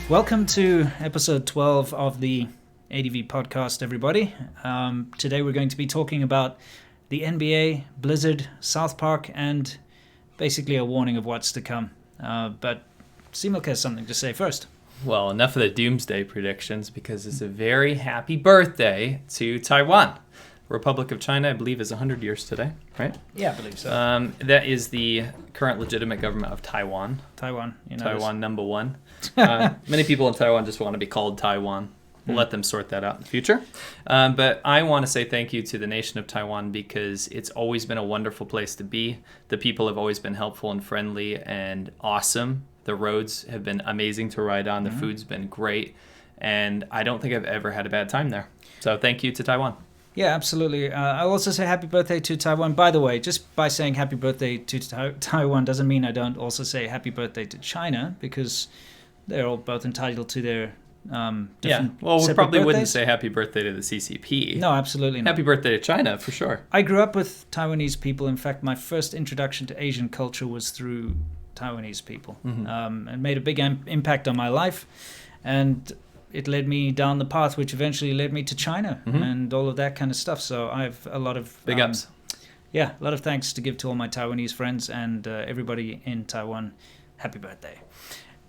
Welcome to episode 12 of the ADV podcast, everybody. Today we're going to be talking about the NBA, Blizzard, South Park, and basically a warning of what's to come. But Similk has something to say first. Well, enough of the doomsday predictions because it's a very happy birthday to Taiwan. Republic of China, I believe, is 100 years today, right? Yeah, I believe so. That is the current legitimate government of Taiwan. Taiwan, Taiwan number one. Many people in Taiwan just want to be called Taiwan. We'll let them sort that out in the future. But I want to say thank you to the nation of Taiwan because it's always been a wonderful place to be. The people have always been helpful and friendly and awesome. The roads have been amazing to ride on. The food's been great. And I don't think I've ever had a bad time there. So thank you to Taiwan. Yeah, absolutely. I'll also say happy birthday to Taiwan. By the way, just by saying happy birthday to Taiwan doesn't mean I don't also say happy birthday to China, because they're all both entitled to their different well, we probably birthdays. wouldn't say happy birthday to the CCP. No, absolutely not. Happy birthday to China, for sure. I grew up with Taiwanese people. In fact, my first introduction to Asian culture was through Taiwanese people. It made a big impact on my life, and it led me down the path which eventually led me to China and all of that kind of stuff. So I have a lot of big ups. Yeah, a lot of thanks to give to all my Taiwanese friends and everybody in Taiwan. Happy birthday.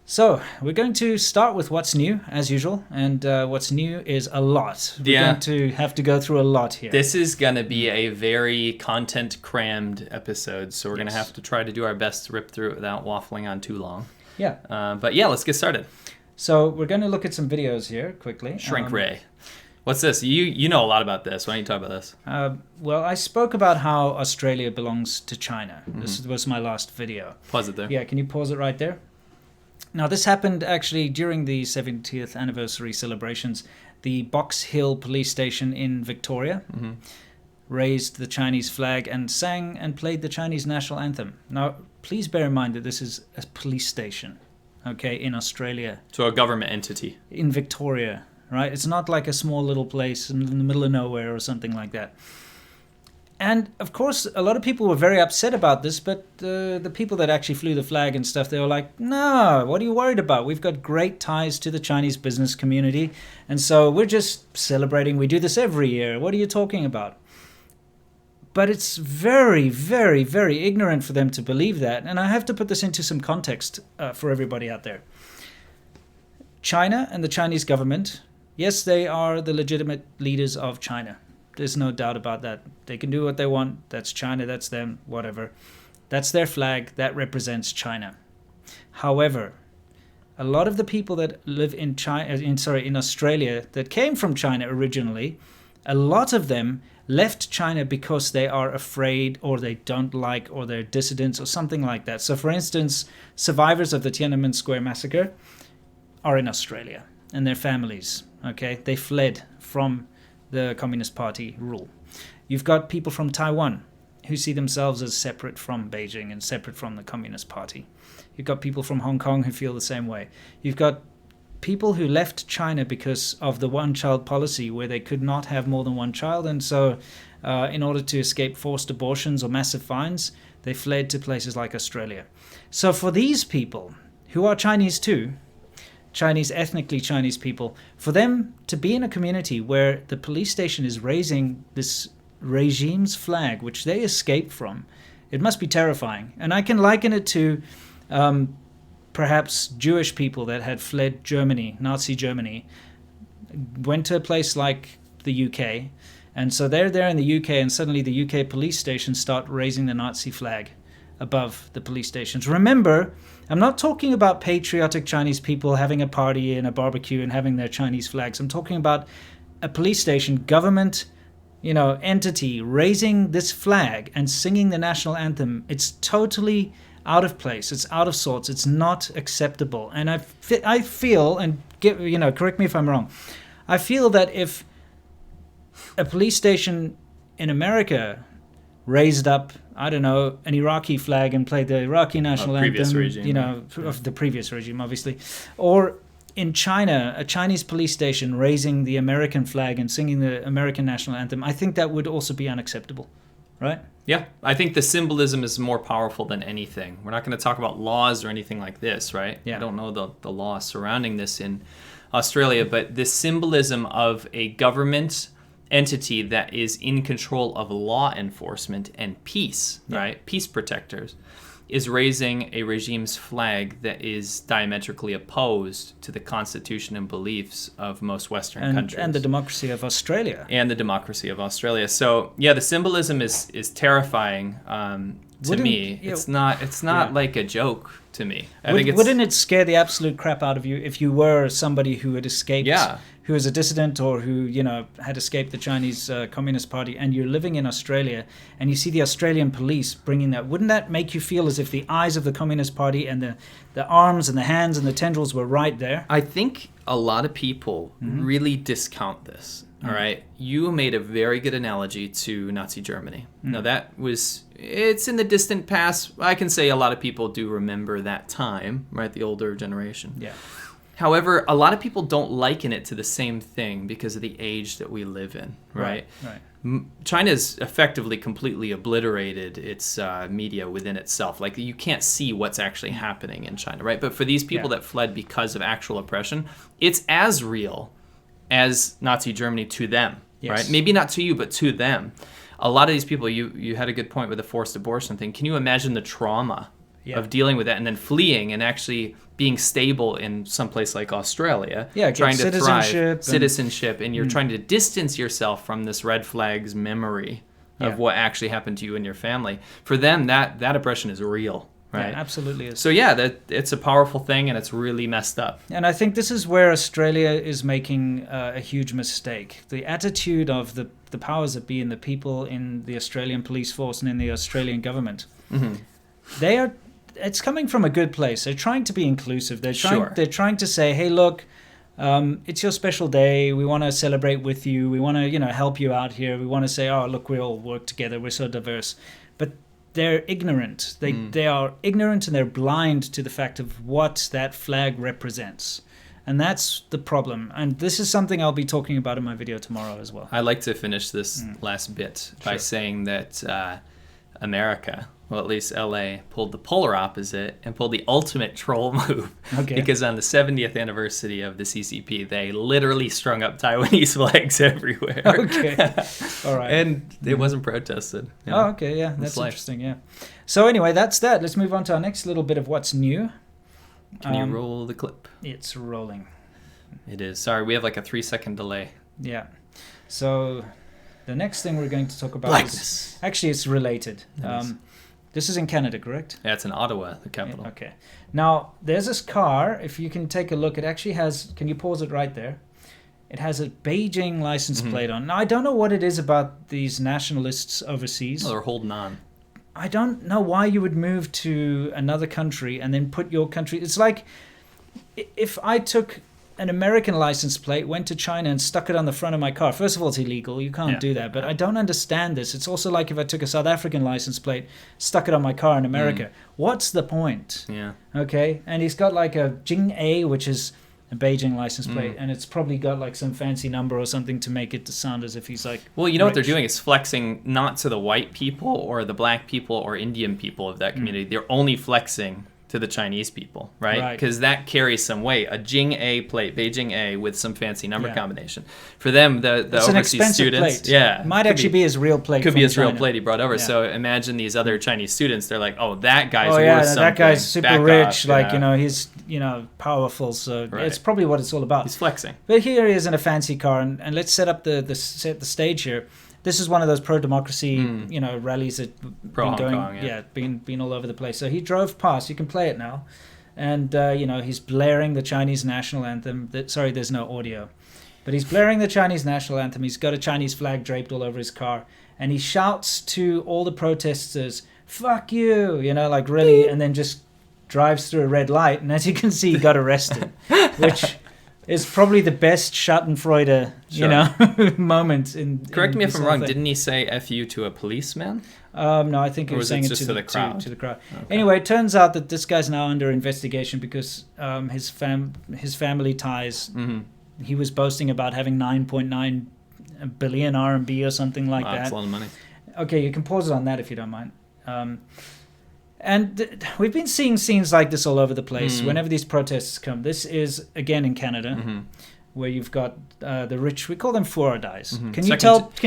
So we're going to start with what's new, as usual. And what's new is a lot. We're going to have to go through a lot here. This is going to be a very content-crammed episode. So we're going to have to try to do our best to rip through it without waffling on too long. Yeah. But yeah, let's get started. So we're going to look at some videos here quickly. Shrink Ray. What's this? You know a lot about this. Why don't you talk about this? Well, I spoke about how Australia belongs to China. This was my last video. Pause it there. Yeah, can you pause it right there? Now, this happened actually during the 70th anniversary celebrations. The Box Hill police station in Victoria raised the Chinese flag and sang and played the Chinese national anthem. Now, please bear in mind that this is a police station, okay, in Australia. So a government entity. In Victoria, right? It's not like a small little place in the middle of nowhere or something like that. And, of course, a lot of people were very upset about this, but the people that actually flew the flag and stuff, they were like, no, what are you worried about? We've got great ties to the Chinese business community, and so we're just celebrating. We do this every year. What are you talking about? But it's very, very, very ignorant for them to believe that, and I have to put this into some context for everybody out there. China and the Chinese government, yes, they are the legitimate leaders of China. There's no doubt about that. They can do what they want. That's China, that's them, whatever. That's their flag. That represents China. However, a lot of the people that live in Australia that came from China originally, a lot of them left China because they are afraid or they don't like or they're dissidents or something like that. So, for instance, survivors of the Tiananmen Square massacre are in Australia and their families, okay? They fled from the Communist Party rule. You've got people from Taiwan who see themselves as separate from Beijing and separate from the Communist Party. You've got people from Hong Kong who feel the same way. You've got people who left China because of the one-child policy where they could not have more than one child, and so in order to escape forced abortions or massive fines, they fled to places like Australia. So for these people, who are Chinese too, ethnically Chinese people, for them to be in a community where the police station is raising this regime's flag, which they escaped from, it must be terrifying. And I can liken it to perhaps Jewish people that had fled Germany, Nazi Germany, went to a place like the UK, and so they're there in the UK, and suddenly the UK police stations start raising the Nazi flag above the police stations. Remember, I'm not talking about patriotic Chinese people having a party and a barbecue and having their Chinese flags. I'm talking about a police station, government, entity raising this flag and singing the national anthem. It's totally out of place. It's out of sorts. It's not acceptable. And I feel, and correct me if I'm wrong, I feel that if a police station in America raised up, I don't know, an Iraqi flag and played the Iraqi national anthem, regime, of the previous regime, obviously, or in China, a Chinese police station raising the American flag and singing the American national anthem, I think that would also be unacceptable, right? Yeah, I think the symbolism is more powerful than anything. We're not going to talk about laws or anything like this, right? Yeah. I don't know the law surrounding this in Australia, but the symbolism of a government entity that is in control of law enforcement and peace, right? Peace protectors, is raising a regime's flag that is diametrically opposed to the constitution and beliefs of most Western countries. And the democracy of Australia. And the democracy of Australia. So, yeah, the symbolism is terrifying to me. It's not like a joke to me. Wouldn't it scare the absolute crap out of you if you were somebody who had escaped, who was a dissident or who, had escaped the Chinese Communist Party, and you're living in Australia and you see the Australian police bringing that? Wouldn't that make you feel as if the eyes of the Communist Party and the arms and the hands and the tendrils were right there? I think a lot of people really discount this. All right. You made a very good analogy to Nazi Germany. Now, it's in the distant past. I can say a lot of people do remember that time, right? The older generation. Yeah. However, a lot of people don't liken it to the same thing because of the age that we live in, right? China's effectively completely obliterated its media within itself. Like, you can't see what's actually happening in China, right? But for these people that fled because of actual oppression, it's as real as Nazi Germany to them, right? Maybe not to you, but to them. A lot of these people, you had a good point with the forced abortion thing. Can you imagine the trauma of dealing with that and then fleeing and actually being stable in some place like Australia, trying to thrive, citizenship, and you're trying to distance yourself from this red flags memory of what actually happened to you and your family. For them, that oppression is real. Right. Yeah, absolutely is. So it's a powerful thing, and it's really messed up. And I think this is where Australia is making a huge mistake. The attitude of the powers that be and the people in the Australian police force and in the Australian government, it's coming from a good place. They're trying to be inclusive. They're trying to say, hey, look, it's your special day. We want to celebrate with you. We want to help you out here. We want to say, oh, look, we all work together. We're so diverse. But they're ignorant. They are ignorant, and they're blind to the fact of what that flag represents. And that's the problem. And this is something I'll be talking about in my video tomorrow as well. I'd like to finish this last bit by saying that America, well, at least LA, pulled the polar opposite and pulled the ultimate troll move. Because on the 70th anniversary of the CCP, they literally strung up Taiwanese flags everywhere. All right. And it wasn't protested. That's interesting, yeah. So anyway, that's that. Let's move on to our next little bit of what's new. Can you roll the clip? It's rolling. It is. Sorry, we have like a 3-second delay. Yeah. So the next thing we're going to talk about is... Actually, it's related. This is in Canada, correct? Yeah, it's in Ottawa, the capital. Yeah, okay. Now, there's this car. If you can take a look, it actually has... Can you pause it right there? It has a Beijing license plate on. Now, I don't know what it is about these nationalists overseas. Oh, they're holding on. I don't know why you would move to another country and then put your country... It's like if I took an American license plate, went to China and stuck it on the front of my car. First of all, it's illegal. You can't do that. But I don't understand this. It's also like if I took a South African license plate, stuck it on my car in America. What's the point? Yeah. Okay. And he's got like a Jing A, which is a Beijing license plate, and it's probably got like some fancy number or something to make it sound as if he's like... Well, you know what they're doing is flexing not to the white people or the black people or Indian people of that community. They're only flexing to the Chinese people, right? Because that carries some weight. A Jing A plate, Beijing A, with some fancy number combination. For them, the it's overseas students... Plate. It might actually be his real plate. Could be his real plate he brought over. So imagine these other Chinese students, they're like, oh, that guy's worth something. That guy's super rich, he's, powerful. So it's probably what it's all about. He's flexing. But here he is in a fancy car, and let's set up the stage here. This is one of those pro-democracy, rallies that been going, been all over the place. So he drove past. You can play it now, and he's blaring the Chinese national anthem. There's no audio, but he's blaring the Chinese national anthem. He's got a Chinese flag draped all over his car, and he shouts to all the protesters, "Fuck you!" really, and then just drives through a red light. And as you can see, he got arrested, which is probably the best Schadenfreude, moment in. Correct me if I'm wrong. Didn't he say "F you" to a policeman? No, I think he was saying it to the crowd. To the crowd. Okay. Anyway, it turns out that this guy's now under investigation because his family ties. He was boasting about having 9.9 billion RMB or something like that. That's a lot of money. Okay, you can pause it on that if you don't mind. We've been seeing scenes like this all over the place whenever these protests come. This is, again, in Canada, where you've got the rich, we call them Fuardais. Can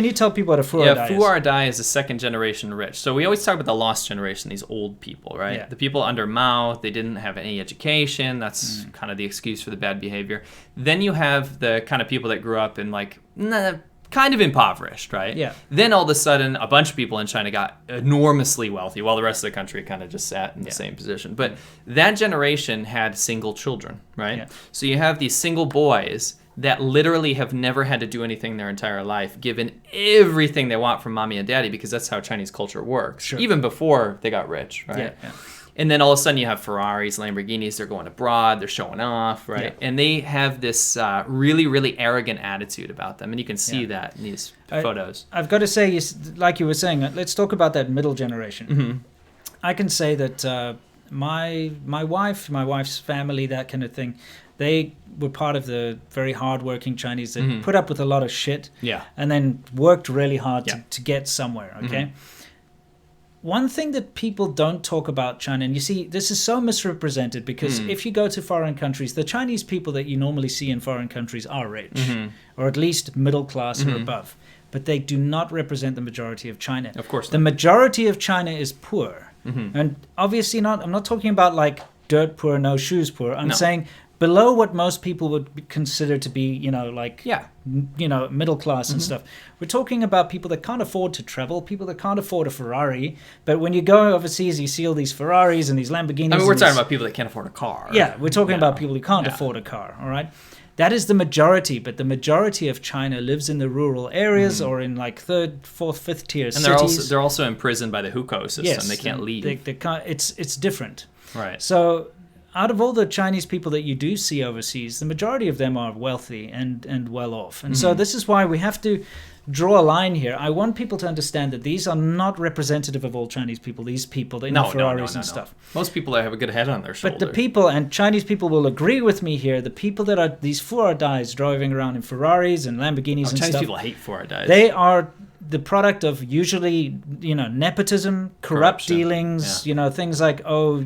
you tell people what a Fuardai is? Yeah, Fuardai is a second generation rich. So we always talk about the lost generation, these old people, right? Yeah. The people under Mao, they didn't have any education. That's kind of the excuse for the bad behavior. Then you have the kind of people that grew up in like kind of impoverished, right? Yeah. Then all of a sudden, a bunch of people in China got enormously wealthy, while the rest of the country kind of just sat in the same position. But that generation had single children, right? Yeah. So you have these single boys that literally have never had to do anything their entire life, given everything they want from mommy and daddy, because that's how Chinese culture works, Sure. even before they got rich, right? Yeah. And then all of a sudden you have Ferraris, Lamborghinis, they're going abroad, they're showing off, right? Yeah. And they have this really, really arrogant attitude about them. And you can see that in these photos. I've got to say, like you were saying, let's talk about that middle generation. I can say that my wife's family, that kind of thing, they were part of the very hardworking Chinese that put up with a lot of shit and then worked really hard to get somewhere, okay? One thing that people don't talk about China, and you see, this is so misrepresented because if you go to foreign countries, the Chinese people that you normally see in foreign countries are rich, or at least middle class or above, but they do not represent the majority of China. Of course not. The majority of China is poor. And obviously I'm not talking about like dirt poor, no shoes poor. I'm saying below what most people would consider to be, middle class and stuff. We're talking about people that can't afford to travel, people that can't afford a Ferrari. But when you go overseas, you see all these Ferraris and these Lamborghinis. I mean, we're talking about people that can't afford a car. Yeah, we're talking about people who can't afford a car, all right? That is the majority, but the majority of China lives in the rural areas or in like third, fourth, fifth tier cities. And they're also imprisoned by the hukou system. Yes, they can't leave. They can't, it's different. Right. So out of all the Chinese people that you do see overseas, the majority of them are wealthy and well off. And so this is why we have to draw a line here. I want people to understand that these are not representative of all Chinese people, these people in the Ferraris and stuff. Most people have a good head on their shoulders. But the people, and Chinese people will agree with me here, the people that are these Fuardais driving around in Ferraris and Lamborghinis and Chinese stuff. people hate Fuardais. They are the product of usually, nepotism, corrupt dealings, things like,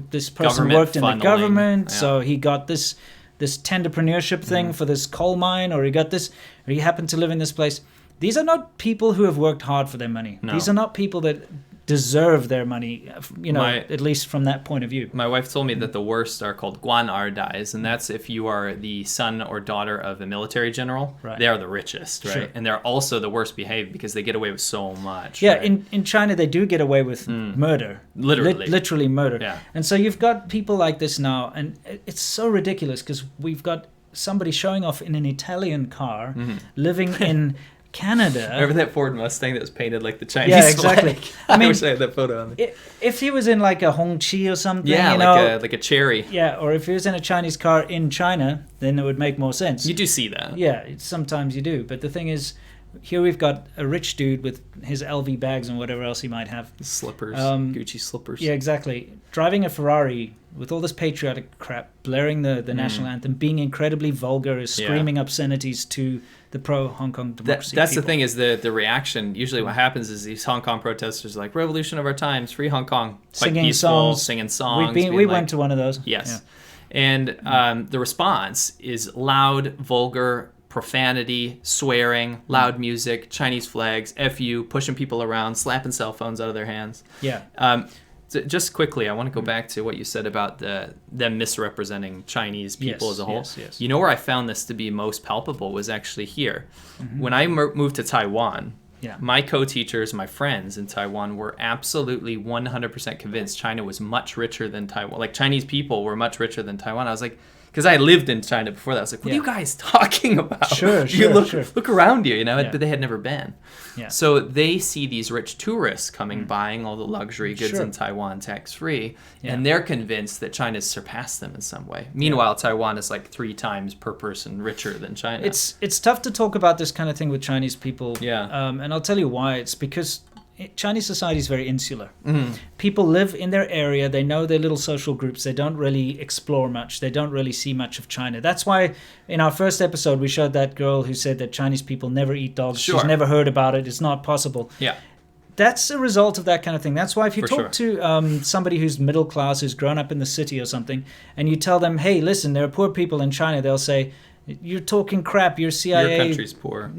this person Government worked in the government, yeah. so he got this tenderpreneurship thing for this coal mine, or he happened to live in this place. These are not people who have worked hard for their money. No. These are not people that deserve their money, at least from that point of view. My wife told me that the worst are called guan'erdais, and that's if you are the son or daughter of a military general. Right. They are the richest, right? Sure. And they're also the worst behaved because they get away with so much. Yeah, right? in China they do get away with murder. Literally murder. Yeah. And so you've got people like this now, and it's so ridiculous because we've got somebody showing off in an Italian car, living in Canada. Remember that Ford Mustang that was painted like the Chinese Yeah, exactly. flag? I mean, wish I had that photo on me. If he was in like a Hongqi or something, like a cherry. Yeah, or if he was in a Chinese car in China, then it would make more sense. You do see that. Yeah, sometimes you do. But the thing is, here we've got a rich dude with his LV bags and whatever else he might have. Slippers, Gucci slippers. Yeah, exactly. Driving a Ferrari with all this patriotic crap, blaring the national anthem, being incredibly vulgar, screaming obscenities to the pro-Hong Kong democracy That's people. the thing is the reaction. Usually what happens is these Hong Kong protesters are like, revolution of our times, free Hong Kong. Quite Singing peaceful, songs. singing songs. We went to one of those. Yes. Yeah. And the response is loud, vulgar, profanity, swearing, loud music, Chinese flags, FU, pushing people around, slapping cell phones out of their hands. Yeah. So just quickly, I want to go back to what you said about them misrepresenting Chinese people as a whole. Yes. You know where I found this to be most palpable was actually here. When I moved to Taiwan, my co-teachers, my friends in Taiwan were absolutely 100% convinced China was much richer than Taiwan. Like Chinese people were much richer than Taiwan. I was like, because I had lived in China before that. I was like, what are you guys talking about? Sure. Look around you, but they had never been. Yeah. So they see these rich tourists coming, buying all the luxury goods in Taiwan tax-free, and they're convinced that China's surpassed them in some way. Meanwhile, Taiwan is like 3 times per person richer than China. It's tough to talk about this kind of thing with Chinese people. Yeah. And I'll tell you why. It's because Chinese society is very insular. People live in their area. They know their little social groups. They don't really explore much. They don't really see much of China. That's why in our first episode, we showed that girl who said that Chinese people never eat dogs. Sure. She's never heard about it. It's not possible. Yeah. that's a result of that kind of thing. That's why if you For talk to somebody who's middle class, who's grown up in the city or something, and you tell them, hey, listen, there are poor people in China, they'll say, you're talking crap, you're CIA. Your country's poor.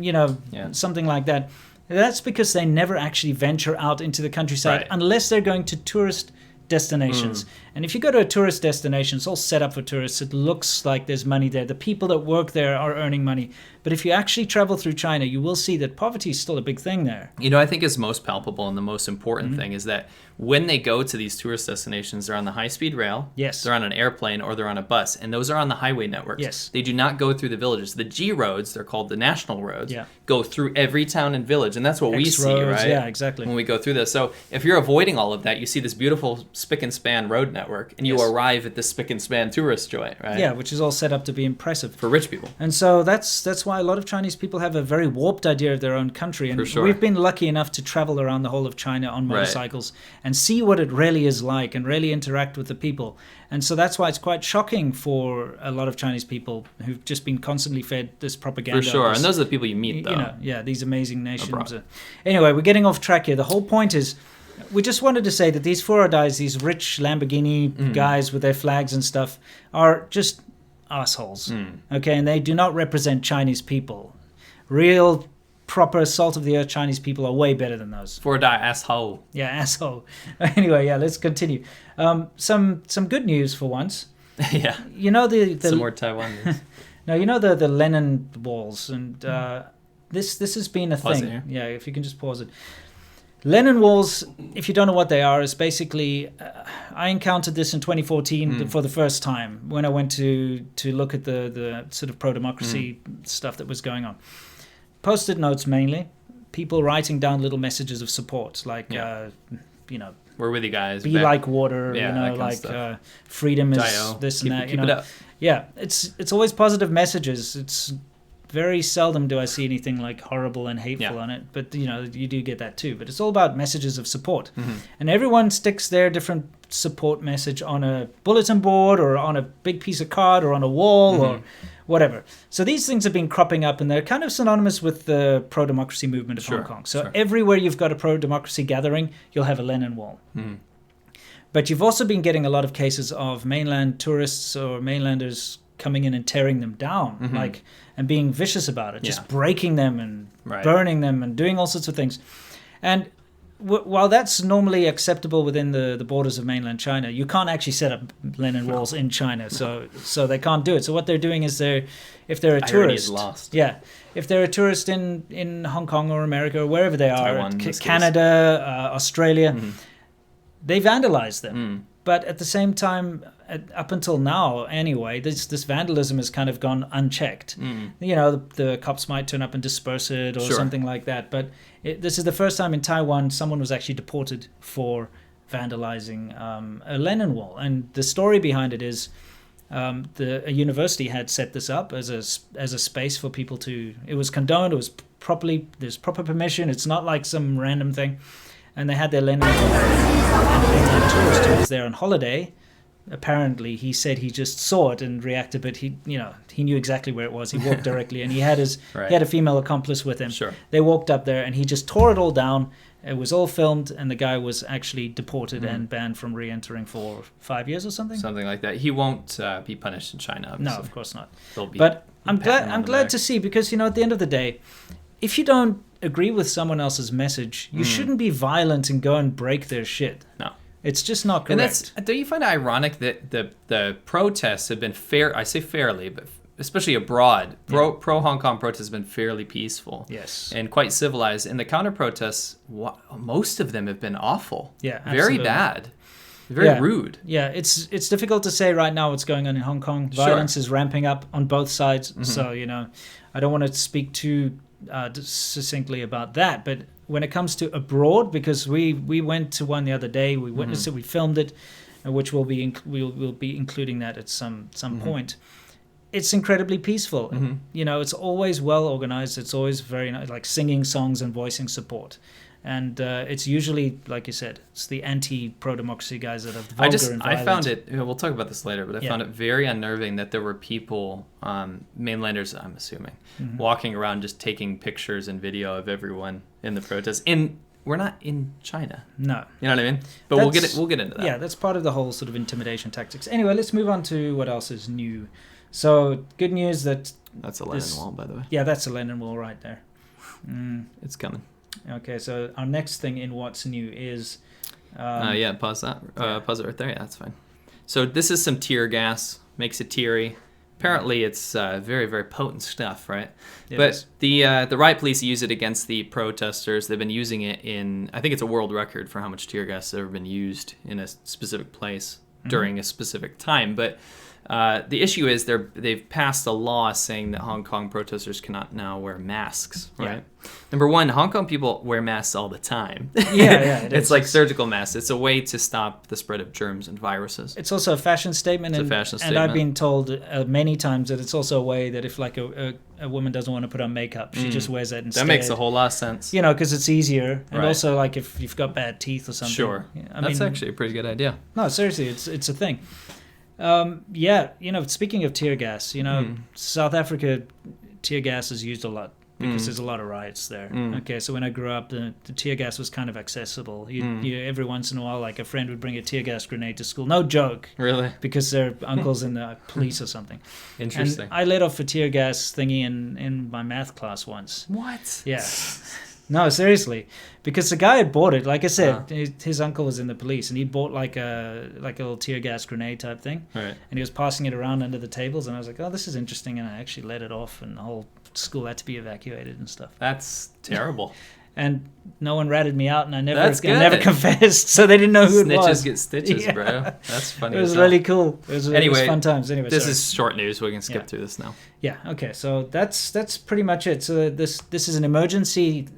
Something like that. That's because they never actually venture out into the countryside unless they're going to tourist destinations. And if you go to a tourist destination, it's all set up for tourists. It looks like there's money there. The people that work there are earning money. But if you actually travel through China, you will see that poverty is still a big thing there. I think is most palpable and the most important thing is that when they go to these tourist destinations, they're on the high-speed rail, they're on an airplane, or they're on a bus, and those are on the highway networks. Yes. They do not go through the villages. The G roads, they're called the national roads, go through every town and village, and that's what we see, right? Yeah, exactly. When we go through this. So if you're avoiding all of that, you see this beautiful spick and span road network, and you arrive at this spick and span tourist joint, right? Yeah, which is all set up to be impressive. For rich people. And so that's why a lot of Chinese people have a very warped idea of their own country. And we've been lucky enough to travel around the whole of China on motorcycles and see what it really is like and really interact with the people. And so that's why it's quite shocking for a lot of Chinese people who've just been constantly fed this propaganda. For sure. And those are the people you meet, though. These amazing nations. Anyway, we're getting off track here. The whole point is, we just wanted to say that these Furodais, these rich Lamborghini guys with their flags and stuff, are just assholes. Okay, and they do not represent Chinese people. Real, proper, salt-of-the-earth Chinese people are way better than those. Furodai asshole. Yeah, asshole. Anyway, let's continue. Some good news for once. Yeah. The some more Taiwan news. No, the Lennon walls, and this has been a Pause thing. it here. Yeah, if you can just pause it. Lennon walls, if you don't know what they are, is basically, I encountered this in 2014 for the first time when I went to look at the sort of pro-democracy stuff that was going on. Post-it notes mainly, people writing down little messages of support, like, we're with you guys. Be like water, freedom is Dio. this Keep and that. Keep it up. Yeah, it's always positive messages. It's very seldom do I see anything like horrible and hateful on it, but you do get that too. But it's all about messages of support, and everyone sticks their different support message on a bulletin board or on a big piece of card or on a wall or whatever. So these things have been cropping up, and they're kind of synonymous with the pro-democracy movement of Hong Kong. So everywhere you've got a pro-democracy gathering, you'll have a Lennon wall. But you've also been getting a lot of cases of mainland tourists or mainlanders coming in and tearing them down, and being vicious about it, just breaking them and burning them and doing all sorts of things. And while that's normally acceptable within the borders of mainland China, you can't actually set up Lennon walls in China, so they can't do it. So what they're doing is if they're a tourist, if they're a tourist in Hong Kong or America or wherever they are, Taiwan, Canada, Australia, they vandalize them. But at the same time, up until now anyway, this vandalism has kind of gone unchecked. The cops might turn up and disperse it or something like that. But this is the first time in Taiwan someone was actually deported for vandalizing a Lennon wall. And the story behind it is a university had set this up as a space for people to. It was condoned. It was there's proper permission. It's not like some random thing. And they had their Lennon wall. And a mainland tourist who was there on holiday, apparently he said he just saw it and reacted, but he knew exactly where it was. He walked directly, and he had a female accomplice with him. They walked up there, and he just tore it all down. It was all filmed, and the guy was actually deported and banned from re-entering for 5 years or something. Something like that. He won't be punished in China, obviously. No, of course not. But I'm glad to see, because at the end of the day, if you don't agree with someone else's message, you shouldn't be violent and go and break their shit. No. It's just not correct. And don't you find it ironic that the protests have been fair? I say fairly, but especially abroad, pro Hong Kong protests have been fairly peaceful. Yes. And quite civilized. And the counter protests, most of them have been awful. Yeah, very bad. Very rude. Yeah, it's difficult to say right now what's going on in Hong Kong. Violence is ramping up on both sides. So, I don't want to speak too succinctly about that, but when it comes to abroad, because we went to one the other day, we witnessed it, we filmed it, which we'll be including that at some point. It's incredibly peaceful. It's always well organized. It's always very nice, like singing songs and voicing support. And it's usually, like you said, it's the anti-pro-democracy guys that are vulgar and violent. I found it, we'll talk about this later, but I found it very unnerving that there were people, mainlanders, I'm assuming, walking around just taking pictures and video of everyone in the protests. we're not in China. No. You know what I mean? But we'll get into that. Yeah, that's part of the whole sort of intimidation tactics. Anyway, let's move on to what else is new. So, good news that... That's a Lennon wall, by the way. Yeah, that's a Lennon wall right there. It's coming. Okay, so our next thing in what's new is... pause that. Pause it right there. Yeah, that's fine. So this is some tear gas. Makes it teary. Apparently, it's very, very potent stuff, right? But the riot police use it against the protesters. They've been using it in, I think it's a world record for how much tear gas has ever been used in a specific place during a specific time. But the issue is they've passed a law saying that Hong Kong protesters cannot now wear masks, right? Yeah. Number one, Hong Kong people wear masks all the time. Yeah, it's like surgical masks. It's a way to stop the spread of germs and viruses. It's also a fashion statement. It's a fashion statement. And I've been told many times that it's also a way that if like a woman doesn't want to put on makeup, she just wears that instead. That makes a whole lot of sense. You know, because it's easier. And also like if you've got bad teeth or something. Sure. That's actually a pretty good idea. No, seriously, it's a thing. Speaking of tear gas, South Africa, tear gas is used a lot because there's a lot of riots there. Okay, so when I grew up, the tear gas was kind of accessible. You every once in a while, like a friend would bring a tear gas grenade to school. No joke. Really? Because their uncle's in the police or something. Interesting. And I let off a tear gas thingy in my math class once. What? Yeah. No, seriously, because the guy had bought it. Like I said, his uncle was in the police, and he bought like a little tear gas grenade type thing. Right. And he was passing it around under the tables, and I was like, "Oh, this is interesting." And I actually let it off, and the whole school had to be evacuated and stuff. That's terrible. And no one ratted me out, and I never confessed, so they didn't know who it was. Snitches get stitches, bro. That's funny. It was really cool. It was fun times. Anyway, this is short news. We can skip through this now. Yeah. Okay. So that's pretty much it. So this is an emergency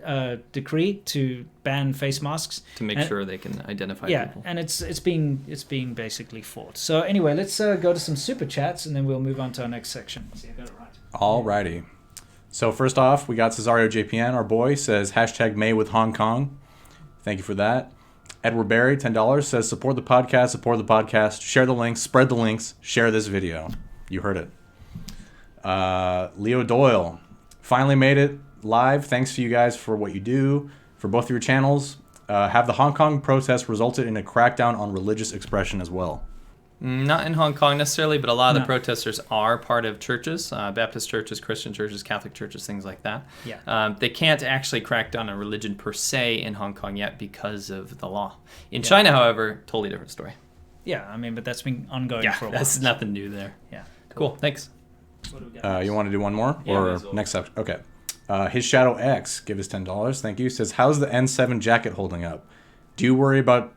decree to ban face masks to make sure they can identify people. Yeah, and it's being basically fought. So anyway, let's go to some super chats, and then we'll move on to our next section. See, I got it right. Alrighty. So first off, we got Cesario JPN, our boy, says hashtag May with Hong Kong. Thank you for that. Edward Barry, $10, says support the podcast, share the links, spread the links, share this video. You heard it. Leo Doyle, finally made it live. Thanks to you guys for what you do for both of your channels. Have the Hong Kong protests resulted in a crackdown on religious expression as well? Not in Hong Kong necessarily, but a lot of the protesters are part of churches, Baptist churches, Christian churches, Catholic churches, things like that. Yeah. They can't actually crack down on religion per se in Hong Kong yet because of the law. In China, however, totally different story. Yeah, I mean, but that's been ongoing for a while. That's nothing new there. Yeah. Cool. Thanks. You want to do one more? Yeah, or next up? Okay. His Shadow X, give us $10. Thank you. Says, how's the N7 jacket holding up? Do you worry about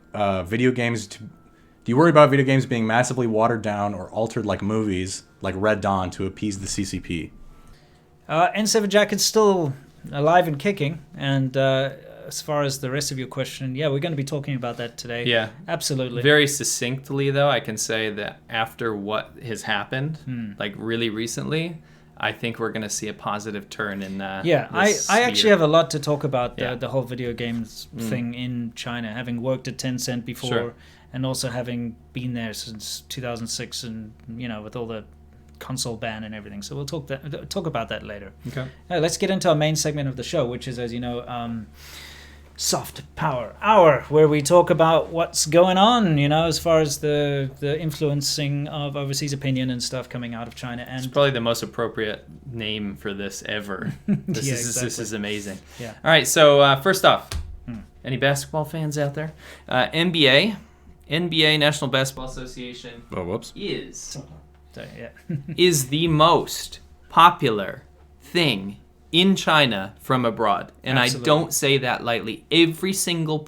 video games being massively watered down or altered like movies, like Red Dawn, to appease the CCP? N7 jacket's still alive and kicking. And as far as the rest of your question, we're going to be talking about that today. Yeah. Absolutely. Very succinctly, though, I can say that after what has happened, like really recently, I think we're going to see a positive turn in I actually have a lot to talk about the whole video games thing in China, having worked at Tencent before. Sure. And also having been there since 2006 and, with all the console ban and everything. So we'll talk about that later. Okay. Let's get into our main segment of the show, which is, as you know, Soft Power Hour, where we talk about what's going on, as far as the influencing of overseas opinion and stuff coming out of China. And it's probably the most appropriate name for this ever. This is amazing. Yeah. All right, so first off, any basketball fans out there? NBA, National Basketball Association, is the most popular thing in China from abroad. And Absolutely. I don't say that lightly. Every single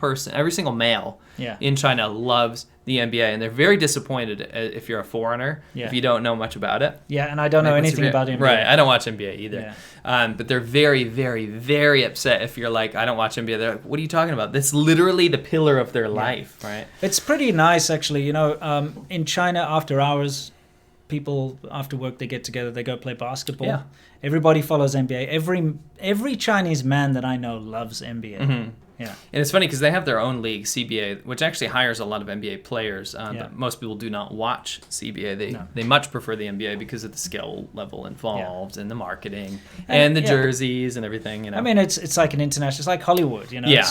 male in China loves the NBA, and they're very disappointed if you're a foreigner, if you don't know much about it. Yeah, and I don't know anything about NBA. Right, I don't watch NBA either. Yeah. But they're very, very, very upset if you're like, I don't watch NBA. They're like, what are you talking about? That's literally the pillar of their life, right? It's pretty nice, actually. In China, after hours, people after work, they get together, they go play basketball. Yeah. Everybody follows NBA. Every Chinese man that I know loves NBA. Yeah. And it's funny because they have their own league, CBA, which actually hires a lot of NBA players. But most people do not watch CBA. They much prefer the NBA because of the skill level involved and the marketing and the jerseys and everything. You know, I mean, it's like an international. It's like Hollywood. You know, yeah,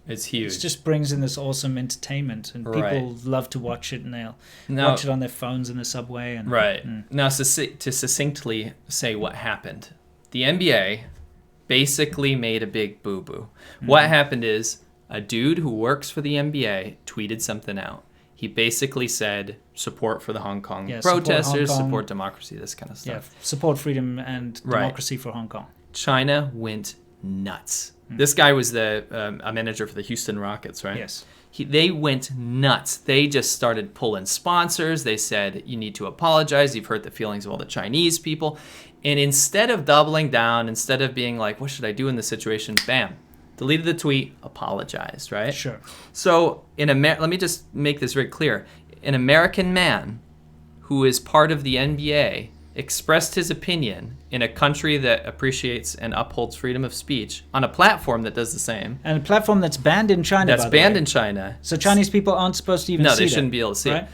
it's huge. It just brings in this awesome entertainment, and people love to watch it, and they'll watch it on their phones in the subway. And, Now, to succinctly say what happened, the NBA basically made a big boo-boo. What happened is a dude who works for the NBA tweeted something out. He basically said support for the Hong Kong protesters, support democracy, this kind of stuff. Yeah, support freedom and democracy for Hong Kong. China went nuts. This guy was a manager for the Houston Rockets, right? Yes. They went nuts. They just started pulling sponsors. They said, you need to apologize. You've hurt the feelings of all the Chinese people. And instead of doubling down, instead of being like, what should I do in this situation? Bam. Deleted the tweet, apologized, right? Sure. So let me just make this very clear. An American man who is part of the NBA expressed his opinion in a country that appreciates and upholds freedom of speech on a platform that does the same. And a platform that's banned in China, That's banned in China. So Chinese people aren't supposed to even see it. No, they shouldn't be able to see it.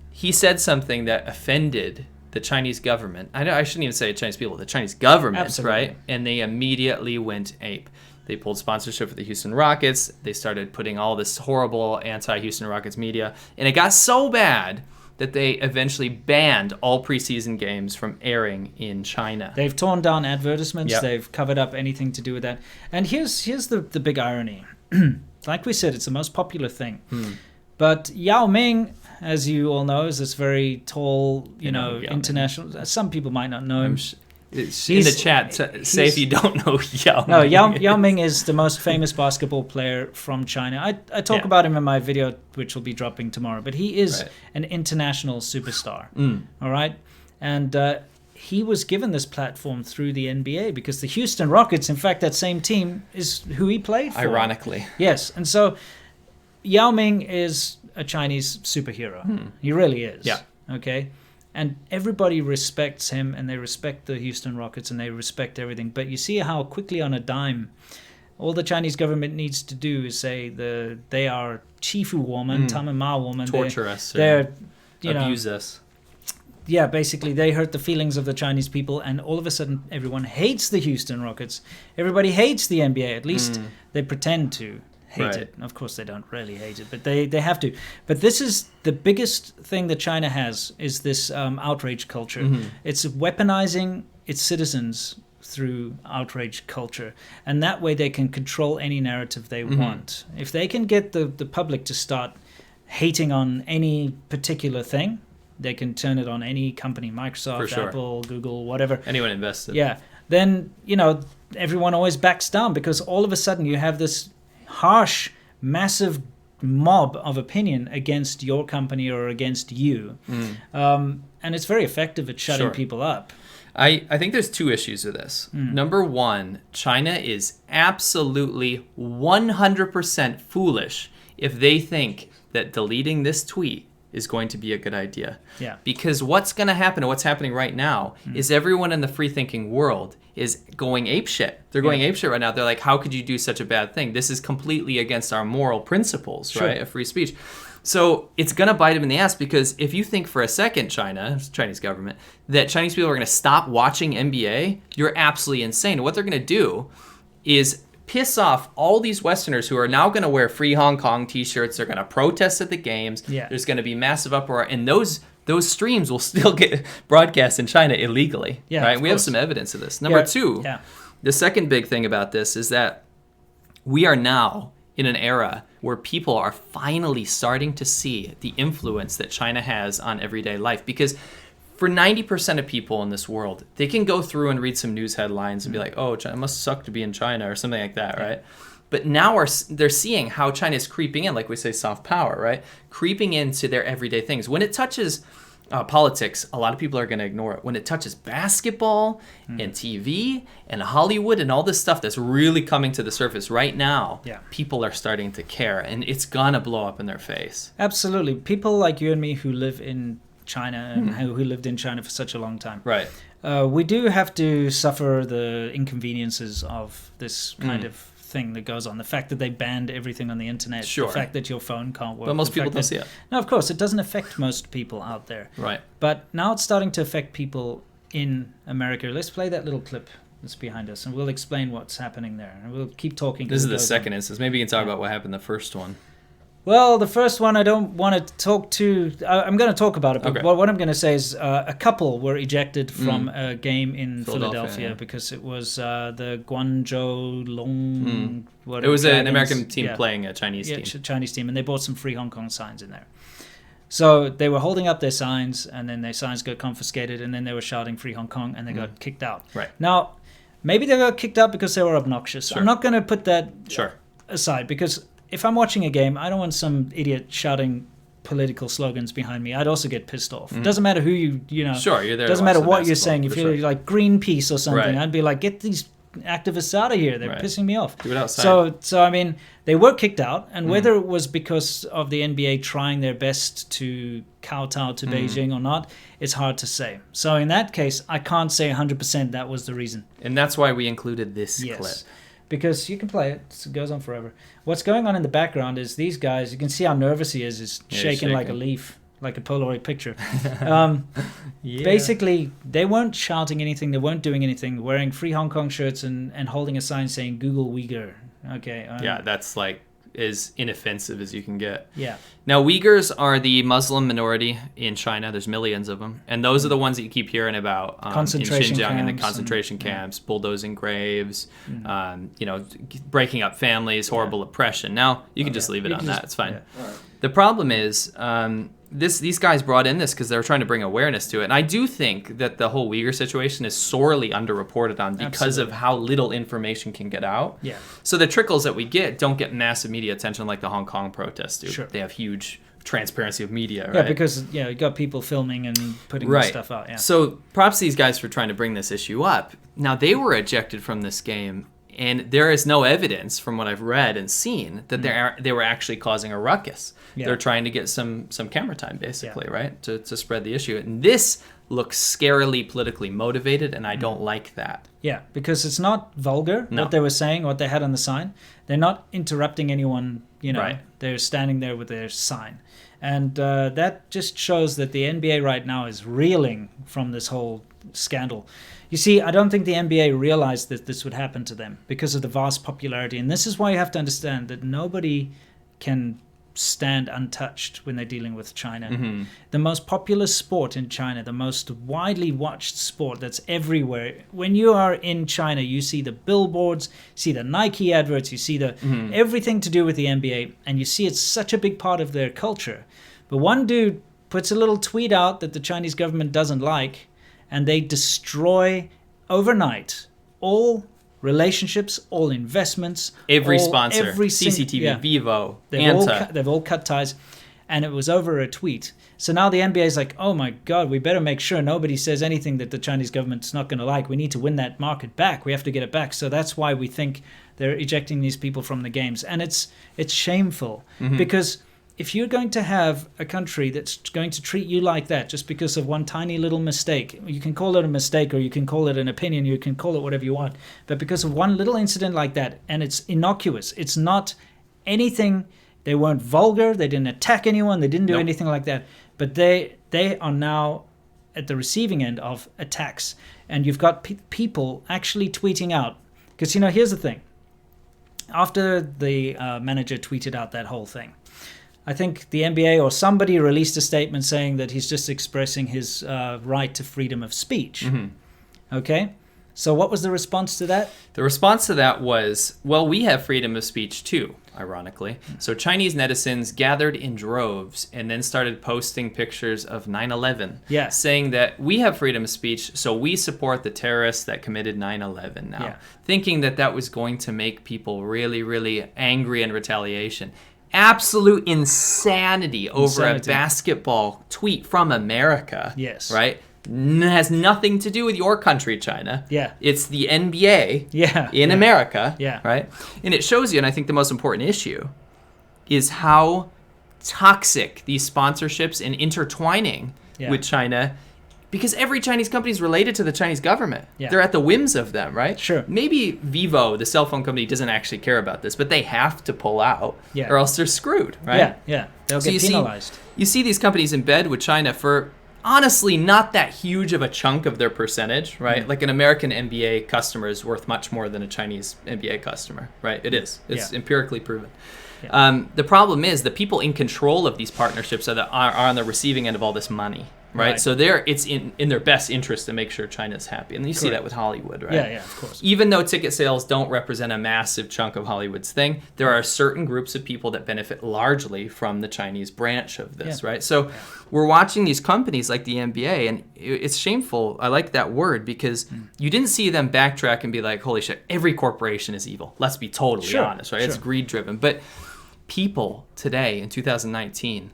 He said something that offended the Chinese government. I shouldn't even say Chinese people, the Chinese government, Absolutely. right? And they immediately went ape. They pulled sponsorship for the Houston Rockets. They started putting all this horrible anti-Houston Rockets media. And it got so bad that they eventually banned all preseason games from airing in China. They've torn down advertisements. Yep. They've covered up anything to do with that. And here's the big irony. Like we said, it's the most popular thing. But Yao Ming, as you all know, is this very tall, international. Some people might not know him. It's in the chat, say if you don't know Yao Ming. No, Yao Ming is the most famous basketball player from China. I talk about him in my video, which will be dropping tomorrow. But he is an international superstar. All right? And he was given this platform through the NBA because the Houston Rockets, in fact, that same team, is who he played for. Ironically. Yes. And so Yao Ming is a Chinese superhero. He really is. Yeah. Okay? And everybody respects him, and they respect the Houston Rockets, and they respect everything. But you see how quickly on a dime, all the Chinese government needs to do is say they are Chifu woman, Tamama woman. Torture us. They're abuse us. Yeah, basically they hurt the feelings of the Chinese people, and all of a sudden everyone hates the Houston Rockets. Everybody hates the NBA. At least they pretend to hate it. Of course, they don't really hate it, but they have to. But this is the biggest thing that China has, is this outrage culture. It's weaponizing its citizens through outrage culture, and that way they can control any narrative they want. If they can get the public to start hating on any particular thing, they can turn it on any company, Microsoft, Apple, Google, whatever. Anyone invested. Yeah. Then, everyone always backs down, because all of a sudden you have this harsh, massive mob of opinion against your company or against you. And it's very effective at shutting people up. I think there's two issues with this. Number one, China is absolutely 100% foolish if they think that deleting this tweet is going to be a good idea. Yeah. Because what's going to happen, and what's happening right now, is everyone in the free-thinking world is going apeshit. They're going apeshit right now. They're like, how could you do such a bad thing? This is completely against our moral principles, right, of free speech. So it's going to bite them in the ass, because if you think for a second, Chinese government, that Chinese people are going to stop watching NBA, you're absolutely insane. What they're going to do is piss off all these Westerners who are now going to wear Free Hong Kong t-shirts. They're going to protest at the games. Yeah. There's going to be massive uproar, and those streams will still get broadcast in China illegally. Yeah, right? We have some evidence of this. Number two, the second big thing about this is that we are now in an era where people are finally starting to see the influence that China has on everyday life. Because for 90% of people in this world, they can go through and read some news headlines and be like, oh, China must suck to be in China, or something like that, right? But now they're seeing how China is creeping in, like we say, soft power, right? Creeping into their everyday things. When it touches politics, a lot of people are going to ignore it. When it touches basketball and TV and Hollywood and all this stuff that's really coming to the surface right now, people are starting to care, and it's going to blow up in their face. Absolutely. People like you and me who live in China and who lived in China for such a long time. Right. We do have to suffer the inconveniences of this kind of thing that goes on. The fact that they banned everything on the internet. Sure. The fact that your phone can't work. But most the people fact don't that- see it. No, of course, it doesn't affect most people out there. Right. But now it's starting to affect people in America. Let's play that little clip that's behind us, and we'll explain what's happening there. And we'll keep talking. This as is it the goes second on. instance. Maybe you can talk about what happened in the first one. Well, the first one I don't want to talk to. I'm going to talk about it, but Okay. what I'm going to say is a couple were ejected from a game in Philadelphia yeah. because it was the Guangzhou Long. It was an Dragons. American team Yeah. playing a Chinese Yeah, team. Chinese team, and they bought some free Hong Kong signs in there. So they were holding up their signs, and then their signs got confiscated, and then they were shouting "Free Hong Kong," and they got kicked out. Right. Now, maybe they got kicked out because they were obnoxious. Sure. I'm not going to put that Sure. aside, because if I'm watching a game, I don't want some idiot shouting political slogans behind me. I'd also get pissed off. It doesn't matter who you know. Sure, you're there. Doesn't to watch matter the what you're basketball, saying. If for you're sure. like Greenpeace or something, Right. I'd be like, get these activists out of here. They're Right. pissing me off. Do it outside. So I mean, they were kicked out, and whether it was because of the NBA trying their best to kowtow to Beijing or not, it's hard to say. So in that case, I can't say 100% that was the reason. And that's why we included this Yes. clip. Because you can play it. It goes on forever. What's going on in the background is these guys, you can see how nervous he is. He's Yeah, shaking like a shaking. leaf, like a Polaroid picture. Yeah. Basically, they weren't shouting anything. They weren't doing anything. Wearing free Hong Kong shirts and holding a sign saying Google Uyghur. Okay. Yeah, that's like as inoffensive as you can get. Yeah. Now, Uyghurs are the Muslim minority in China. There's millions of them. And those are the ones that you keep hearing about in Concentration Xinjiang and the camps concentration camps, bulldozing graves, breaking up families, horrible oppression. Now, you can just leave it You on can that. just- It's fine. yeah. The problem is these guys brought in this because they were trying to bring awareness to it. And I do think that the whole Uyghur situation is sorely underreported on because of how little information can get out. Yeah. So the trickles that we get don't get massive media attention like the Hong Kong protests do. Sure. They have huge transparency of media, right? Yeah, because you got people filming and putting this stuff out. Yeah. So props to these guys for trying to bring this issue up. Now, they were ejected from this game, and there is no evidence from what I've read and seen that they were actually causing a ruckus. Yeah. They're trying to get some camera time, basically, right, to spread the issue. And this looks scarily politically motivated, and I don't like that. Yeah, because it's not vulgar, No. what they were saying, what they had on the sign. They're not interrupting anyone, Right. They're standing there with their sign. And that just shows that the NBA right now is reeling from this whole scandal. You see, I don't think the NBA realized that this would happen to them because of the vast popularity. And this is why you have to understand that nobody can stand untouched when they're dealing with China. Mm-hmm. The most popular sport in China, the most widely watched sport that's everywhere. When you are in China, you see the billboards, see the Nike adverts, you see the everything to do with the NBA, and you see it's such a big part of their culture. But one dude puts a little tweet out that the Chinese government doesn't like, and they destroy overnight all relationships, all investments, Every all- sponsor, every sing- CCTV, yeah. Vivo, They've Anta. all cut ties, and it was over a tweet. So now the NBA is like, oh my God, we better make sure nobody says anything that the Chinese government's not going to like. We need to win that market back. We have to get it back. So that's why we think they're ejecting these people from the games. And it's shameful because if you're going to have a country that's going to treat you like that just because of one tiny little mistake, you can call it a mistake or you can call it an opinion, you can call it whatever you want, but because of one little incident like that, and it's innocuous, it's not anything, they weren't vulgar, they didn't attack anyone, they didn't do Nope. anything like that, but they are now at the receiving end of attacks, and you've got people actually tweeting out, because here's the thing, after the manager tweeted out that whole thing, I think the NBA or somebody released a statement saying that he's just expressing his right to freedom of speech. Okay? So what was the response to that? The response to that was, well, we have freedom of speech too, ironically. So Chinese netizens gathered in droves and then started posting pictures of 9/11, Yeah. saying that we have freedom of speech, so we support the terrorists that committed 9/11 now, Yeah. thinking that that was going to make people really, really angry and retaliation. Absolute insanity over a Insanity. basketball tweet from America. Yes. Right? Has nothing to do with your country, China. Yeah. It's the NBA Yeah. in yeah. America. Yeah. Right? And it shows you, and I think the most important issue is how toxic these sponsorships and intertwining Yeah. with China Because every Chinese company is related to the Chinese government. Yeah. They're at the whims of them, right? Sure. Maybe Vivo, the cell phone company, doesn't actually care about this, but they have to pull out, Yeah. or else they're screwed, right? Yeah. They'll So get you penalized. you see these companies in bed with China for honestly not that huge of a chunk of their percentage, right? Like an American MBA customer is worth much more than a Chinese MBA customer, right? It is. It's empirically proven. Yeah. The problem is the people in control of these partnerships are on the receiving end of all this money, right? So it's in their best interest to make sure China's happy. And you see that with Hollywood, right? Yeah, of course. Even though ticket sales don't represent a massive chunk of Hollywood's thing, there are certain groups of people that benefit largely from the Chinese branch of this, right? So we're watching these companies like the NBA, and it's shameful. I like that word because you didn't see them backtrack and be like, holy shit, every corporation is evil. Let's be totally honest, right? It's greed driven. But people today in 2019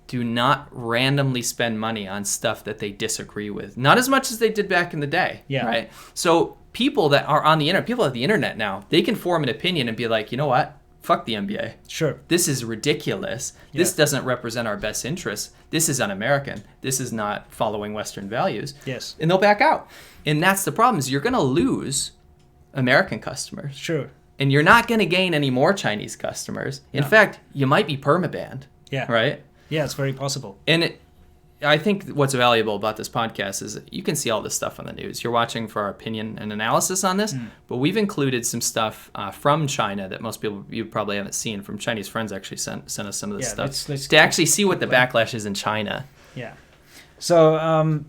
do not randomly spend money on stuff that they disagree with. Not as much as they did back in the day, right? So people that are on the internet, people at the internet now, they can form an opinion and be like, you know what? Fuck the NBA. Sure. This is ridiculous. This doesn't represent our best interests. This is un-American. This is not following Western values. Yes. And they'll back out. And that's the problem, is you're going to lose American customers. Sure. And you're not going to gain any more Chinese customers. In fact, you might be permabanned. Yeah. Right? Yeah, it's very possible. And I think what's valuable about this podcast is that you can see all this stuff on the news. You're watching for our opinion and analysis on this, but we've included some stuff from China that most people, you probably haven't seen. From Chinese friends actually sent us some of this stuff let's to actually see what the backlash is in China. Yeah. So,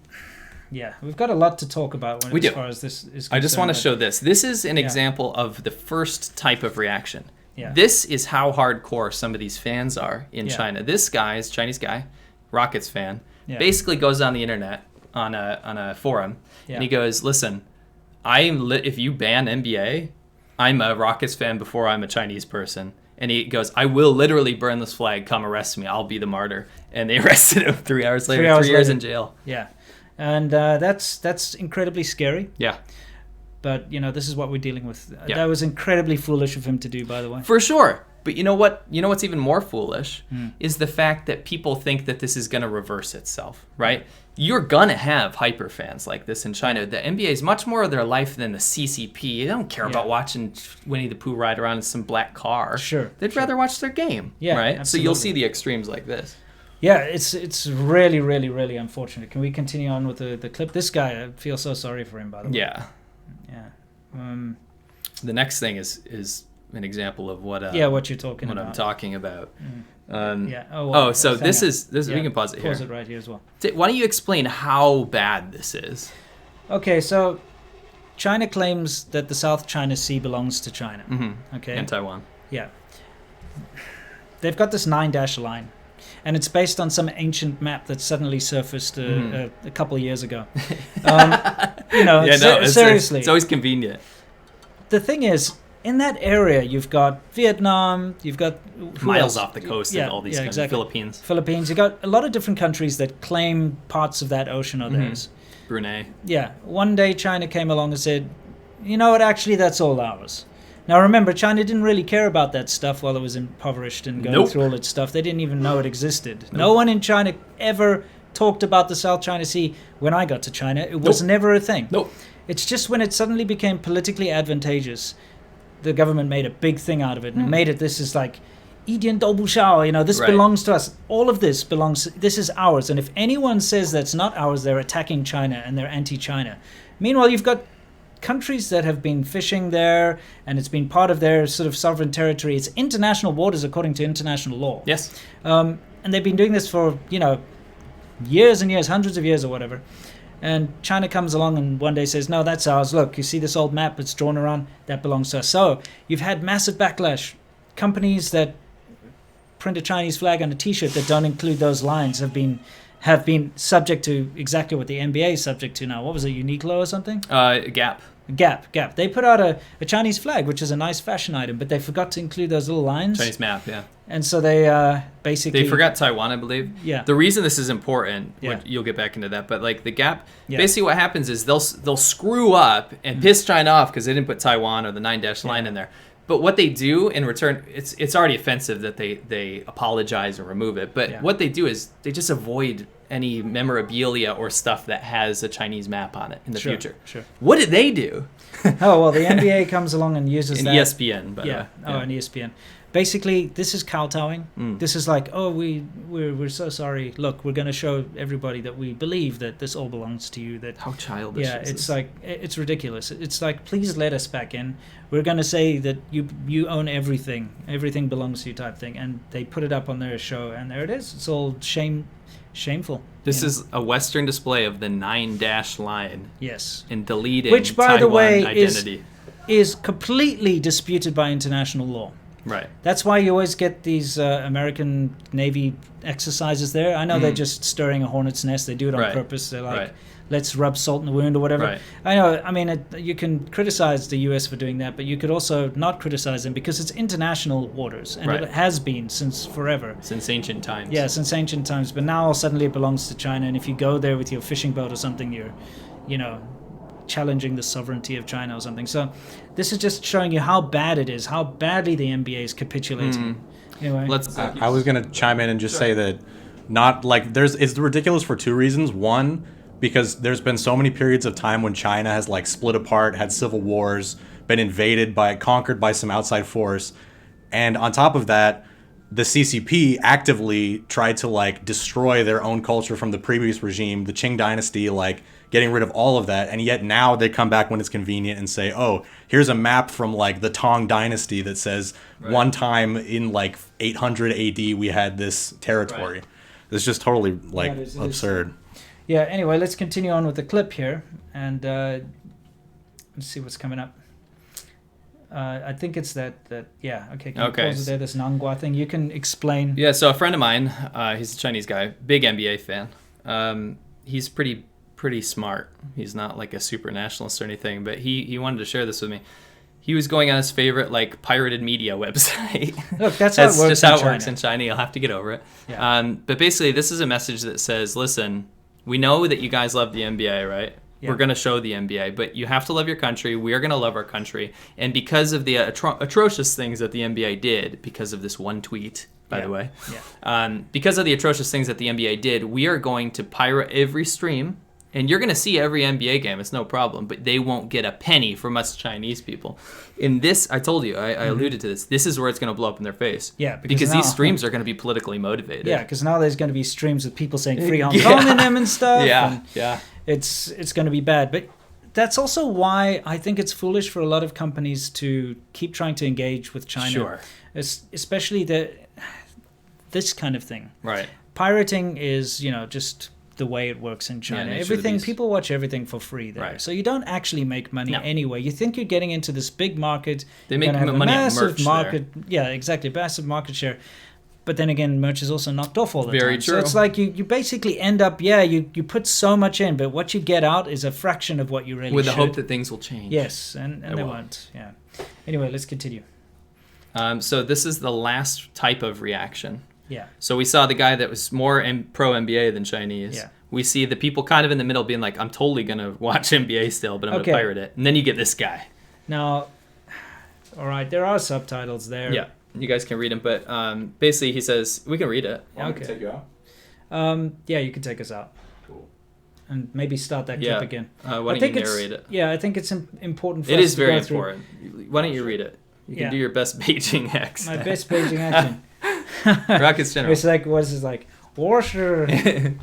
we've got a lot to talk about as far as this is concerned. I just want to show this. This is an example of the first type of reaction. Yeah. This is how hardcore some of these fans are in China. This guy is a Chinese guy, Rockets fan, basically goes on the internet on a forum, and he goes, listen, if you ban NBA, I'm a Rockets fan before I'm a Chinese person. And he goes, I will literally burn this flag, come arrest me, I'll be the martyr. And they arrested him 3 hours later, 3 years in jail. Yeah. And that's incredibly scary. Yeah. But, this is what we're dealing with. That was incredibly foolish of him to do, by the way. For sure. But you know what? You know what's even more foolish is the fact that people think that this is going to reverse itself, right? You're going to have hyper fans like this in China. The NBA is much more of their life than the CCP. They don't care about watching Winnie the Pooh ride around in some black car. Sure. They'd rather watch their game, right? Absolutely. So you'll see the extremes like this. Yeah, it's really, really, really unfortunate. Can we continue on with the clip? This guy, I feel so sorry for him, by the way. Yeah. Yeah. The next thing is an example of what what you're talking about. What I'm talking about. So this is we can pause it here. Pause it right here as well. Why don't you explain how bad this is? Okay, so China claims that the South China Sea belongs to China. Okay. And Taiwan. Yeah. They've got this 9-dash line. And it's based on some ancient map that suddenly surfaced a couple of years ago. Seriously. It's always convenient. The thing is, in that area, you've got Vietnam, you've got... miles off the coast of all these countries. Exactly. Philippines. You've got a lot of different countries that claim parts of that ocean are theirs. Brunei. Yeah. One day China came along and said, you know what, actually that's all ours. Now remember, China didn't really care about that stuff while it was impoverished and going through all its stuff. They didn't even know it existed. No one in China ever talked about the South China Sea when I got to China. It was never a thing. It's just when it suddenly became politically advantageous, the government made a big thing out of it and made it, this is like, Yidian Doubu Shao, this belongs to us. All of this this is ours. And if anyone says that's not ours, they're attacking China and they're anti-China. Meanwhile, you've got countries that have been fishing there and it's been part of their sort of sovereign territory. It's international waters according to international law. Yes. And they've been doing this for, years and years, hundreds of years or whatever. And China comes along and one day says, no, that's ours. Look, you see this old map it's drawn around? That belongs to us. So you've had massive backlash. Companies that print a Chinese flag on a T-shirt that don't include those lines have been subject to exactly what the NBA is subject to now. What was it, Uniqlo or something? Gap. They put out a Chinese flag, which is a nice fashion item, but they forgot to include those little lines. Chinese map, yeah. And so they basically... They forgot Taiwan, I believe. Yeah. The reason this is important, Yeah. you'll get back into that, but like the gap, Yeah. basically what happens is they'll screw up and piss China off because they didn't put Taiwan or the 9-dash line in there. But what they do in return, it's already offensive that they apologize and remove it. But what they do is they just avoid any memorabilia or stuff that has a Chinese map on it in the future. Sure. What did they do? Oh, well, the NBA comes along and uses And that. ESPN, by the way. And ESPN. Basically, this is kowtowing. This is like, oh, we're so sorry. Look, we're going to show everybody that we believe that this all belongs to you. That How childish is it's this? like, it's ridiculous. It's like, please let us back in. We're going to say that you own everything. Everything belongs to you type thing. And they put it up on their show, and there it is. It's all shameful. This is a Western display of the 9-dash line. Yes. And deleting Which, by Taiwan the way, identity. is completely disputed by international law. Right. That's why you always get these American Navy exercises there. I know they're just stirring a hornet's nest. They do it on purpose. They're like, let's rub salt in the wound or whatever. Right. I know. I mean, you can criticize the U.S. for doing that, but you could also not criticize them because it's international waters, and it has been since forever. Since ancient times. Yeah, since ancient times. But now suddenly it belongs to China, and if you go there with your fishing boat or something, you're, challenging the sovereignty of China or something. So this is just showing you how bad it is, how badly the NBA is capitulating. Anyway, I was going to chime in and just say that it's ridiculous for two reasons. One, because there's been so many periods of time when China has like split apart, had civil wars, been conquered by some outside force. And on top of that, the CCP actively tried to like destroy their own culture from the previous regime, the Qing dynasty, like getting rid of all of that. And yet now they come back when it's convenient and say, oh, here's a map from like the Tang dynasty that says one time in like 800 AD we had this territory. It's just totally like absurd. Yeah, anyway, let's continue on with the clip here, and let's see what's coming up. I think it's that okay. Can you pause it there, this Nanghua thing? You can explain. Yeah, so a friend of mine, he's a Chinese guy, big NBA fan. He's pretty smart. He's not like a super nationalist or anything, but he wanted to share this with me. He was going on his favorite like pirated media website. Look, that's how it works. Just how it works in China. You'll have to get over it. Yeah. But basically, this is a message that says, listen, we know that you guys love the NBA, right? Yeah. We're going to show the NBA, but you have to love your country. We are going to love our country. And because of the atrocious things that the NBA did, because of this one tweet, by the way, because of the atrocious things that the NBA did, we are going to pirate every stream. And you're going to see every NBA game. It's no problem. But they won't get a penny from us Chinese people. In this, I told you, I alluded to this. This is where it's going to blow up in their face. Yeah, because these streams are going to be politically motivated. Yeah, because now there's going to be streams with people saying free Hong Kong in them and stuff. Yeah. It's going to be bad. But that's also why I think it's foolish for a lot of companies to keep trying to engage with China. Sure. Especially this kind of thing. Right. Pirating is, just the way it works in China. Everything, people watch everything for free there. Right. So you don't actually make money anyway. You think you're getting into this big market. They make money on merch market there. Yeah, exactly. Massive market share. But then again, merch is also knocked off all the time. Very true. So it's like you basically end up, you put so much in, but what you get out is a fraction of what you really With should. the hope that things will change. Yes, and they won't. Yeah. Anyway, let's continue. So this is the last type of reaction. Yeah. So we saw the guy that was more pro NBA than Chinese. Yeah. We see the people kind of in the middle being like, I'm totally going to watch NBA still, but I'm going to pirate it. And then you get this guy. Now, all right, there are subtitles there. Yeah, you guys can read them. But basically he says, we can read it. Okay. Can take you out? Yeah, you can take us out. Cool. And maybe start that clip again. Why don't you narrate it? Yeah, I think it's important for us to go through. It is very important. Why don't you read it? You can do your best Beijing accent. My best Beijing accent. Rockets General. It's like, what is it like? 我是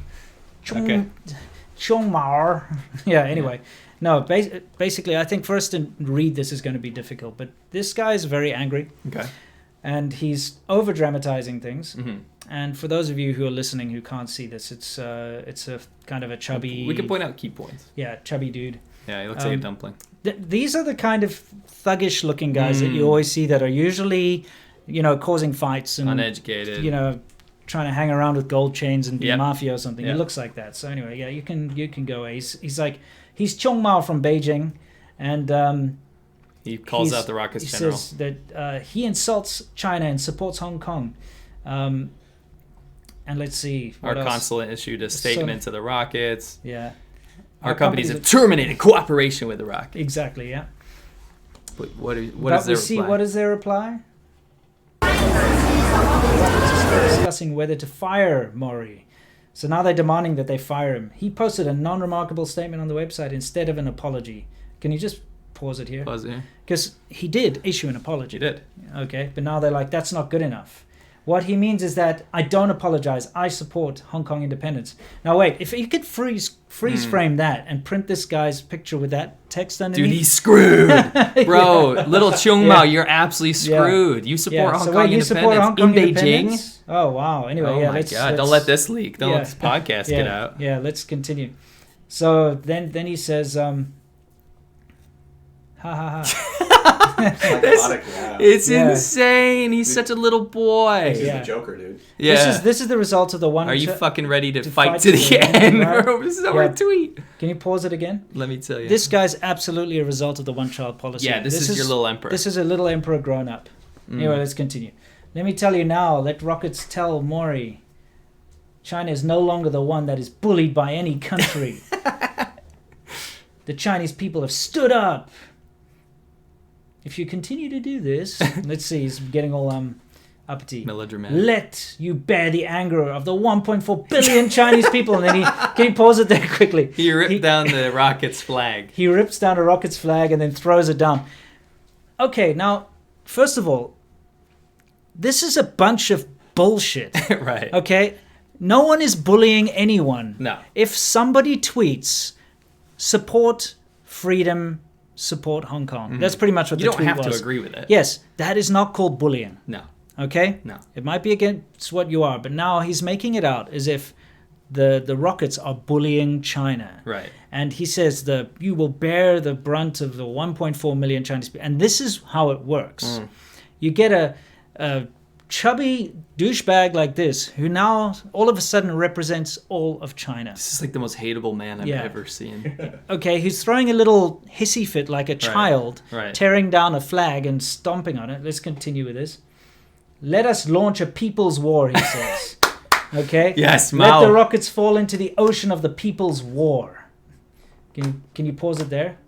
Chung Mao. Yeah, anyway. No, basically, I think first to read this is going to be difficult. But this guy is very angry. Okay. And he's over-dramatizing things. Mm-hmm. And for those of you who are listening who can't see this, it's a kind of a chubby... We can point out key points. Yeah, chubby dude. Yeah, he looks like a dumpling. These are the kind of thuggish-looking guys that you always see that are usually, causing fights and... Uneducated. Trying to hang around with gold chains and be mafia or something. He looks like that. So anyway, yeah, you can go. He's Chong Mao from Beijing, and He calls out the Rockets he general. He says that he insults China and supports Hong Kong. And let's see. Our consulate issued a statement to the Rockets. Yeah. Our companies have terminated cooperation with the Rockets. Exactly, yeah. But what is their reply? What is their reply? Discussing whether to fire Mori. So now they're demanding that they fire him. He posted a non-remarkable statement on the website instead of an apology. Can you just pause it here? Pause it here. Because he did issue an apology. He did. Okay, but now they're like, that's not good enough. What he means is that I don't apologize. I support Hong Kong independence. Now wait, if you could freeze frame that and print this guy's picture with that text underneath. Dude, he's screwed. Bro, Yeah. little Chung Mao, you're absolutely screwed. You support Hong Kong independence in Beijing? Oh, wow. Anyway, oh yeah. my God, don't let this leak. Don't let this podcast get out. Yeah, let's continue. So then he says, ha ha ha. It's insane. He's such a little boy. He's the Joker, dude. Yeah. This is the result of the one. Are you fucking ready to fight to the end, right? bro? This is our tweet. Can you pause it again? Let me tell you. This guy's absolutely a result of the one-child policy. Yeah, this is your little emperor. This is a little emperor grown up. Anyway, let's continue. Let me tell you now, let Rockets tell Mori, China is no longer the one that is bullied by any country. The Chinese people have stood up. If you continue to do this, let's see, he's getting all uppity. Melodramatic. Let you bear the anger of the 1.4 billion Chinese people. And then can you pause it there quickly? He ripped down the Rockets flag. He rips down a Rockets flag and then throws it down. Okay, now, first of all, this is a bunch of bullshit. Right. Okay? No one is bullying anyone. No. If somebody tweets, support freedom, support Hong Kong. Mm-hmm. That's pretty much what the tweet was. You don't have to agree with it. Yes, that is not called bullying. No. Okay? No. It might be against what you are, but now he's making it out as if the Rockets are bullying China. Right. And he says you will bear the brunt of the 1.4 million Chinese people. And this is how it works. You get a chubby douchebag like this who now all of a sudden represents all of China. This is like the most hateable man I've ever seen. Okay, he's throwing a little hissy fit like a child, tearing down a flag and stomping on it. Let's continue with this. Let us launch a people's war, he says. Okay? Yes, Mao. Let the rockets fall into the ocean of the people's war. Can you pause it there?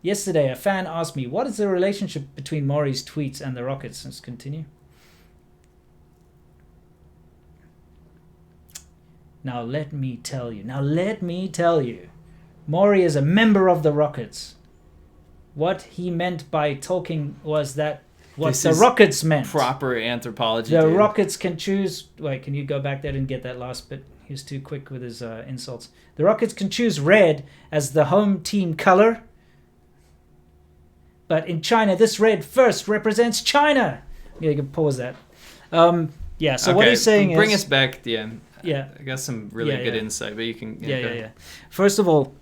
Yesterday, a fan asked me, what is the relationship between Mori's tweets and the rockets? Let's continue. Now let me tell you. Mori is a member of the Rockets. What he meant by talking was that what the Rockets meant. Proper anthropology. The Rockets can choose... Wait, can you go back there and get that last bit? He was too quick with his insults. The Rockets can choose red as the home team color. But in China, this red first represents China. Yeah, you can pause that. So what he's saying is... Bring us back at the end. Yeah. I got some really good insight, but you can... Yeah. First of all,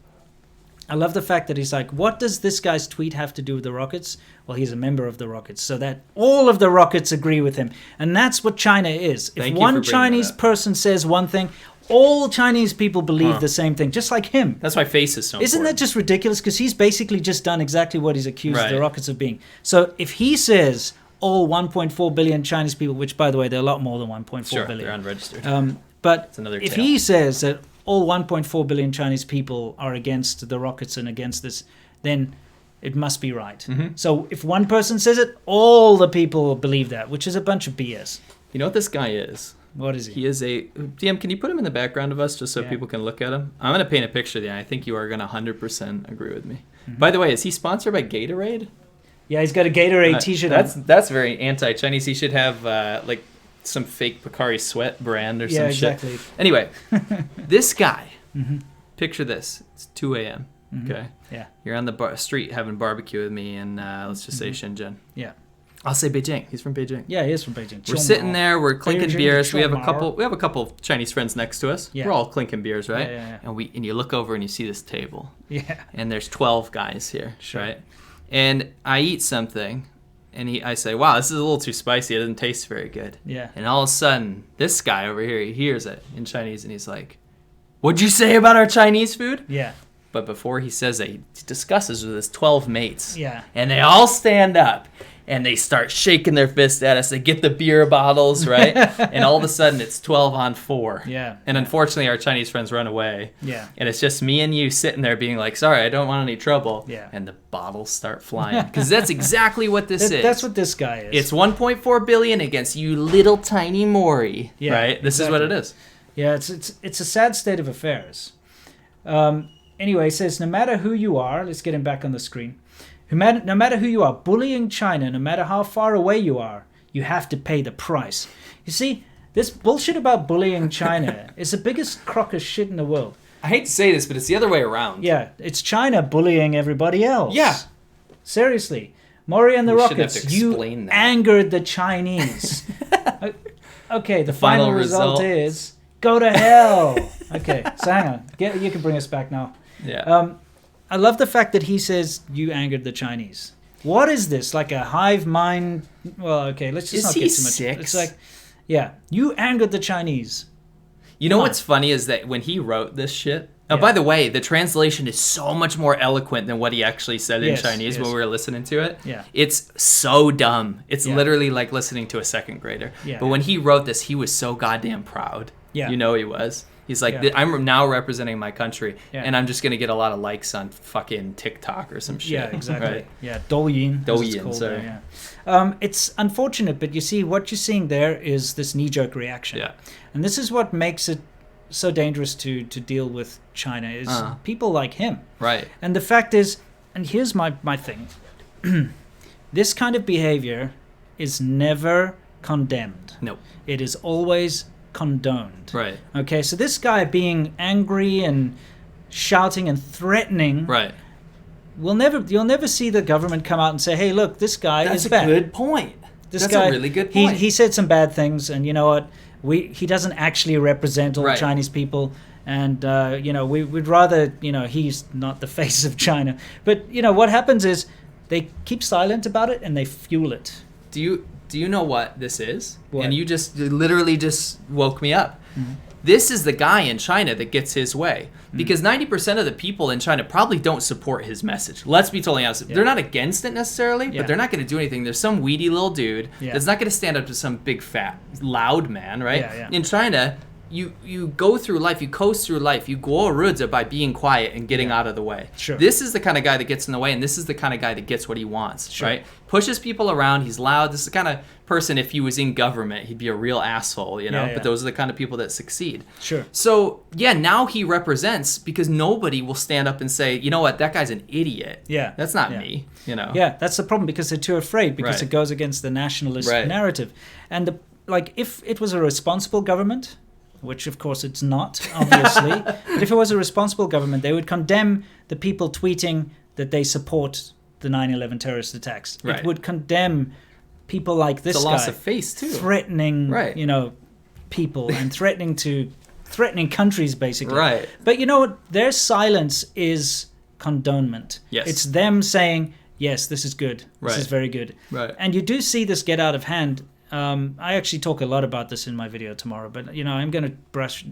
I love the fact that he's like, what does this guy's tweet have to do with the Rockets? Well, he's a member of the Rockets, so that all of the Rockets agree with him. And that's what China is. If one Chinese person says one thing, all Chinese people believe the same thing, just like him. That's why face is so important. Isn't that just ridiculous? Because he's basically just done exactly what he's accused the Rockets of being. So if he says all 1.4 billion Chinese people, which, by the way, there are a lot more than 1.4 billion. They're unregistered. But if he says that all 1.4 billion Chinese people are against the Rockets and against this, then it must be right. Mm-hmm. So if one person says it, all the people believe that, which is a bunch of BS. You know what this guy is? What is he? He is a... DM, can you put him in the background of us just so people can look at him? I'm going to paint a picture of the I think you are going to 100% agree with me. Mm-hmm. By the way, is he sponsored by Gatorade? Yeah, he's got a Gatorade t-shirt on. That's very anti-Chinese. He should have some fake Pocari Sweat brand or some shit. Anyway, this guy, picture this. It's 2 a.m., okay? Yeah. You're on the street having barbecue with me in, let's just say Shenzhen. Yeah. I'll say Beijing. He's from Beijing. Yeah, he is from Beijing. We're sitting there. We're clinking beers. We have a couple Chinese friends next to us. Yeah. We're all clinking beers, right? Yeah. And you look over and you see this table. Yeah. And there's 12 guys here, right? And I eat something, and I say, "Wow, this is a little too spicy. It doesn't taste very good." Yeah. And all of a sudden, this guy over here, he hears it in Chinese, and he's like, "What'd you say about our Chinese food?" Yeah. But before he says that, he discusses with his 12 mates. Yeah. And they all stand up and they start shaking their fist at us. They get the beer bottles, right? And all of a sudden it's 12 on 4. Yeah. And unfortunately our Chinese friends run away. Yeah. And it's just me and you sitting there being like, sorry, I don't want any trouble. Yeah. And the bottles start flying. Because that's exactly what this is. That's what this guy is. It's 1.4 billion against you little tiny Maury. Yeah, right? This is what it is. Yeah, it's a sad state of affairs. Anyway, it says, no matter who you are, let's get him back on the screen. No matter who you are, bullying China, no matter how far away you are, you have to pay the price. You see, this bullshit about bullying China is the biggest crock of shit in the world. I hate to say this, but it's the other way around. Yeah, it's China bullying everybody else. Yeah. Seriously. Maury and the We shouldn't Rockets, have to you explain that. angered the Chinese. Okay, the final final result result. is go to hell. Okay, so hang on. You can bring us back now. Yeah. I love the fact that he says you angered the Chinese. What is this? Like a hive mind? Well, okay, let's just Is not he get too much. 6? It's like, yeah, you angered the Chinese. You know Come on. what's funny is that when he wrote this shit. Oh, Yeah. by the way, the translation is so much more eloquent than what he actually said in Yes, Chinese yes. when we were listening to it. Yeah. It's so dumb. It's Yeah. literally like listening to a second grader. Yeah. But when he wrote this, he was so goddamn proud. Yeah. You know he was. He's like, Yeah. I'm now representing my country, Yeah. and I'm just going to get a lot of likes on fucking TikTok or some shit. Yeah, exactly. Right? Yeah, Douyin. as it's Douyin, called sorry. there, yeah. It's unfortunate, but you see, what you're seeing there is this knee-jerk reaction. Yeah. And this is what makes it so dangerous to deal with China, is people like him. Right. And the fact is, and here's my thing, this kind of behavior is never condemned. Nope. It is always condoned. Right. Okay, so this guy being angry and shouting and threatening, Right. you'll never see the government come out and say, hey, look, this guy That's is a bad. good point. This That's guy, a really good point. He said some bad things, and you know what? He doesn't actually represent all Right. Chinese people, and we'd rather, he's not the face of China. But what happens is they keep silent about it and they fuel it. Do you know what this is? What? And you literally just woke me up. Mm-hmm. This is the guy in China that gets his way. Because 90% of the people in China probably don't support his message. Let's be totally honest. Yeah. They're not against it necessarily, Yeah. but they're not going to do anything. There's some weedy little dude Yeah. that's not going to stand up to some big fat loud man, right? Yeah, yeah. In China, you go through life, you coast through life, you go rude by being quiet and getting out of the way. Sure. This is the kind of guy that gets in the way, and this is the kind of guy that gets what he wants, Sure. right? Pushes people around, he's loud. This is the kind of person, if he was in government, he'd be a real asshole, Yeah, yeah. But those are the kind of people that succeed. Sure. So, yeah, now he represents, because nobody will stand up and say, you know what, that guy's an idiot. Yeah. That's not Yeah. me, Yeah, that's the problem, because they're too afraid, because Right. it goes against the nationalist Right. narrative. And if it was a responsible government, which of course it's not, obviously, but if it was a responsible government, they would condemn the people tweeting that they support the 9/11 terrorist attacks. Right. It would condemn people like this It's a loss guy of face, too. threatening, Right. people and threatening countries, basically. Right. But you know what? Their silence is condonement. Yes. It's them saying, yes, this is good. This Right. is very good. Right. And you do see this get out of hand. I actually talk a lot about this in my video tomorrow, but I'm going to brush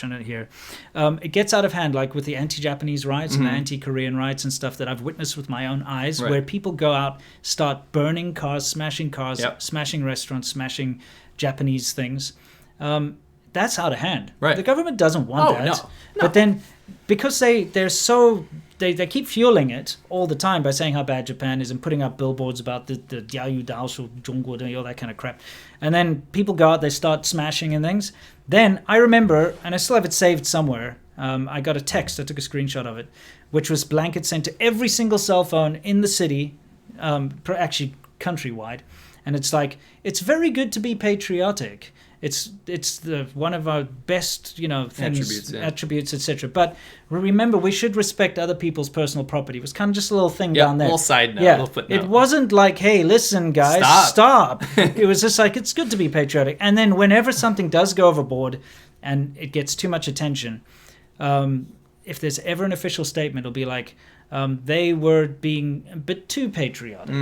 on it here. It gets out of hand, like with the anti-Japanese riots and the anti-Korean riots and stuff that I've witnessed with my own eyes, Right. where people go out, start burning cars, Yep. smashing restaurants, smashing Japanese things. That's out of hand. Right. The government doesn't want Oh, that. no. But then, because they're so... They keep fueling it all the time by saying how bad Japan is and putting up billboards about the Jiayu Daoshu Zhongguo and all that kind of crap. And then people go out, they start smashing and things. Then I remember, and I still have it saved somewhere, I got a text, I took a screenshot of it, which was blanket sent to every single cell phone in the city, actually countrywide. And it's like, it's very good to be patriotic. It's one of our best, things, attributes, etc. But remember, we should respect other people's personal property. It was kind of just a little thing down there. Little side note, Yeah, little footnote. it wasn't like, hey, listen, guys, stop. It was just like, it's good to be patriotic. And then whenever something does go overboard and it gets too much attention, if there's ever an official statement, it'll be like, they were being a bit too patriotic.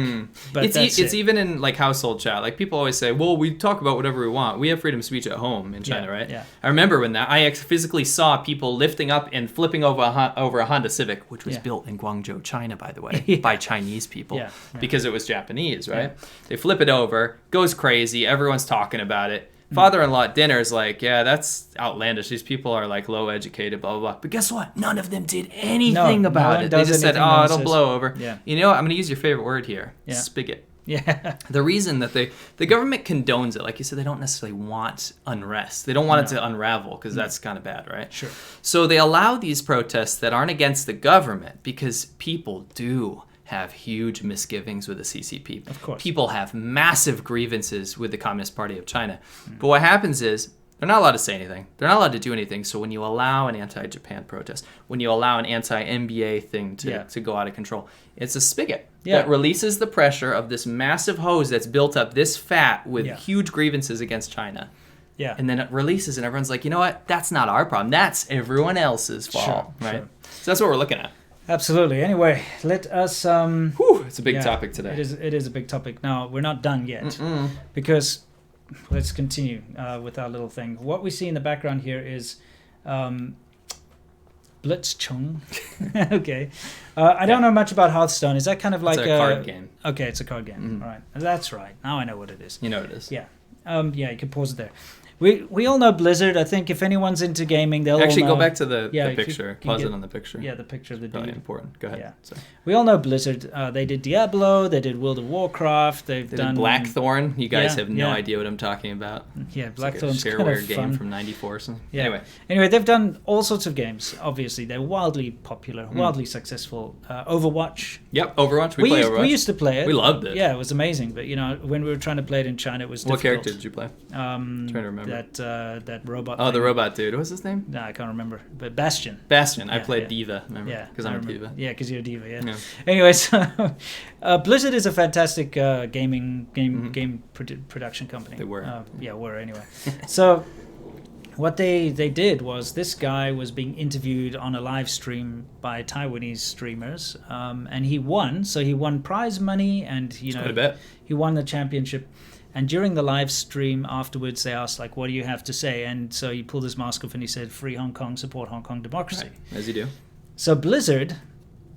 But it's even in like household chat. Like people always say, well, we talk about whatever we want. We have freedom of speech at home in China, right? Yeah. I remember when I physically saw people lifting up and flipping over a Honda Civic, which was built in Guangzhou, China, by the way, by Chinese people because it was Japanese, right? They flip it over, goes crazy. Everyone's talking about it. Father-in-law at dinner is like, yeah, that's outlandish. These people are like low educated, blah, blah, blah. But guess what? None of them did anything about it. They just said, oh, it'll blow over. Yeah. You know what? I'm going to use your favorite word here. Yeah. Spigot. Yeah. The reason that the government condones it, like you said, they don't necessarily want unrest. They don't want it to unravel because that's kind of bad, right? Sure. So they allow these protests that aren't against the government because people do have huge misgivings with the CCP. Of course. People have massive grievances with the Communist Party of China. But what happens is they're not allowed to say anything. They're not allowed to do anything. So when you allow an anti-Japan protest, when you allow an anti-NBA thing to go out of control, it's a spigot that releases the pressure of this massive hose that's built up this fat with huge grievances against China. Yeah. And then it releases and everyone's like, you know what? That's not our problem. That's everyone else's fault. Right? Sure. So that's what we're looking at. Absolutely. Anyway, let us... it's a big topic today. It is a big topic. Now, we're not done yet because let's continue with our little thing. What we see in the background here is Blitzchung. Okay. I don't know much about Hearthstone. Is that kind of like a card game? Okay, it's a card game. All right. That's right. Now I know what it is. You know what it is. Yeah. You can pause it there. We all know Blizzard. I think if anyone's into gaming, they'll actually all know. Go back to the picture. Pause it on the picture. Yeah, the picture of the Probably dude. important. Go ahead. Yeah. Sorry. We all know Blizzard. They did Diablo. They did World of Warcraft. They've done Blackthorn. You guys have no idea what I'm talking about. Yeah, like Blackthorn's a shareware game from '94 or something. Yeah. Anyway, they've done all sorts of games. Obviously, they're wildly popular, wildly successful. Overwatch. Yep, Overwatch. We play Overwatch. We used to play it. We loved it. Yeah, it was amazing. But when we were trying to play it in China, it was difficult. What character did you play? I'm trying to remember. That robot. Oh, the robot dude. What's his name? No, I can't remember. But Bastion. I played Diva. Remember? Yeah, because I'm a Diva. Yeah, because you're a Diva. Yeah. Anyway, so Blizzard is a fantastic game production company. They were. Were anyway. So what they did was this guy was being interviewed on a live stream by Taiwanese streamers, and he won. So he won prize money, and he won the championship. And during the live stream afterwards, they asked, like, what do you have to say? And so he pulled his mask off and he said, free Hong Kong, support Hong Kong democracy. Right. As you do. So Blizzard,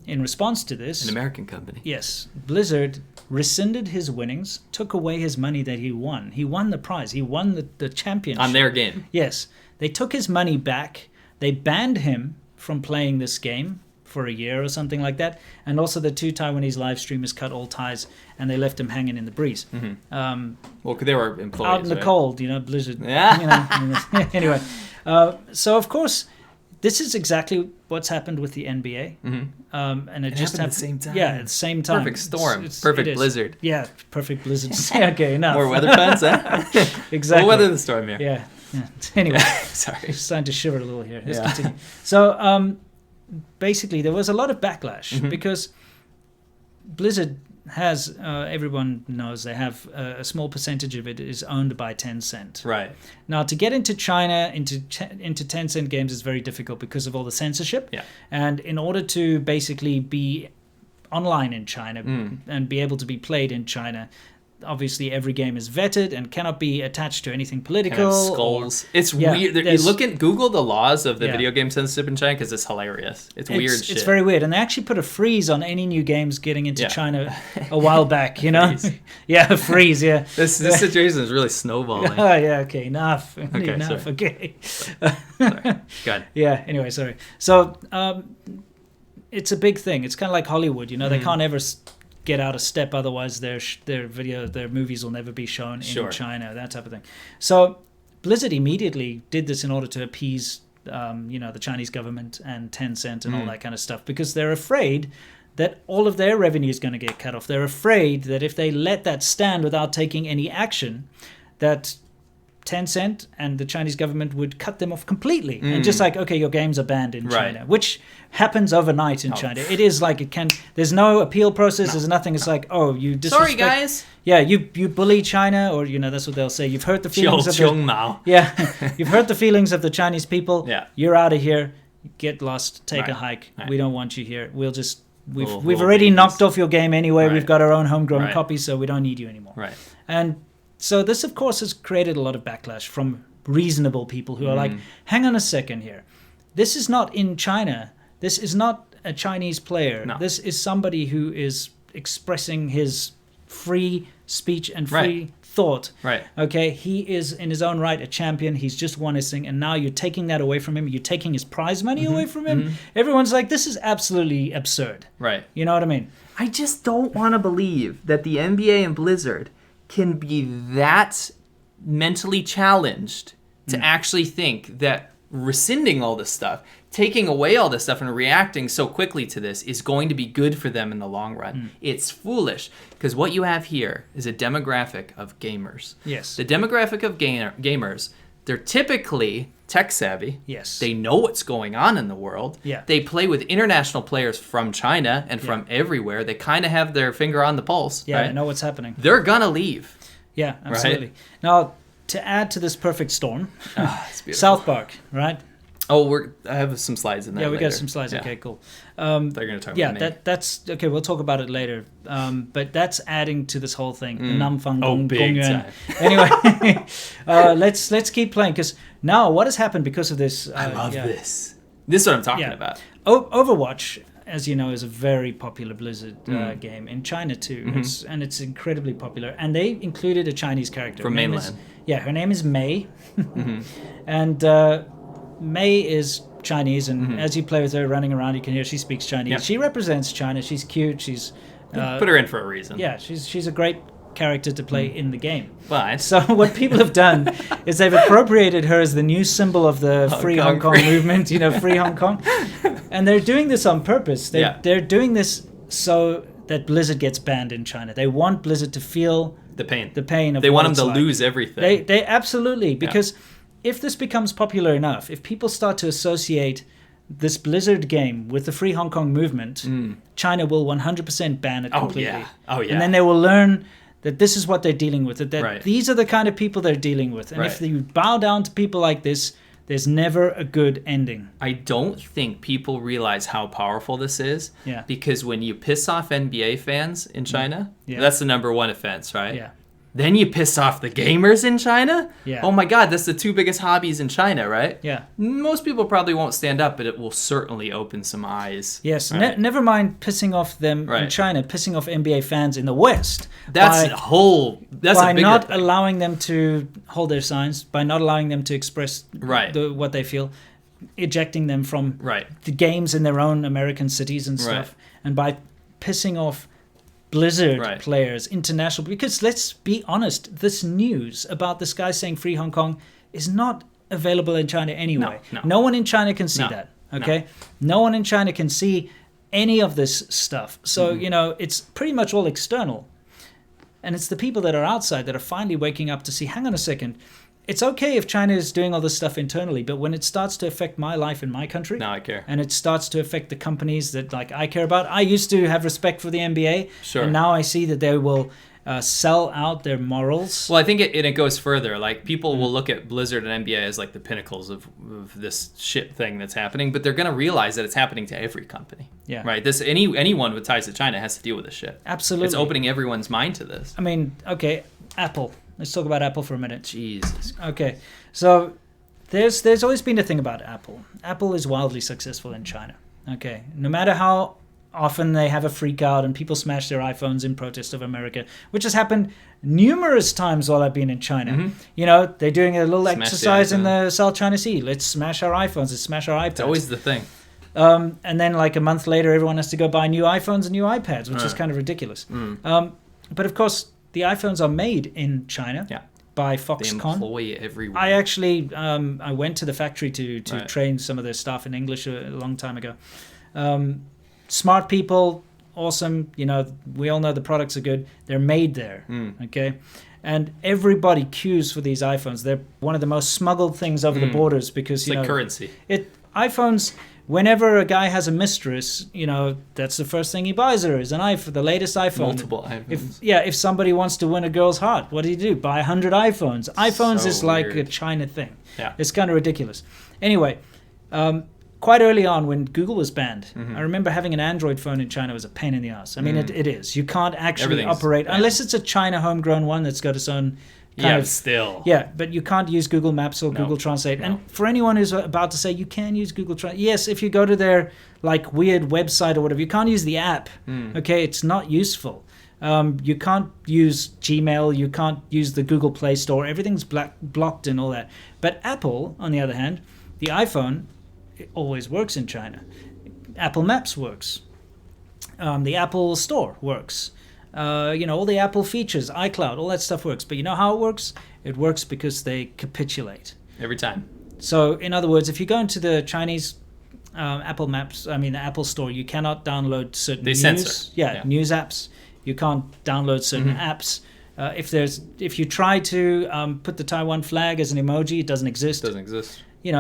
in response to this... An American company. Yes. Blizzard rescinded his winnings, took away his money that he won. He won the prize. He won the championship. On their game. Yes. They took his money back. They banned him from playing this game for a year or something like that. And also the two Taiwanese live streamers cut all ties and they left him hanging in the breeze. Well, they were employees, out in the cold, Blizzard. Yeah. Anyway, so of course, this is exactly what's happened with the NBA. And it just happened at the same time. Yeah, at the same time. Perfect storm. Perfect blizzard. Yeah, perfect blizzard. Okay, enough. More weather fans, huh? Exactly. We'll weather the storm here. Yeah. Anyway. Sorry. Just starting to shiver a little here. Let's continue. So, basically, there was a lot of backlash because Blizzard has, everyone knows, they have a small percentage of it is owned by Tencent. Right. Now, to get into China, into Tencent games is very difficult because of all the censorship. Yeah. And in order to basically be online in China and be able to be played in China, obviously every game is vetted and cannot be attached to anything political. Skulls. It's weird. You Google the laws of the video game censorship in China because it's hilarious. It's weird shit. It's very weird. And they actually put a freeze on any new games getting into China a while back, Yeah, a freeze, yeah. This situation is really snowballing. Oh, yeah, okay, enough. Okay, enough, sorry. okay. Sorry. Good. Yeah, anyway, sorry. So, it's a big thing. It's kind of like Hollywood, they can't ever get out of step, otherwise their movies will never be shown in China, that type of thing. So Blizzard immediately did this in order to appease the Chinese government and Tencent and all that kind of stuff, because they're afraid that all of their revenue is going to get cut off. They're afraid that if they let that stand without taking any action, that Tencent and the Chinese government would cut them off completely and just like, okay, your games are banned in China, which happens overnight in China. It is like there's no appeal process, there's nothing. It's like, oh, you disrespect. Sorry, guys. Yeah, you bully China, or that's what they'll say. You've hurt the feelings of you've hurt the feelings of the Chinese people. Yeah. You're out of here. Get lost. Take a hike. Right. We don't want you here. We'll just we've already knocked off your game anyway. Right. We've got our own homegrown Right. copy, so we don't need you anymore. Right. And so this, of course, has created a lot of backlash from reasonable people who are like, hang on a second here. This is not in China. This is not a Chinese player. No. This is somebody who is expressing his free speech and free Right. thought. Right. Okay, he is in his own right a champion. He's just won his thing, and now you're taking that away from him. You're taking his prize money away from him. Everyone's like, this is absolutely absurd. Right. You know what I mean? I just don't want to believe that the NBA and Blizzard Can be that mentally challenged to actually think that rescinding all this stuff, taking away all this stuff and reacting so quickly to this is going to be good for them in the long run. It's foolish, because what you have here is a demographic of gamers. Yes. The demographic of gamers, they're typically tech savvy. Yes. They know what's going on in the world. Yeah. They play with international players from China and from everywhere. They kind of have their finger on the pulse. Yeah, right? I know what's happening. They're gonna leave. Yeah, absolutely. Now, to add to this perfect storm, It's beautiful. South Park, right? Oh, I have some slides in there. Yeah, we later. got some slides. Yeah. Okay, cool. They're going to talk Yeah, about me. that's okay. We'll talk about it later. But that's adding to this whole thing. Namfang Oh, Gong big Yuan. time. Anyway, let's keep playing, because now what has happened because of this? I love yeah. this. This is what I'm talking Yeah. about. Overwatch, as you know, is a very popular Blizzard game in China too. It's incredibly popular, and they included a Chinese character From Her name mainland. her name is Mei, and Mei is Chinese, and as you play with her running around, you can hear she speaks Chinese. Yep. She represents China. She's cute. She's Put her in for a reason. yeah, she's a great character to play in the game. But So what people have done is they've appropriated her as the new symbol of the Free Hong Kong Free. movement, Free Hong Kong. And they're doing this on purpose. They're doing this so that Blizzard gets banned in China. They want Blizzard to feel the pain. the pain of They what want them it's to like. lose everything. They absolutely, because if this becomes popular enough, if people start to associate this Blizzard game with the Free Hong Kong movement, China will 100% ban it completely. yeah. Oh, yeah. And then they will learn that this is what they're dealing with, that Right. these are the kind of people they're dealing with. And if Right. you bow down to people like this, there's never a good ending. I don't think people realize how powerful this is. Yeah. Because when you piss off NBA fans in China, Yeah. that's the number one offense, right? Yeah. Then you piss off the gamers in China? Yeah. Oh my God, that's the two biggest hobbies in China, right? Yeah. Most people probably won't stand up, but it will certainly open some eyes. Yes, right? never mind pissing off them in Right. China, pissing off NBA fans in the West. That's by- a whole. That's by a bigger not thing. allowing them to hold their signs, by not allowing them to express Right. what they feel, ejecting them from Right. the games in their own American cities and stuff, and by pissing off Blizzard Right. players, international. Because let's be honest, this news about this guy saying Free Hong Kong is not available in China anyway. No. one in China can see No. that. Okay, no one in China can see any of this stuff. So it's pretty much all external. And it's the people that are outside that are finally waking up to see, hang on a second, it's okay if China is doing all this stuff internally, but when it starts to affect my life in my country, Now I care. and it starts to affect the companies that I care about. I used to have respect for the NBA, Sure. and now I see that they will sell out their morals. Well, I think it goes further. Like, people will look at Blizzard and NBA as like the pinnacles of this shit thing that's happening, but they're gonna realize that it's happening to every company. Yeah. Right. This anyone with ties to China has to deal with this shit. Absolutely. It's opening everyone's mind to this. I mean, okay, Apple. Let's talk about Apple for a minute. Jesus. Okay, so there's always been a thing about Apple. Apple is wildly successful in China. Okay, no matter how often they have a freak out and people smash their iPhones in protest of America, which has happened numerous times while I've been in China. They're doing a little Smash the exercise in iPhone. the South China Sea. Let's smash our iPhones. Let's smash our iPads. It's always the thing. And then like a month later, everyone has to go buy new iPhones and new iPads, which is kind of ridiculous. But of course, the iPhones are made in China Yeah. by They Foxconn. employ everyone. I actually I went to the factory to Right. train some of their staff in English a long time ago. Smart people, awesome. We all know the products are good. They're made there. Okay. And everybody queues for these iPhones. They're one of the most smuggled things over the borders because it's like currency. iPhones. Whenever a guy has a mistress, that's the first thing he buys her is an iPhone, the latest iPhone. Multiple iPhones. If somebody wants to win a girl's heart, what do? Buy 100 iPhones. iPhones So is like a weird. China thing. Yeah. It's kind of ridiculous. Anyway, quite early on when Google was banned, I remember having an Android phone in China was a pain in the ass. I mean, it is. You can't actually operate unless it's a China homegrown one that's got its own kind of still. Yeah, but you can't use Google Maps or Google Translate. No. And for anyone who's about to say you can use Google Translate, yes, if you go to their like weird website or whatever, you can't use the app. Okay, it's not useful. You can't use Gmail, you can't use the Google Play Store, everything's blocked and all that. But Apple, on the other hand, the iPhone, it always works in China. Apple Maps works. The Apple Store works. All the Apple features, iCloud, all that stuff works. But you know how it works? It works because they capitulate. Every time. So, in other words, if you go into the Chinese the Apple Store, you cannot download certain censor. News apps. You can't download certain apps. If you try to put the Taiwan flag as an emoji, it doesn't exist.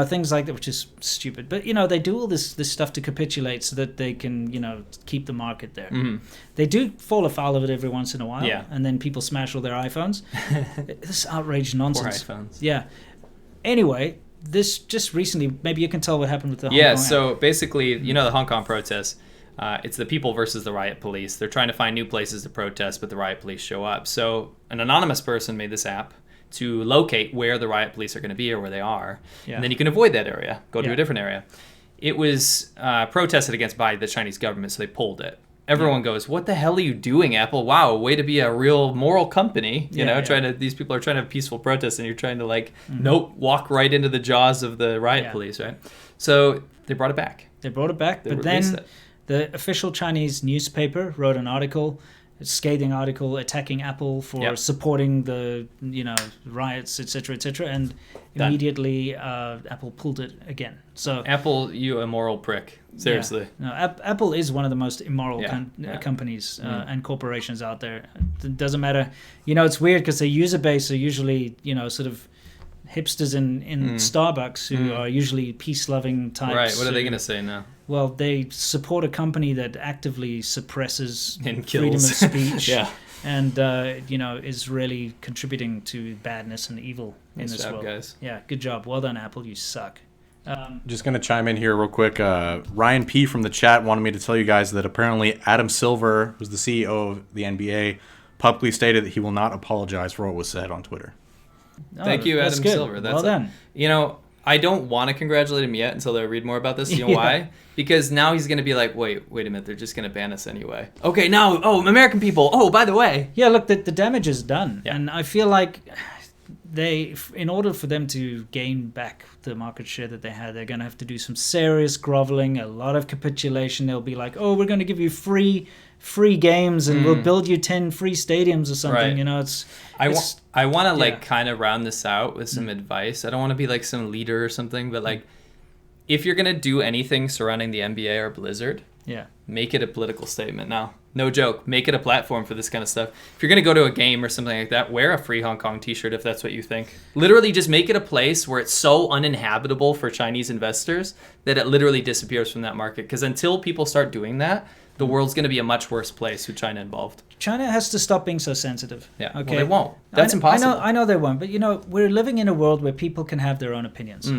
Things like that, which is stupid. But, they do all this stuff to capitulate so that they can, keep the market there. They do fall afoul of it every once in a while. Yeah. And then people smash all their iPhones. This outraged nonsense. Poor iPhones. Yeah. Anyway, this just recently, maybe you can tell what happened with the Hong Kong so basically, the Hong Kong protests, it's the people versus the riot police. They're trying to find new places to protest, but the riot police show up. So an anonymous person made this app to locate where the riot police are going to be or where they are. Yeah. And then you can avoid that area, go to a different area. It was protested against by the Chinese government, so they pulled it. Everyone goes, what the hell are you doing, Apple? Wow, way to be a real moral company. These people are trying to have peaceful protests and you're trying to walk right into the jaws of the riot police, right? So they brought it back. But then the official Chinese newspaper wrote an article, a scathing article attacking Apple for supporting the riots, etc., and immediately Apple pulled it again. So Apple, you immoral prick. Seriously. No, Apple is one of the most immoral companies and corporations out there. It doesn't matter. It's weird because their user base are usually sort of hipsters in Starbucks who are usually peace-loving types. Right. What are they going to say now? Well, they support a company that actively suppresses and freedom of speech. Yeah. And, is really contributing to badness and evil in this world. Guys. Yeah, good job. Well done, Apple. You suck. Just going to chime in here real quick. Ryan P. from the chat wanted me to tell you guys that apparently Adam Silver, who's the CEO of the NBA, publicly stated that he will not apologize for what was said on Twitter. Thank you, Adam Silver. Well done. I don't want to congratulate him yet until I read more about this. You know why? Because now he's going to be like, wait a minute, they're just going to ban us anyway. Okay, now, American people, by the way. Yeah, look, the damage is done. Yeah. And I feel like in order for them to gain back the market share that they had, they're going to have to do some serious groveling, a lot of capitulation. They'll be like, we're going to give you free games and we'll build you 10 free stadiums or something. Right. I want to kind of round this out with some advice. I don't want to be like some leader or something, but if you're going to do anything surrounding the NBA or Blizzard, make it a political statement now. No joke. Make it a platform for this kind of stuff. If you're going to go to a game or something like that, wear a Free Hong Kong t-shirt if that's what you think. Literally just make it a place where it's so uninhabitable for Chinese investors that it literally disappears from that market. Because until people start doing that, the world's going to be a much worse place with China involved. China has to stop being so sensitive. Yeah, okay. Well, they won't. That's impossible. I know they won't. But, we're living in a world where people can have their own opinions.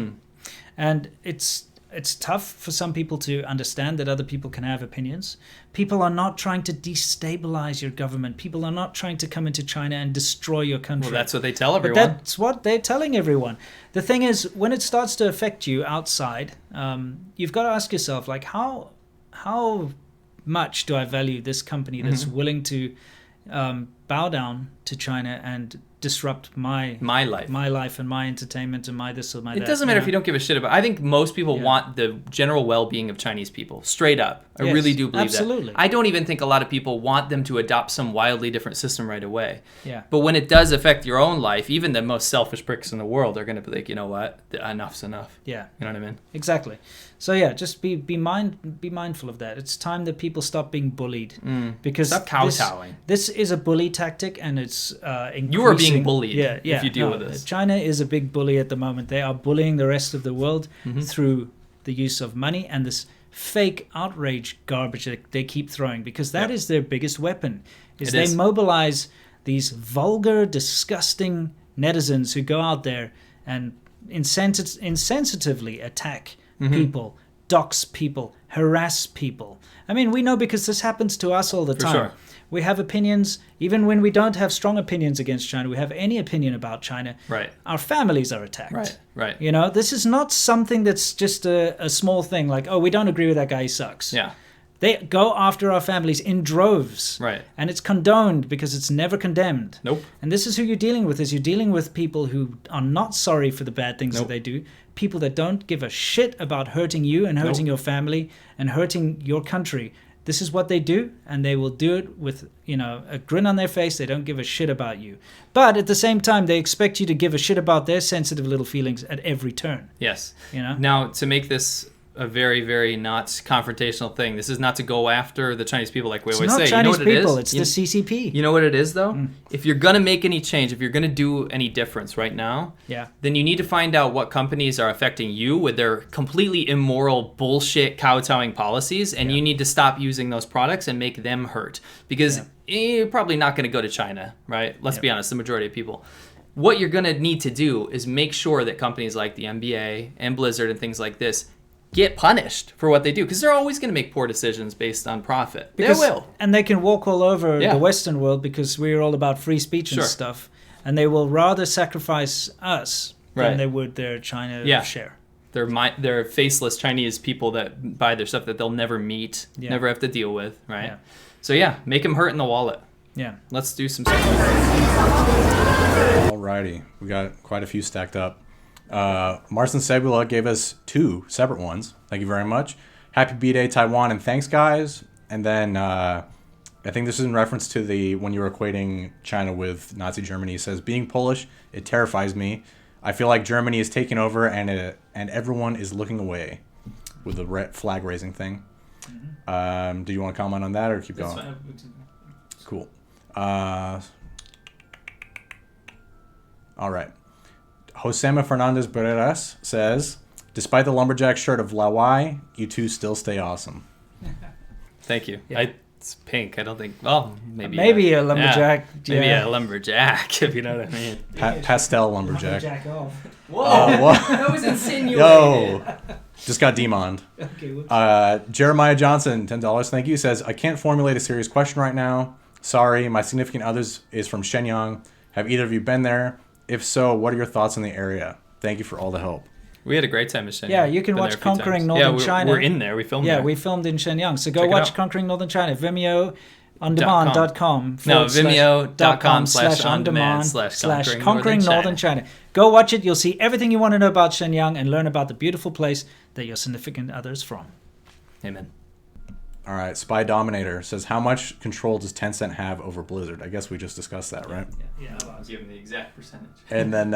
And it's tough for some people to understand that other people can have opinions. People are not trying to destabilize your government. People are not trying to come into China and destroy your country. Well, that's what they tell everyone. But that's what they're telling everyone. The thing is, when it starts to affect you outside, you've got to ask yourself, how much do I value this company that's willing to bow down to China and disrupt my life and my entertainment and my this or my that. It doesn't matter if you don't give a shit about it. I think most people want the general well-being of Chinese people. Straight up. I really do believe that. I don't even think a lot of people want them to adopt some wildly different system right away. Yeah. But when it does affect your own life, even the most selfish pricks in the world are going to be like, you know what? Enough's enough. Yeah. You know what I mean? Exactly. So just be mindful of that. It's time that people stop being bullied. Because stop kowtowing. This is a bully tactic, and it's increasing. You are being bullied if you deal with this. China is a big bully at the moment. They are bullying the rest of the world through the use of money and this fake outrage garbage that they keep throwing, because that is their biggest weapon. They mobilize these vulgar, disgusting netizens who go out there and insensitively attack people, dox people, harass people. I mean, we know because this happens to us all the time. sure. We have opinions, even when we don't have strong opinions against China, we have any opinion about China. Right. Our families are attacked. Right. You know, this is not something that's just a small thing like, oh, we don't agree with that guy, he sucks. Yeah. They go after our families in droves. Right. And it's condoned because it's never condemned. Nope. And this is who you're dealing with, is you're dealing with people who are not sorry for the bad things that they do. People that don't give a shit about hurting you and hurting your family and hurting your country. This is what they do, and they will do it with, you know, a grin on their face. They don't give a shit about you. But at the same time, they expect you to give a shit about their sensitive little feelings at every turn. Yes. You know? Now, to make this a very, very not confrontational thing, this is not to go after the Chinese people like we always say. It's not Chinese you know what people, it is? it's the CCP. You know what it is, though? If you're going to make any change, if you're going to do any difference right now, then you need to find out what companies are affecting you with their completely immoral bullshit kowtowing policies, and you need to stop using those products and make them hurt. Because you're probably not going to go to China, right? Let's be honest, the majority of people. What you're going to need to do is make sure that companies like the NBA and Blizzard and things like this get punished for what they do, because they're always going to make poor decisions based on profit. They will. And they can walk all over the Western world because we're all about free speech and stuff. And they will rather sacrifice us than they would their China share. They're faceless Chinese people that buy their stuff that they'll never meet, never have to deal with, right? Yeah. So make them hurt in the wallet. Yeah. Let's do some stuff. Alrighty, we got quite a few stacked up. Marcin Sebula gave us 2 separate ones. Thank you very much. Happy B-Day, Taiwan, and thanks, guys. And then I think this is in reference to when you were equating China with Nazi Germany. He says, being Polish, it terrifies me. I feel like Germany is taking over and everyone is looking away with the red flag raising thing. Do you want to comment on that or keep going? Cool. All right. Josema Fernandez Barreras says, despite the lumberjack shirt of Lawai, you two still stay awesome. Thank you. Yeah. It's pink. I don't think, well, maybe a lumberjack. Yeah. Maybe a lumberjack, if you know what I mean. Pastel lumberjack. Lumberjack off. Whoa, what? That was insinuated. Yo, just got demoned. Okay, Jeremiah Johnson, $10. Thank you. Says, I can't formulate a serious question right now. Sorry, my significant others is from Shenyang. Have either of you been there? If so, what are your thoughts on the area? Thank you for all the help. We had a great time in Shenyang. Yeah, you can watch Conquering Northern China. We're in there. We filmed there. Yeah, we filmed in Shenyang. So go watch Conquering Northern China. VimeoOnDemand.com. No, Vimeo.com/ondemand/Conquering Northern China. Go watch it. You'll see everything you want to know about Shenyang and learn about the beautiful place that your significant other is from. Amen. All right, Spy Dominator says, how much control does Tencent have over Blizzard? I guess we just discussed that, right? Yeah, I'll give him the exact percentage. And then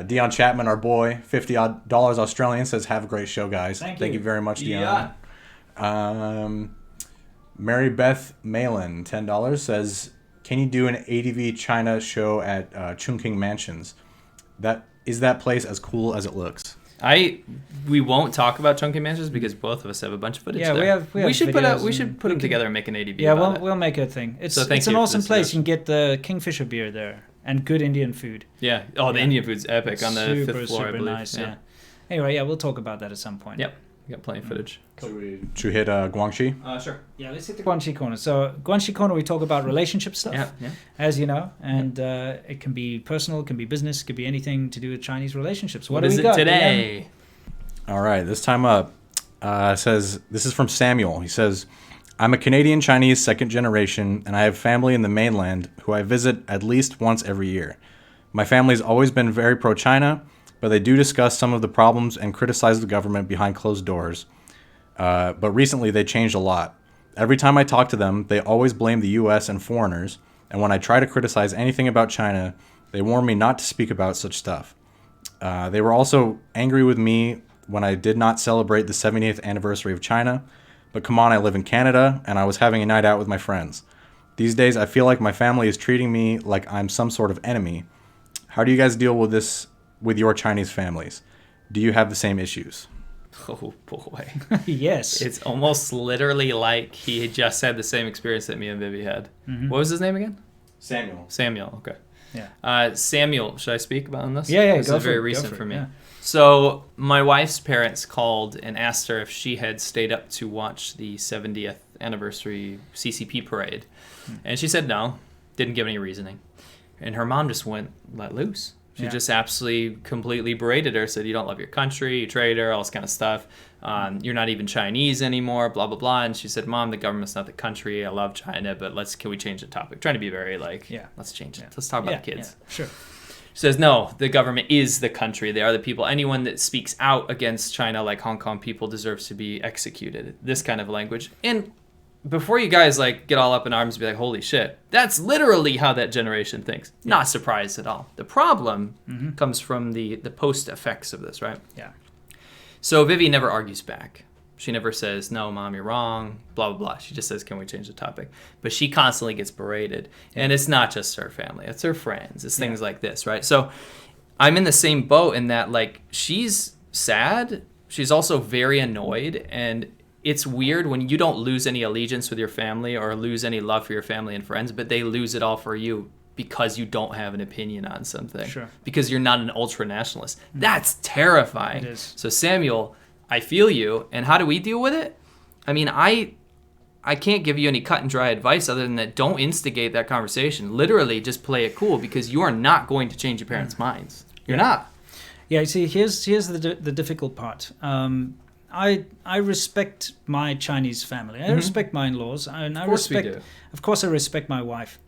Dion Chapman, our boy, $50 Australian, says, have a great show, guys. Thank you very much, Dion. Mary Beth Malin, $10, says, can you do an ADVChina show at Chungking Mansions? Is that place as cool as it looks? We won't talk about Chunky Mansions because both of us have a bunch of footage. Yeah, there. we should put them together and make an ADV. Yeah, about we'll make a thing. It's an you awesome place. You can get the Kingfisher beer there and good Indian food. Yeah. Oh, the Indian food's epic on the 5th floor, I believe. Nice. Yeah. Anyway, we'll talk about that at some point. Yep. We got plenty of footage. Cool. Should we hit Guangxi? Sure. Yeah, let's hit the Guangxi corner. So Guangxi corner, we talk about relationship stuff, as you know, and it can be personal, it can be business, it could be anything to do with Chinese relationships. What is it today? All right, this time up says, this is from Samuel. He says, I'm a Canadian Chinese second generation, and I have family in the mainland who I visit at least once every year. My family's always been very pro-China, but they do discuss some of the problems and criticize the government behind closed doors. But recently they changed a lot. Every time I talk to them, they always blame the US and foreigners, and when I try to criticize anything about China, they warn me not to speak about such stuff. They were also angry with me when I did not celebrate the 70th anniversary of China, but come on, I live in Canada, and I was having a night out with my friends. These days, I feel like my family is treating me like I'm some sort of enemy. How do you guys deal with this with your Chinese families? Do you have the same issues? Oh, boy. Yes. It's almost literally like he had just had the same experience that me and Vivi had. Mm-hmm. What was his name again? Samuel. Samuel, okay. Yeah. Samuel, should I speak about this? Yeah, this go is for very it. recent for me. Yeah. So my wife's parents called and asked her if she had stayed up to watch the 70th anniversary CCP parade. And she said no, didn't give any reasoning. And her mom just went let loose. She just absolutely, completely berated her, said, you don't love your country, you traitor, all this kind of stuff. You're not even Chinese anymore, blah, blah, blah. And she said, Mom, the government's not the country. I love China, but can we change the topic? Trying to be very let's change it. Let's talk about the kids. Yeah, sure. She says, no, the government is the country. They are the people. Anyone that speaks out against China, like Hong Kong people, deserves to be executed. This kind of language. And before you guys get all up in arms and be like, holy shit, that's literally how that generation thinks. Yeah. Not surprised at all. The problem comes from the post effects of this, right? Yeah. So Vivi never argues back. She never says, no, Mom, you're wrong, blah, blah, blah. She just says, can we change the topic? But she constantly gets berated. And it's not just her family. It's her friends. It's things like this, right? So I'm in the same boat in that, she's sad. She's also very annoyed. And it's weird when you don't lose any allegiance with your family or lose any love for your family and friends, but they lose it all for you because you don't have an opinion on something. Sure. Because you're not an ultra-nationalist. That's terrifying. It is. So Samuel, I feel you. And how do we deal with it? I mean, I can't give you any cut and dry advice other than that don't instigate that conversation. Literally just play it cool because you are not going to change your parents' minds. You're not. Yeah, you see, here's the difficult part. I respect my Chinese family. I respect my in-laws, and Of course we do. Of course, I respect my wife.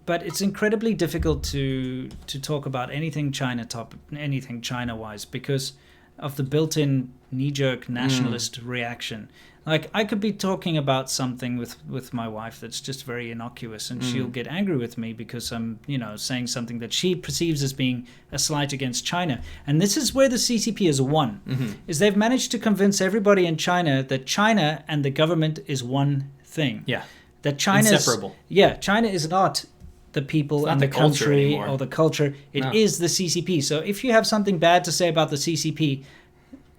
But it's incredibly difficult to talk about anything China-wise because of the built-in knee-jerk nationalist reaction. I could be talking about something with my wife that's just very innocuous, and she'll get angry with me because I'm, saying something that she perceives as being a slight against China. And this is where the CCP has won, is they've managed to convince everybody in China that China and the government is one thing. Yeah. That China inseparable. China is not the people and the country or the culture. It is the CCP. So if you have something bad to say about the CCP,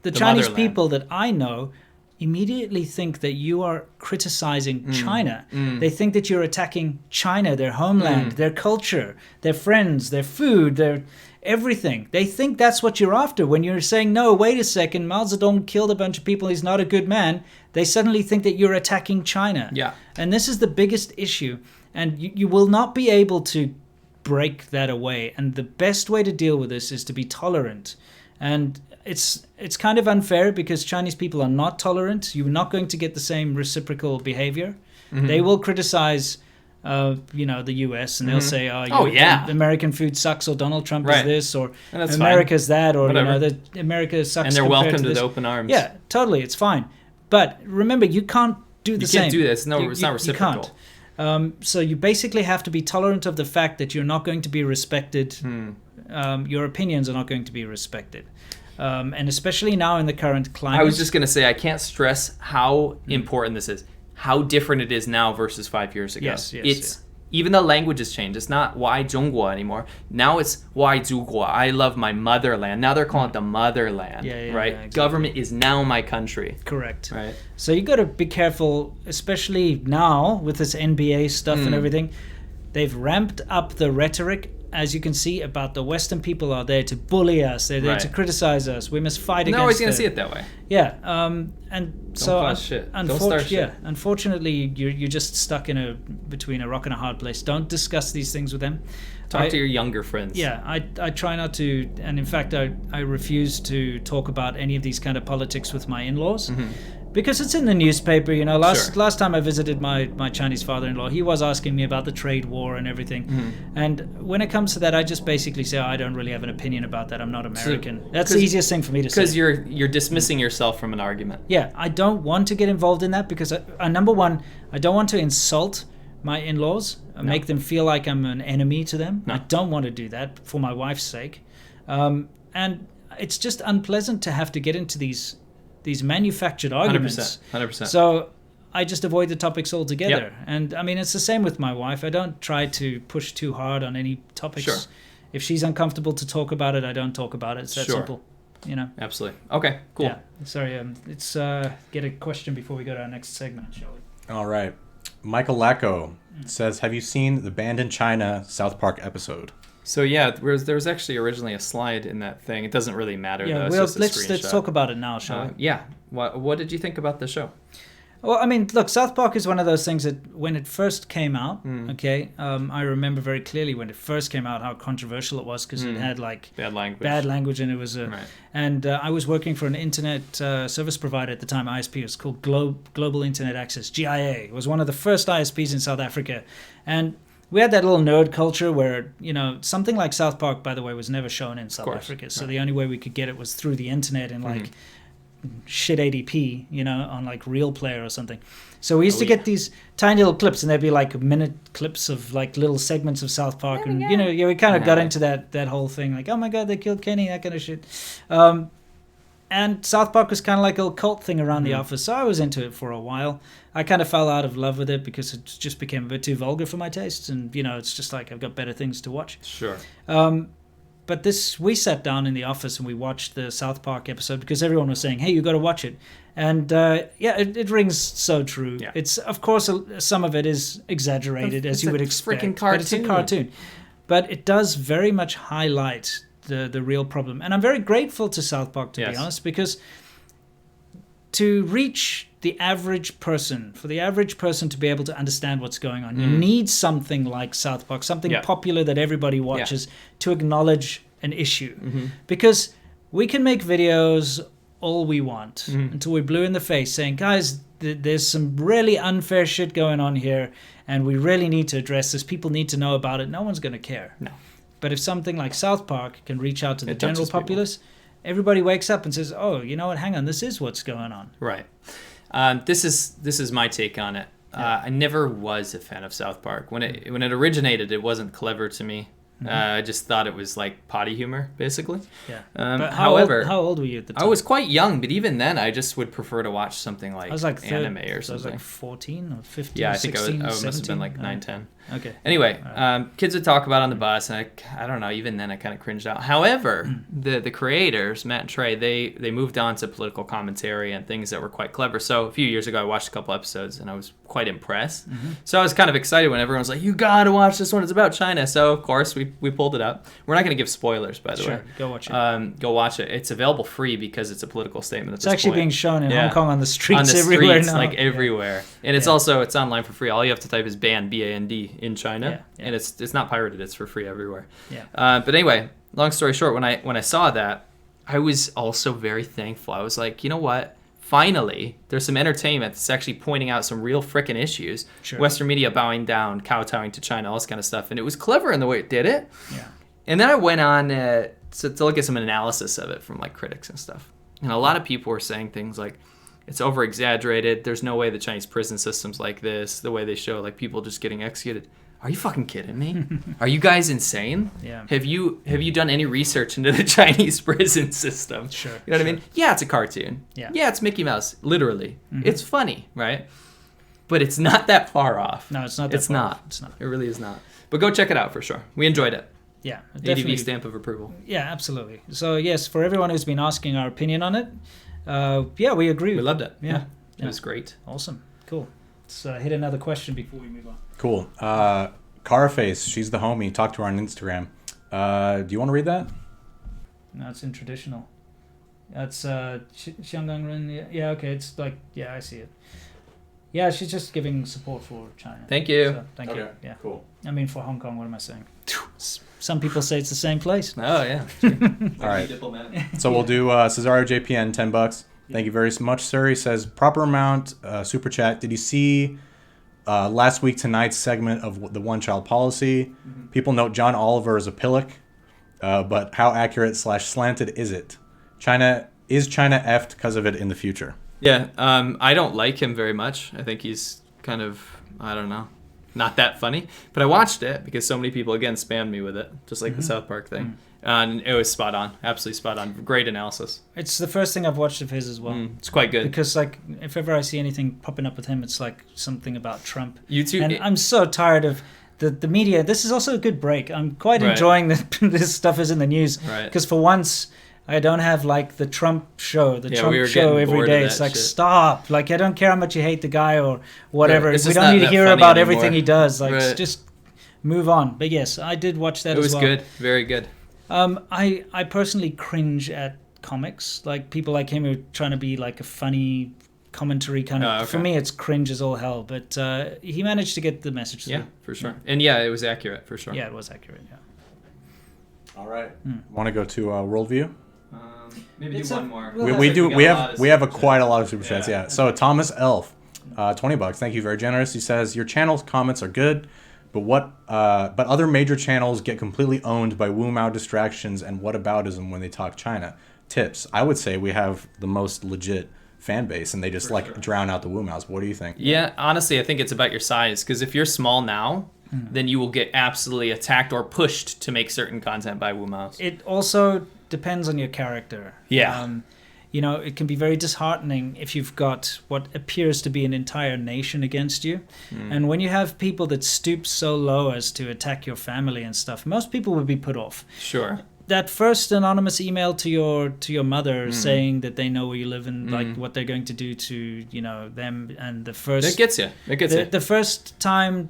the Chinese motherland. people that I know immediately think that you are criticizing China. They think that you're attacking China, their homeland, their culture, their friends, their food, their everything. They think that's what you're after. When you're saying, no, wait a second, Mao Zedong killed a bunch of people, he's not a good man, they suddenly think that you're attacking China. Yeah. And this is the biggest issue. And you will not be able to break that away. And the best way to deal with this is to be tolerant. And it's kind of unfair because Chinese people are not tolerant. You're not going to get the same reciprocal behavior. They will criticize, the U.S. and they'll say, American food sucks, or Donald Trump is this, or America's that, or America sucks. And they're welcome to this. the open arms. Yeah, totally, it's fine. But remember, you can't do the same. You can't do this. It's not reciprocal. You can't. So you basically have to be tolerant of the fact that you're not going to be respected. Your opinions are not going to be respected. And especially now in the current climate. I was just going to say, I can't stress how important this is. How different it is now versus 5 years ago. Yes. Even the language has changed. It's not 我爱中国 anymore. Now it's 我爱祖国. I love my motherland. Now they're calling it the motherland, right? Yeah, exactly. Government is now my country. Correct. Right. So you got to be careful, especially now with this NBA stuff and everything. They've ramped up the rhetoric, as you can see, about the Western people are there to bully us. They're there to criticize us. We must fight against They're always going to see it that way. Yeah. And Don't so cause shit. Don't start shit. Unfortunately, you're just stuck between a rock and a hard place. Don't discuss these things with them. Talk to your younger friends. Yeah, I try not to, and in fact, I refuse to talk about any of these kind of politics with my in-laws. Because it's in the newspaper, last time I visited my Chinese father-in-law, he was asking me about the trade war and everything. And when it comes to that, I just basically say, I don't really have an opinion about that. I'm not American. That's the easiest thing for me to say. Because you're dismissing yourself from an argument. Yeah, I don't want to get involved in that because, number one, I don't want to insult my in-laws, make them feel like I'm an enemy to them. I don't want to do that for my wife's sake. And it's just unpleasant to have to get into these manufactured arguments. 100%. So I just avoid the topics altogether. And I mean, it's the same with my wife. I don't try to push too hard on any topics. Sure. If she's uncomfortable to talk about it, I don't talk about it. It's that simple. Absolutely. Okay, cool. Yeah. Sorry, let's get a question before we go to our next segment, shall we? All right. Michael Lacko says, have you seen the Banned in China South Park episode? So yeah, there was actually originally a slide in that thing. It doesn't really matter though. It's just a let's screenshot. talk about it now, shall we? Yeah. What did you think about the show? Well, I mean, look, South Park is one of those things that when it first came out, okay, I remember very clearly when it first came out how controversial it was because it had like Bad language, and it was and I was working for an internet service provider at the time, ISP. It was called Global Internet Access, GIA. It was one of the first ISPs in South Africa, and we had that little nerd culture where, something like South Park, by the way, was never shown in South Africa. So the only way we could get it was through the internet and like shit ADP, on like Real Player or something. So we used to get these tiny little clips, and there'd be like minute clips of like little segments of South Park, and we kind of got into that whole thing, like, oh my god, they killed Kenny, that kind of shit. And South Park was kind of like a cult thing around the office, so I was into it for a while. I kind of fell out of love with it because it just became a bit too vulgar for my tastes, and it's just like I've got better things to watch. Sure. But we sat down in the office and we watched the South Park episode because everyone was saying, hey, you got to watch it. And it rings so true. Yeah. It's, of course, some of it is exaggerated, as you would expect. Freaking cartoon. But it's a cartoon. But it does very much highlight the real problem. And I'm very grateful to South Park, to be honest, because to reach the average person, for the average person to be able to understand what's going on, you need something like South Park, something popular that everybody watches to acknowledge an issue. Because we can make videos all we want until we're blue in the face saying, guys, there's some really unfair shit going on here and we really need to address this. People need to know about it. No one's going to care. No. But if something like South Park can reach out to the general populace, everybody wakes up and says, oh, you know what, hang on, this is what's going on. Right. This is my take on it. I never was a fan of South Park. When it originated, it wasn't clever to me. I just thought it was like potty humor, basically. Yeah. But how old were you at the time? I was quite young, but even then, I just would prefer to watch something like anime or something. I was like 14 or 15. Yeah, I think 16, I must have been like 9, 10. Okay. Anyway, kids would talk about it on the bus, and I don't know. Even then, I kind of cringed out. However, the creators, Matt and Trey, they moved on to political commentary and things that were quite clever. So a few years ago, I watched a couple episodes, and I was quite impressed. So I was kind of excited when everyone was like, "You gotta watch this one. It's about China." So of course, we pulled it up. We're not going to give spoilers, by the way. Go watch it. Go watch it. It's available free because it's a political statement. It's actually being shown in Hong Kong on the streets everywhere now. Like everywhere, and it's online for free. All you have to type is "ban" BAND in China. And it's not pirated, it's for free everywhere. But anyway, long story short, when I saw that, I was also very thankful. I was like, you know what, finally there's some entertainment that's actually pointing out some real frickin' issues. Western media bowing down, kowtowing to China, all this kind of stuff, and it was clever in the way it did it. And then I went on to look at some analysis of it from like critics and stuff, and a lot of people were saying things like, it's over exaggerated, there's no way the Chinese prison system's like this, the way they show like people just getting executed. Are you fucking kidding me? Are you guys insane? Yeah. Have you done any research into the Chinese prison system? Sure. You know what I mean? Yeah, it's a cartoon. Yeah. Yeah, it's Mickey Mouse. Literally. It's funny, right? But it's not that far off. No, it's not that far off. It's not. It really is not. But go check it out for sure. We enjoyed it. Yeah, definitely. ADV stamp of approval. Yeah, absolutely. So yes, for everyone who's been asking our opinion on it, we agree. We loved it. Yeah. It was great. Awesome. Cool. Let's hit another question before we move on. Cool. Caraface, she's the homie. Talk to her on Instagram. Do you want to read that? No, it's in traditional. That's Xianggang Ren. Yeah, okay. It's like, I see it. Yeah, she's just giving support for China. Thank you. So, thank you. Yeah. Cool. I mean, for Hong Kong, what am I saying? Some people say it's the same place. Oh, yeah. All right. So we'll do Cesario JPN, $10. Thank you very much, sir. He says, proper amount, super chat. Did you see last week tonight's segment of the one-child policy? People note John Oliver is a pillock, but how accurate / slanted is it? Is China effed because of it in the future? Yeah, I don't like him very much. I think he's kind of, I don't know, not that funny. But I watched it because so many people, again, spammed me with it, just like the South Park thing. And it was spot on, absolutely spot on. Great analysis. It's the first thing I've watched of his as well. It's quite good. Because like, if ever I see anything popping up with him, it's like something about Trump. YouTube, and I'm so tired of the media. This is also a good break. I'm quite enjoying that this stuff is in the news. Because for once, I don't have like the Trump show, every day. It's like, stop. Like, I don't care how much you hate the guy or whatever. We don't need to hear about everything he does. Like, just move on. But yes, I did watch that as well. It was good. Very good. I personally cringe at comics, like people like him who are trying to be like a funny commentary kind of. Oh, okay. For me, it's cringe as all hell. But he managed to get the message through. Yeah, for sure. And yeah, it was accurate for sure. Yeah, it was accurate. Yeah. All right. Want to go to Worldview? Maybe It's do a- one more. we'll We do. got We a lot have of super quite a chats. lot of super chats. Yeah. So Thomas Elf, $20. Thank you, very generous. He says your channel's comments are good, but other major channels get completely owned by Wu Mao distractions and whataboutism when they talk China. Tips. I would say we have the most legit fan base, and they just drown out the Wu Maos. What do you think? Yeah, honestly, I think it's about your size. Because if you're small now, then you will get absolutely attacked or pushed to make certain content by Wu Maos. It also depends on your character. Yeah. It can be very disheartening if you've got what appears to be an entire nation against you. And when you have people that stoop so low as to attack your family and stuff, most people would be put off. Sure. That first anonymous email to your mother saying that they know where you live and like what they're going to do to them, and the first It gets you. It gets you. the first time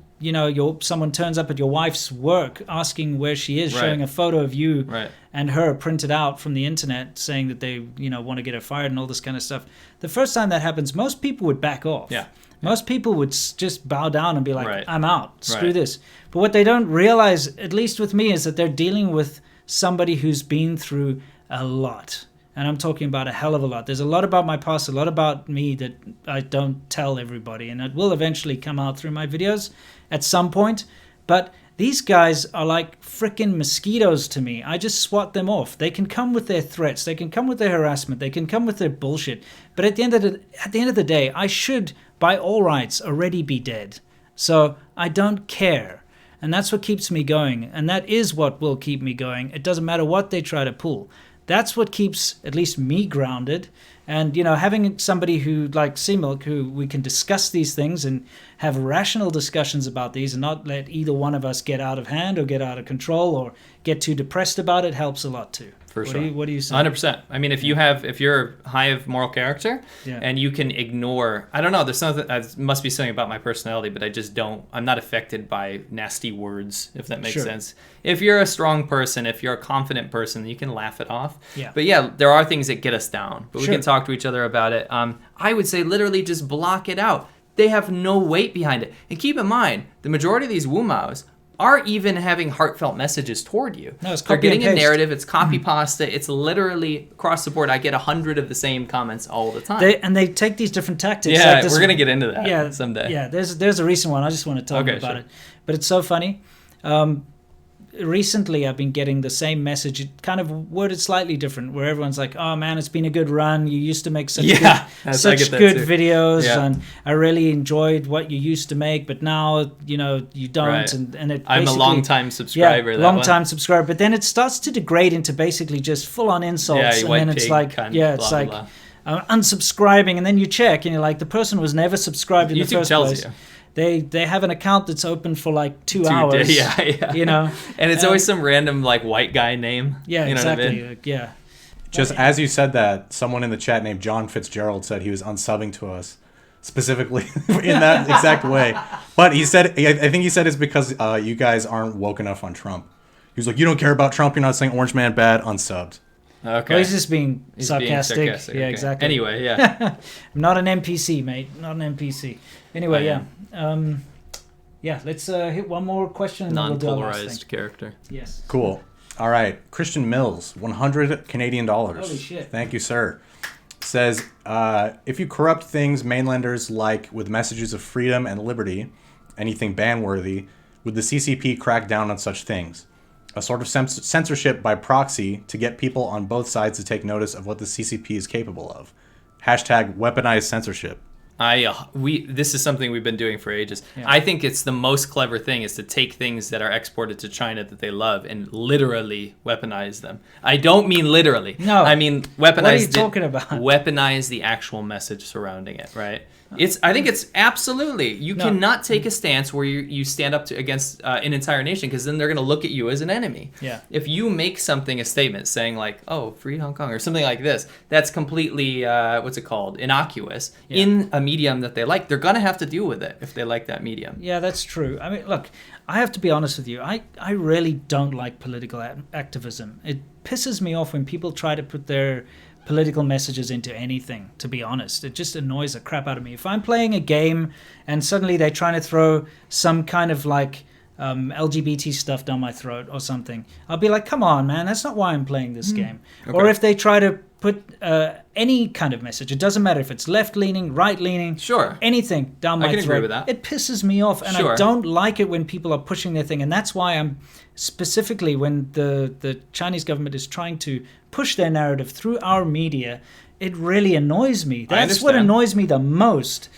someone turns up at your wife's work asking where she is, Right. showing a photo of you Right. and her printed out from the internet saying that they want to get her fired and all this kind of stuff. The first time that happens, most people would back off. Yeah. Most people would just bow down and be like, Right. I'm out, screw Right. this. But what they don't realize, at least with me, is that they're dealing with somebody who's been through a lot. And I'm talking about a hell of a lot. There's a lot about my past, a lot about me that I don't tell everybody. And it will eventually come out through my videos at some point. But these guys are like freaking mosquitoes to me. I just swat them off. They can come with their threats. They can come with their harassment. They can come with their bullshit. But at the end of the day, I should, by all rights, already be dead. So I don't care. And that's what keeps me going. And that is what will keep me going. It doesn't matter what they try to pull. That's what keeps at least me grounded. And, having somebody who, like C-Milk, who we can discuss these things and have rational discussions about these and not let either one of us get out of hand or get out of control or get too depressed about it helps a lot too. For sure. What do you say? 100%. I mean, if you're high of moral character Yeah. and you can ignore, I don't know, there's something, must be something about my personality, but I'm not affected by nasty words, if that makes Sure. sense. If you're a strong person, if you're a confident person, you can laugh it off. Yeah. But yeah, there are things that get us down, but we Sure. can talk to each other about it. I would say literally just block it out. They have no weight behind it. And keep in mind, the majority of these Wu Maos are even having heartfelt messages toward you. No, it's They're copy and getting a paste. narrative, it's copy pasta, it's literally across the board. I get 100 of the same comments all the time. They take these different tactics. yeah, like this we're going to get into that someday. Yeah, there's a recent one. I just want to talk Okay, about sure. it. But it's so funny. Recently, I've been getting the same message, it kind of worded slightly different, where everyone's like, "Oh man, it's been a good run. You used to make such Yeah, good, I such get that good too. videos, Yeah. and I really enjoyed what you used to make, but now you don't." Right. And it I'm a basically- long-time subscriber. Yeah, that long one. time subscriber. But then it starts to degrade into basically just full on insults, Yeah, you and white then it's pig like, cunt, yeah, it's blah, like. blah, Unsubscribing, and then you check and you're like, the person was never subscribed in the YouTube first tells place. you. They have an account that's open for like 2 hours. Yeah. And it's always some random like white guy name. Yeah, you know exactly. What I mean? Like, yeah. Just as you said that, someone in the chat named John Fitzgerald said he was unsubbing to us specifically in that exact way. But he said, I think he said it's because you guys aren't woke enough on Trump. He was like, you don't care about Trump. You're not saying Orange Man bad. Unsubbed. Okay. Well, he's just being He's being sarcastic. Yeah, okay. exactly. Anyway, yeah. I'm not an NPC, mate. Not an NPC. Anyway, I yeah. Yeah, let's hit one more question and then we'll do our last Non-polarized thing. character. Yes. Cool. All right. Christian Mills, 100 Canadian dollars. Holy shit. Thank you, sir. Says, if you corrupt things mainlanders like with messages of freedom and liberty, anything ban-worthy, would the CCP crack down on such things? A sort of censorship by proxy to get people on both sides to take notice of what the CCP is capable of. Hashtag weaponized censorship. This is something we've been doing for ages. Yeah. I think it's the most clever thing is to take things that are exported to China that they love and literally weaponize them. I don't mean literally. No. I mean weaponize. What are you talking about? Weaponize the actual message surrounding it, right? I think it's absolutely. You No. cannot take a stance where you stand up against an entire nation because then they're going to look at you as an enemy. Yeah. If you make something a statement saying like, "Oh, free Hong Kong" or something like this, that's completely what's it called? Innocuous in a medium that they like. They're going to have to deal with it if they like that medium. Yeah, that's true. I mean, look, I have to be honest with you. I really don't like political activism. It pisses me off when people try to put their political messages into anything, to be honest. It just annoys the crap out of me. If I'm playing a game and suddenly they're trying to throw some kind of like LGBT stuff down my throat or something, I'll be like, come on, man, that's not why I'm playing this game. Okay. Or if they try to put any kind of message, it doesn't matter if it's left-leaning, right-leaning, Sure. anything down my I can throat. agree with that. It pisses me off, and Sure. I don't like it when people are pushing their thing, and that's why I'm specifically when the Chinese government is trying to push their narrative through our media, it really annoys me. That's what understand. annoys me the most.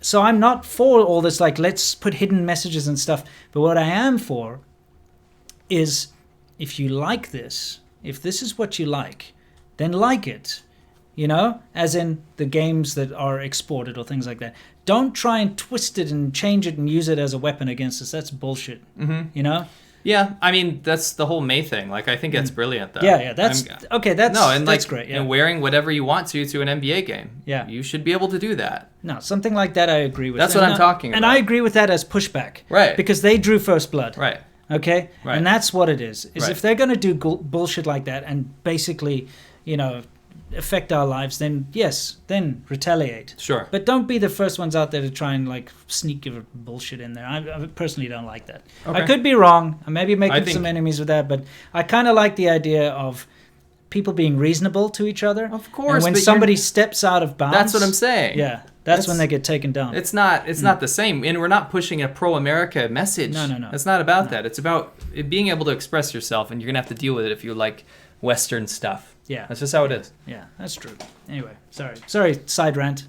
So I'm not for all this, like, let's put hidden messages and stuff. But what I am for is, if you like this, if this is what you like, then like it. You know? As in the games that are exported or things like that. Don't try and twist it and change it and use it as a weapon against us. That's bullshit. Mm-hmm. You know? Yeah, I mean, that's the whole May thing. Like, I think that's brilliant, though. Yeah, that's okay. That's that's great. Yeah. And wearing whatever you want to an NBA game. Yeah. You should be able to do that. No, something like that I agree with. That's what I'm talking And about. I agree with that as pushback. Right. Because they drew first blood. Right. Okay? Right. And that's what it is. Is Right. if they're going to do bullshit like that and basically, you know, affect our lives, then yes, then retaliate. Sure. But don't be the first ones out there to try and like sneak your bullshit in there. I personally don't like that. Okay. I could be wrong. I may be I making think- some enemies with that, but I kind of like the idea of people being reasonable to each other. Of course, And when but somebody you're- steps out of bounds. That's what I'm saying. Yeah. That's when It's- they get taken down. It's not the same, and we're not pushing a pro-America message. No. It's not about that. It's about being able to express yourself, and you're gonna have to deal with it if you like Western stuff. Yeah. That's just how it is. Yeah, that's true. Anyway, sorry, side rant.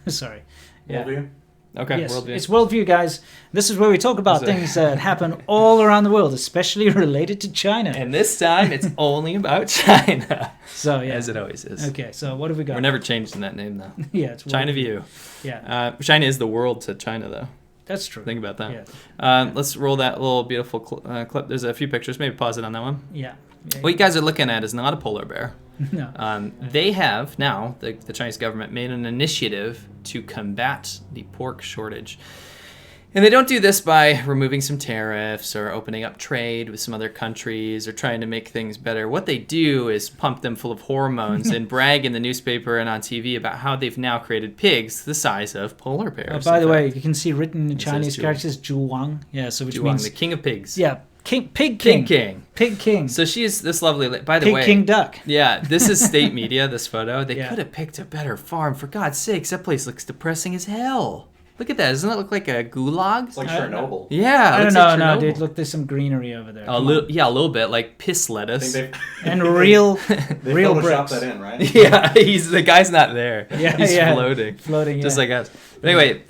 Sorry. Yeah. Worldview? Okay, Yes, worldview. it's Worldview, guys. This is where we talk about Is it- things that happen all around the world, especially related to China. And this time, it's only about China, So yeah, as it always is. okay. So what have we got? We're never changing that name though. Yeah, it's China Worldview. View. Yeah, China is the world to China, though. that's true. Think about that. Yeah, Let's roll that little beautiful clip. There's a few pictures. Maybe pause it on that one. yeah. What you guys are looking at is not a polar bear. No. They have now, the Chinese government, made an initiative to combat the pork shortage. And they don't do this by removing some tariffs or opening up trade with some other countries or trying to make things better. What they do is pump them full of hormones and brag in the newspaper and on TV about how they've now created pigs the size of polar bears. By the in way, fact. you can see written in It says Chinese Zhu. characters Zhu Wang. Yeah, so which Zhuang, means the king of pigs. yeah, pig king. Pig king. Pig king. So she's this lovely. By the Pig way, king duck. yeah, this is state media. This photo. They Yeah. could have picked a better farm. For God's sakes, that place looks depressing as hell. Look at that. Doesn't that look like a gulag? It's like I- Chernobyl. Yeah. I it don't looks know, like no, Chernobyl. dude. Look, there's some greenery over there. A Come on. little, yeah, a little bit like piss I lettuce. think And real, they real photoshopped bricks. that in, right? Yeah, the guy's not there. Yeah, he's yeah. floating, Floating, just yeah. like us. But anyway,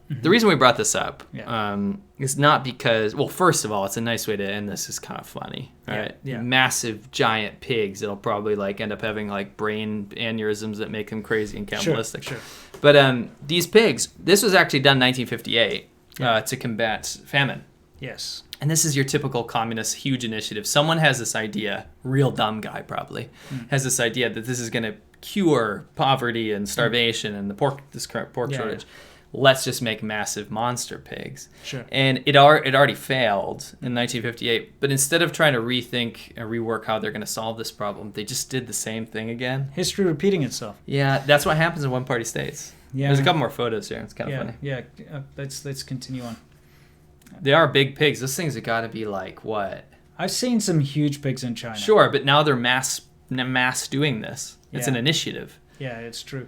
the reason we brought this up Yeah. is not because, well, first of all, it's a nice way to end this. Is kind of funny, Yeah, right? yeah. Massive, giant pigs that'll probably like end up having like brain aneurysms that make them crazy and cannibalistic. Sure. But these pigs, this was actually done in 1958 Yeah. to combat famine. Yes. And this is your typical communist huge initiative. Someone has this idea, real dumb guy probably, has this idea that this is going to cure poverty and starvation and this current pork Yeah, shortage. Let's just make massive monster pigs. Sure. And it already failed in 1958. But instead of trying to rethink and rework how they're going to solve this problem, they just did the same thing again. History repeating itself. Yeah, that's what happens in one-party states. Yeah. There's a couple more photos here. It's kind of Yeah. funny. Yeah. Let's continue on. They are big pigs. Those things have got to be like, what? I've seen some huge pigs in China. Sure, but now they're mass doing this. It's Yeah. an initiative. Yeah, it's true.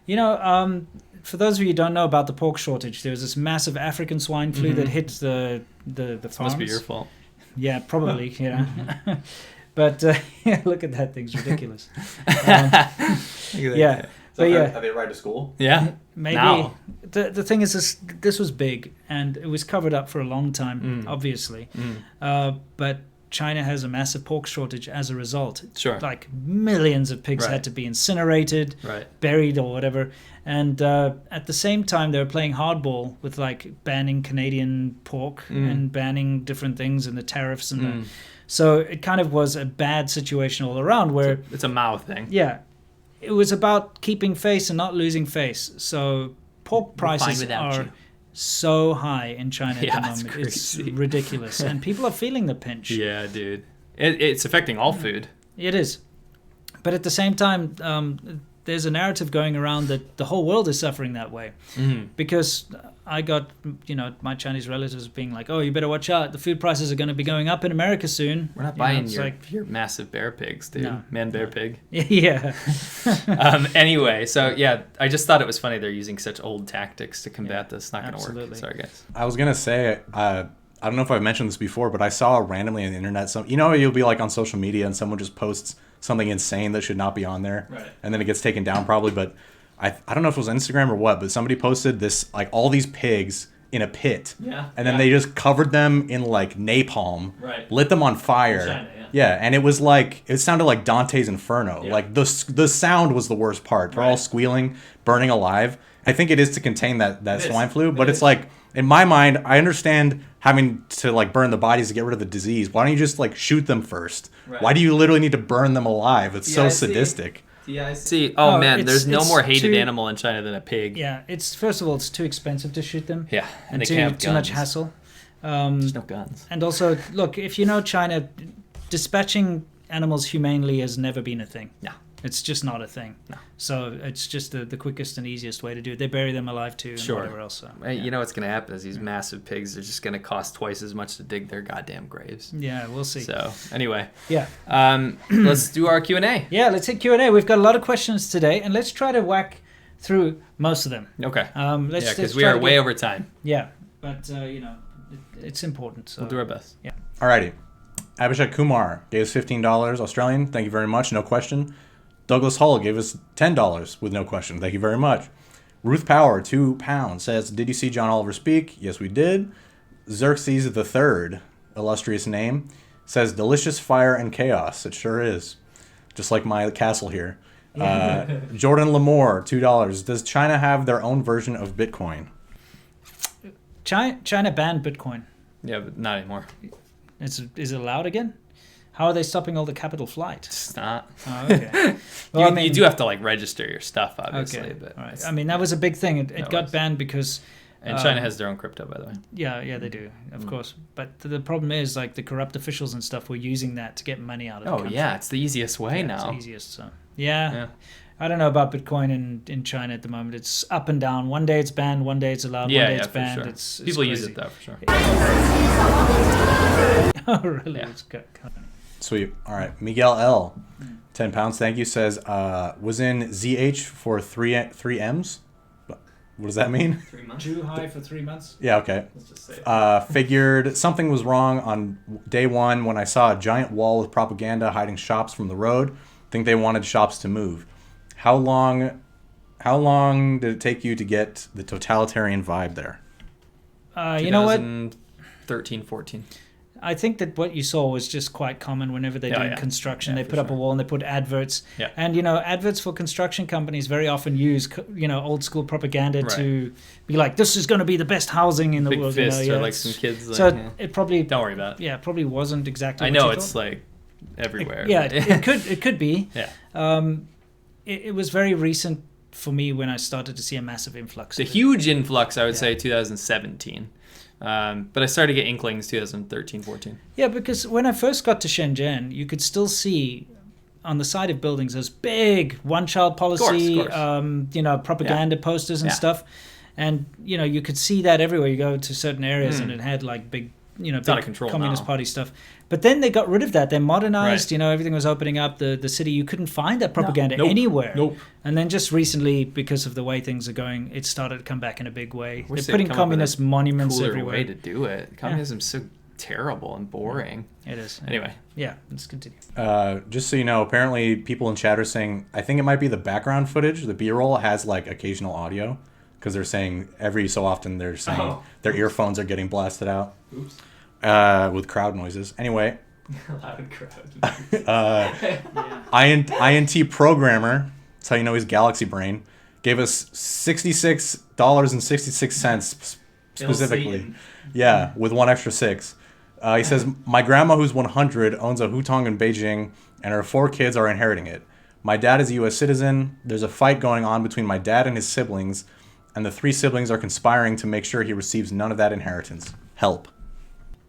You know, for those of you who don't know about the pork shortage, there was this massive African swine flu that hit the farms. Must be your fault. Yeah, probably. You know, but look at that thing's ridiculous. Yeah, So but yeah, are they right to school? Yeah. maybe Now. the thing is this was big and it was covered up for a long time, obviously. But China has a massive pork shortage as a result. Sure. Like millions of pigs Right. had to be incinerated, Right. buried or whatever. And at the same time, they were playing hardball with like banning Canadian pork and banning different things and the tariffs and the, so it kind of was a bad situation all around where It's a Mao thing. yeah, it was about keeping face and not losing face. So pork We're fine prices without are you. so high in China at Yeah, the it's moment. It's crazy. ridiculous. And people are feeling the pinch. Yeah, dude. It's affecting all food. It is. But at the same time, there's a narrative going around that the whole world is suffering that way. Because I got, my Chinese relatives being like, oh, you better watch out. The food prices are going to be going up in America soon. We're not You know, buying it's your massive bear pigs, dude. No. Man-bear pig. Yeah. Anyway, so yeah, I just thought it was funny they're using such old tactics to combat this. Not going to work. Absolutely. Sorry, guys. I was gonna say, I don't know if I've mentioned this before, but I saw randomly on the internet you'll be like on social media and someone just posts something insane that should not be on there, Right. and then it gets taken down probably. But I don't know if it was Instagram or what, but somebody posted this like all these pigs in a pit, and then they just covered them in like napalm, Right. lit them on fire. China, and it was like it sounded like Dante's Inferno. Yeah. Like the sound was the worst part. They're all Right. squealing, burning alive. I think it is to contain that It swine is. flu, but It it's is. like in my mind, I understand having to like burn the bodies to get rid of the disease. Why don't you just like shoot them first? Right. Why do you literally need to burn them alive? It's so I see. sadistic. See, oh man, it's- there's no it's more hated too- animal in China than a pig. Yeah. It's first of all, it's too expensive to shoot them. Yeah, And they too, can't have too much guns. hassle. There's no guns. And also, look, if you know China, dispatching animals humanely has never been a thing. No. It's just not a thing. No. So it's just the quickest and easiest way to do it. They bury them alive too, and Sure. whatever else. So, Hey, you know what's going to happen is these massive pigs are just going to cost twice as much to dig their goddamn graves. yeah, we'll see. So anyway, Yeah, let's do our Q&A. yeah. Let's hit Q&A. We've got a lot of questions today, and let's try to whack through most of them. Okay. Let's Yeah, because let's we try are to way get- over time. Yeah, but it's important. So We'll do our best. Alrighty. Abhishek Kumar gave us $15 Australian. Thank you very much. No question. Douglas Hull gave us $10 with no question. Thank you very much. Ruth Power, £2, says, did you see John Oliver speak? Yes, we did. Xerxes III, illustrious name, says, delicious fire and chaos. It sure is. Just like my castle here. Jordan Lamore, $2. Does China have their own version of Bitcoin? China banned Bitcoin. Yeah, but not anymore. Is it allowed again? How are they stopping all the capital flight? It's not. Oh, okay. Well, You do have to like register your stuff, obviously. Okay. But All right. it's- I mean, that was a big thing. It That got was. banned because and China has their own crypto, by the way. yeah, they do, of course. But the problem is, like, the corrupt officials and stuff were using that to get money out of the Oh country. yeah, it's the easiest way Yeah, now. It's easiest. So yeah. Yeah. I don't know about Bitcoin in China at the moment. It's up and down. One day it's banned, one day it's allowed, Yeah, one day yeah, it's for banned. sure. It's People use crazy. it though, for sure. Oh, really? Yeah. It's kind of funny. Sweet. All right. Miguel L, £10. Thank you. Says was in ZH for three M's. What does that mean? 3 months. Too high for 3 months? Yeah. Okay. Let's just say it. Figured something was wrong on day one when I saw a giant wall with propaganda hiding shops from the road. Think they wanted shops to move. How long did it take you to get the totalitarian vibe there? You know what? 2013, 14. I think that what you saw was just quite common whenever they're Yeah, doing yeah. construction. Yeah, They for put up a sure. wall and they put adverts. Yeah. And, adverts for construction companies very often use, old school propaganda Right. to be like, this is going to be the best housing in the Big world. fist yeah, or like it's- some kids. Like, So yeah. it probably, Don't worry about it. yeah, probably wasn't exactly I what know you it's thought. like everywhere. Yeah, but- it could be. yeah. It was very recent for me when I started to see a massive influx. It's a of it. huge influx, I would say, 2017. But I started to get inklings 2013, 14. Yeah, because when I first got to Shenzhen, you could still see on the side of buildings those big one-child policy, course. propaganda posters and Yeah. stuff. And, you could see that everywhere. You go to certain areas and it had like big, out big of control Communist now. Party stuff. But then they got rid of that. They modernized, Right. everything was opening up. The city, you couldn't find that propaganda Nope. anywhere. Nope. And then just recently, because of the way things are going, it started to come back in a big way. Wish They're they'd putting come up with communist a monuments Cooler everywhere. way to do it. Communism's so terrible and boring. It is. Anyway. Yeah, let's continue. Just so you know, apparently people in chat are saying, I think it might be the background footage, the B-roll has like occasional audio, because they're saying every so often they're saying their earphones are getting blasted out. Oops. With crowd noises. Anyway, Loud crowd. INT programmer, that's how you know he's Galaxy Brain, gave us $66.66 specifically. Satan. Yeah, with one extra six. He says, my grandma, who's 100, owns a hutong in Beijing, and her 4 kids are inheriting it. My dad is a U.S. citizen. There's a fight going on between my dad and his siblings, and the 3 siblings are conspiring to make sure he receives none of that inheritance. Help.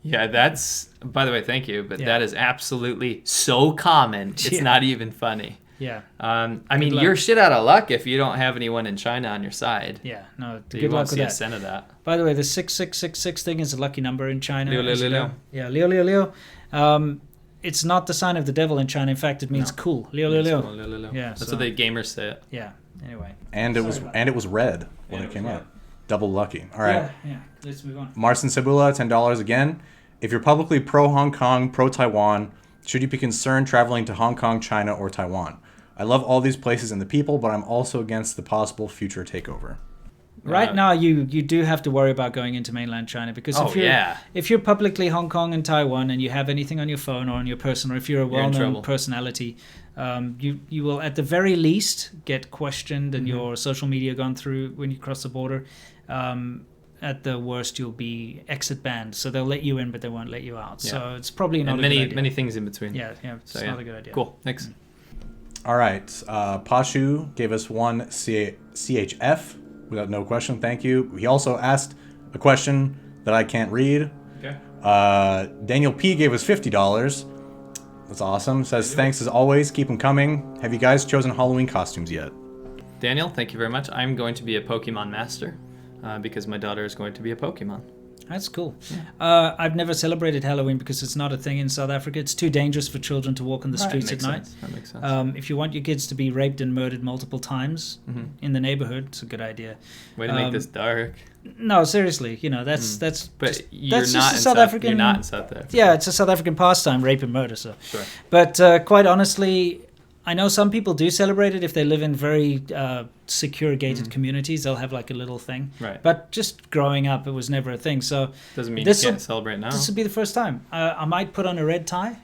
Yeah, that's, by the way, thank you, but Yeah. that is absolutely so common. It's Yeah. not even funny. Yeah. I mean, luck. you're shit out of luck if you don't have anyone in China on your side. Yeah. No, You good won't luck with see a that. cent of that. By the way, the 6666 thing is a lucky number in China. Liu, liu, as you liu, know. liu. Yeah, Liu, Liu, Liu. It's not the sign of the devil in China. In fact, it means No. cool. Liu, Liu, It's Liu. cool, liu, liu, liu. Yeah, That's so- what the gamers say it. Yeah. Anyway. And it was red when And it it came was out. red. Double lucky. All right. Yeah. Let's move on. Marcin Cebula, $10 again. If you're publicly pro-Hong Kong, pro-Taiwan, should you be concerned traveling to Hong Kong, China, or Taiwan? I love all these places and the people, but I'm also against the possible future takeover. Right now, you do have to worry about going into mainland China because if you're publicly Hong Kong and Taiwan and you have anything on your phone or on your person, or if you're a You're in well-known trouble. personality, you will at the very least get questioned and your social media gone through when you cross the border. At the worst, you'll be exit banned. So they'll let you in, but they won't let you out. Yeah. So it's probably not And a good many idea. many things in between. Yeah, it's So, not a good idea. Cool. Next. All right. Pashu gave us one CHF without no question. Thank you. He also asked a question that I can't read. Okay. Daniel P gave us $50. That's awesome. Says, thanks as always. Keep them coming. Have you guys chosen Halloween costumes yet? Daniel, thank you very much. I'm going to be a Pokemon master because my daughter is going to be a Pokemon. That's cool. I've never celebrated Halloween because it's not a thing in South Africa. It's too dangerous for children to walk on the streets at Makes night. sense. That makes sense. If you want your kids to be raped and murdered multiple times in the neighborhood, it's a good idea. Way to make this dark. No, seriously, that's But just, you're that's not just a in South African. You're not in South Africa. Yeah, it's a South African pastime, rape and murder. So, Sure. but quite honestly, I know some people do celebrate it if they live in very secure gated communities. They'll have like a little thing. Right. But just growing up, it was never a thing. So Doesn't mean This'll- you can't celebrate now. this will be the first time. I might put on a red tie,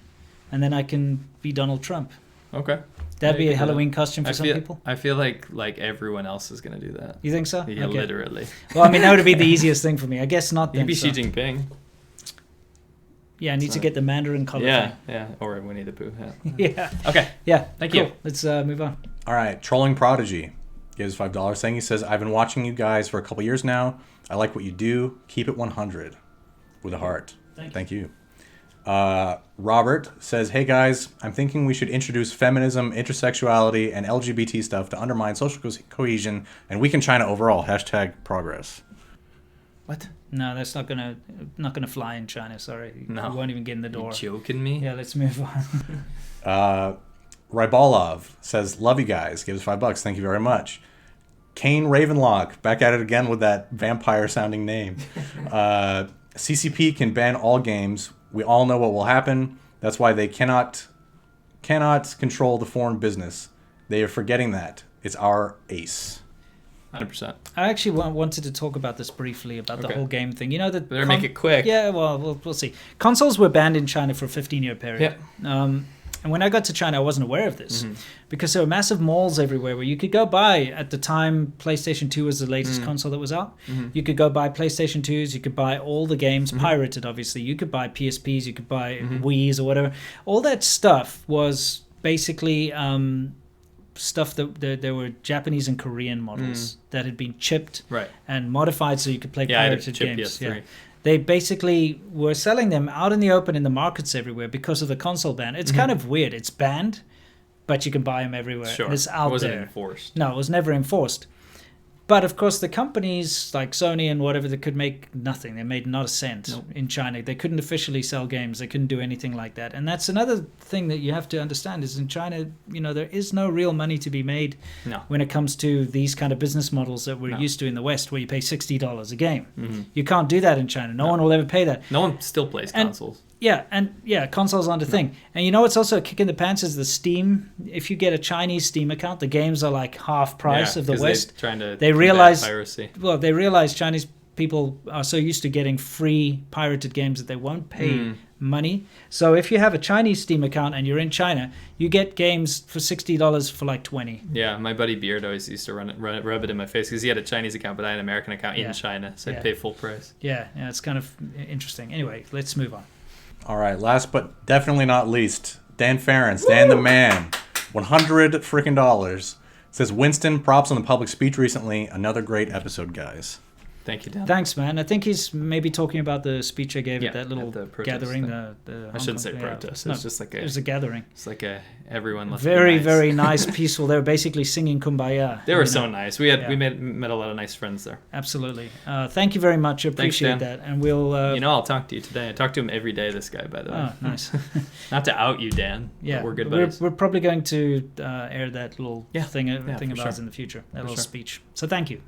and then I can be Donald Trump. Okay. That'd Yeah, be you a can do Halloween costume for I some feel, people. I feel like everyone else is going to do that. You think so? Yeah, Okay. literally. Well, I mean, that would be the easiest thing for me. I guess not. You Then, can be so. Xi Jinping. Yeah, I need to get the Mandarin color Yeah, yeah. Or Winnie the Pooh. Yeah. thing. Yeah. Okay. Yeah. Thank cool. you. Let's move on. All right. Trolling Prodigy gives $5 saying, he says, I've been watching you guys for a couple years now. I like what you do. Keep it 100 with a heart. Thank you. Robert says, hey guys, I'm thinking we should introduce feminism, intersexuality, and LGBT stuff to undermine social cohesion and weaken China overall. Hashtag progress. What? No, that's not gonna fly in China. Sorry, No. you won't even get in the door. You joking me? Yeah, let's move on. Rybalov says, love you guys. Gives $5. Thank you very much. Kane Ravenlock, back at it again with that vampire sounding name. CCP can ban all games. We all know what will happen. That's why they cannot control the foreign business. They are forgetting that. It's our ace. 100%. I actually wanted to talk about this briefly about the Okay. whole game thing. You know that Better make it quick. Yeah, well, we'll see. Consoles were banned in China for a 15-year period. Yeah. And when I got to China, I wasn't aware of this Mm-hmm. because there were massive malls everywhere where you could go buy. At the time, PlayStation 2 was the latest console that was out. Mm-hmm. You could go buy PlayStation 2s. You could buy all the games pirated, obviously. You could buy PSPs. You could buy Mm-hmm. Wii's or whatever. All that stuff was basically stuff that there were Japanese and Korean models that had been chipped Right. and modified so you could play Yeah, I had a pirated chip games. PS3. Yeah. They basically were selling them out in the open in the markets everywhere because of the console ban. It's kind of weird. It's banned, but you can buy them everywhere. Sure. And it's out it wasn't there. enforced. No, it was never enforced. But of course, the companies like Sony and whatever, they could make nothing. They made not a cent Nope. in China. They couldn't officially sell games. They couldn't do anything like that. And that's another thing that you have to understand is in China, there is no real money to be made No. when it comes to these kind of business models that we're No. used to in the West, where you pay $60 a game. Mm-hmm. You can't do that in China. No one will ever pay that. No one still plays And- consoles. Yeah, consoles aren't a thing. And you know what's also a kick in the pants is the Steam. If you get a Chinese Steam account, the games are like half price Yeah, of the 'cause West. They're trying to They combat realize- piracy. Well, they realize Chinese people are so used to getting free pirated games that they won't pay money. So if you have a Chinese Steam account and you're in China, you get games for $60 for like 20. Yeah, my buddy Beard always used to rub it in my face because he had a Chinese account, but I had an American account Yeah. in China, so Yeah. I'd pay full price. Yeah, it's kind of interesting. Anyway, let's move on. All right, last but definitely not least, Dan Ferentz, Dan the man, $100 freaking dollars, Says Winston, props on the public speech recently. Another great episode, guys. Thank you, Dan. Thanks, man. I think he's maybe talking about the speech I gave Yeah, at that little at the protest gathering. thing. The I shouldn't Hong say Kong- protest. no, It's just like it was a gathering. It's like everyone. Let's be Very, nice. very nice, peaceful. They were basically singing "Kumbaya." They were you so know. nice. We Yeah. met a lot of nice friends there. Absolutely. Thank you very much. I appreciate Dan. that. And we'll. I'll talk to you today. I talk to him every day. This guy, by the way. Oh, nice. Not to out you, Dan. but Yeah, we're good buddies. We're probably going to air that little thing for of ours sure. in the future. That For little sure. speech. So thank you.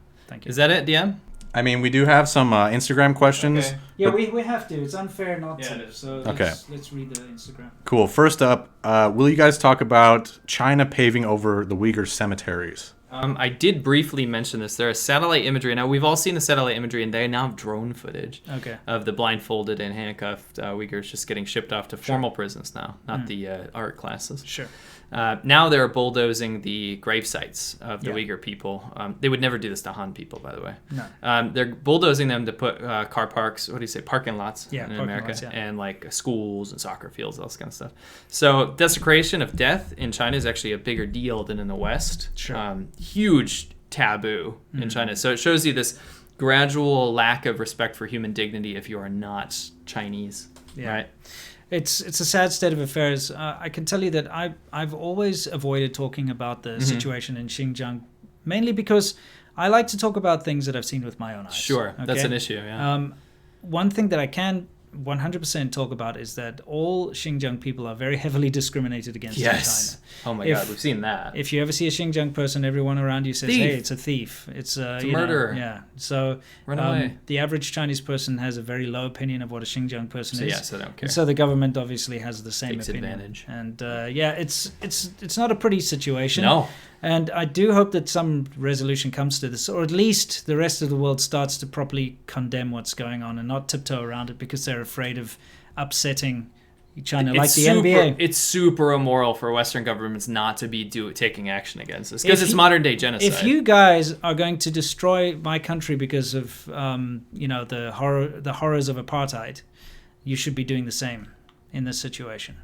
Is that it, DM? I mean, we do have some Instagram questions. Okay. Yeah, but- we have to. It's unfair not Yeah, it to. is. So Okay. let's read the Instagram. Cool. First up, will you guys talk about China paving over the Uyghur cemeteries? I did briefly mention this. There is satellite imagery. Now, we've all seen the satellite imagery, and they now have drone footage Okay. of the blindfolded and handcuffed Uyghurs just getting shipped off to formal prisons now, not the art classes. Sure. Now they're bulldozing the grave sites of the Yeah. Uyghur people. They would never do this to Han people, by the way. No. They're bulldozing them to put car parks, parking lots Yeah, in parking America, lots, yeah. and like schools and soccer fields, all this kind of stuff. So desecration of death in China is actually a bigger deal than in the West. Sure. Huge taboo in China. So it shows you this gradual lack of respect for human dignity if you are not Chinese. Yeah. Right? It's a sad state of affairs. I can tell you that I've always avoided talking about the situation in Xinjiang, mainly because I like to talk about things that I've seen with my own eyes. Sure, that's okay? an issue. Yeah. One thing that I can 100% talk about is that all Xinjiang people are very heavily discriminated against in Yes. China. Oh my If- God, we've seen that. If you ever see a Xinjiang person, everyone around you says, Thief. "Hey, it's a thief. It's a murderer. Yeah. So Run away. the average Chinese person has a very low opinion of what a Xinjiang person So is. yes, I don't care. And so the government obviously has the same Takes opinion. advantage. And it's not a pretty situation. No. And I do hope that some resolution comes to this, or at least the rest of the world starts to properly condemn what's going on and not tiptoe around it because they're afraid of upsetting China, like the NBA. It's super immoral for Western governments not to be taking action against this because If it's you- modern day genocide. If you guys are going to destroy my country because of the horrors of apartheid, you should be doing the same in this situation.